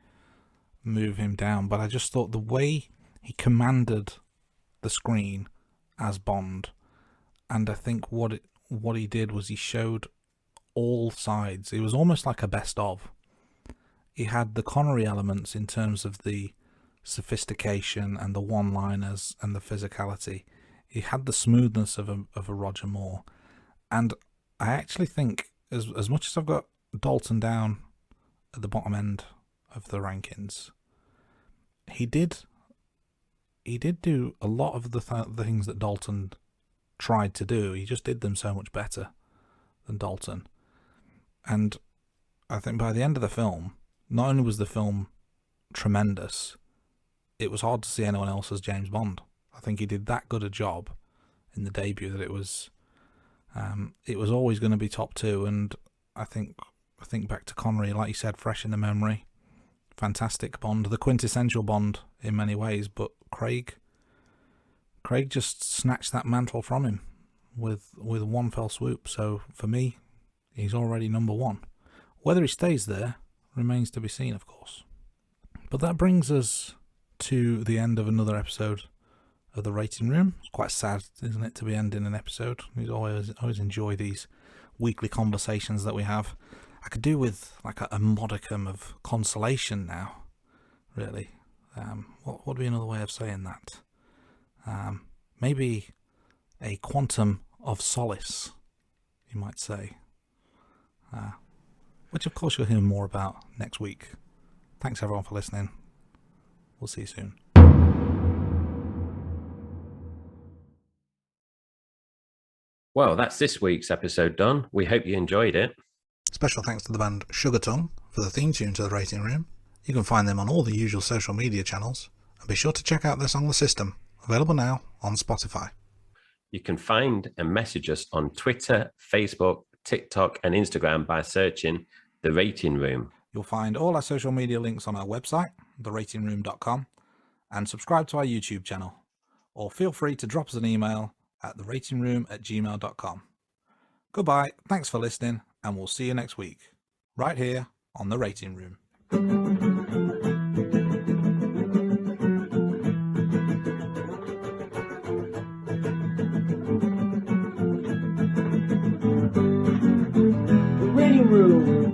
move him down. But I just thought the way he commanded the screen as Bond, and I think what he did was he showed all sides. It was almost like a best of. He had the Connery elements in terms of the sophistication and the one-liners and the physicality. He had the smoothness of a Roger Moore. And I actually think, as much as I've got Dalton down at the bottom end of the rankings, he did do a lot of the things that Dalton tried to do. He just did them so much better than Dalton. And I think by the end of the film, not only was the film tremendous, it was hard to see anyone else as James Bond. I think he did that good a job in the debut that it was always going to be top 2. And I think back to Connery, like you said, fresh in the memory, fantastic Bond, the quintessential Bond in many ways. But Craig just snatched that mantle from him with 1 fell swoop. So for me, he's already number 1. Whether he stays there remains to be seen, of course. But that brings us to the end of another episode of the Rating Room. It's quite sad, isn't it, to be ending an episode? We always enjoy these weekly conversations that we have. I could do with like a modicum of consolation now, really. What would be another way of saying that? Maybe a quantum of solace, you might say. Which of course you'll hear more about next week. Thanks everyone for listening. We'll see you soon. Well, that's this week's episode done. We hope you enjoyed it. Special thanks to the band Sugar Tongue for the theme tune to the Rating Room. You can find them on all the usual social media channels, and be sure to check out their song The System, available now on Spotify. You can find and message us on Twitter, Facebook, TikTok and Instagram by searching The Rating Room. You'll find all our social media links on our website, theratingroom.com, and subscribe to our YouTube channel, or feel free to drop us an email at theratingroom@gmail.com. Goodbye, thanks for listening, and we'll see you next week, right here on The Rating Room. movie.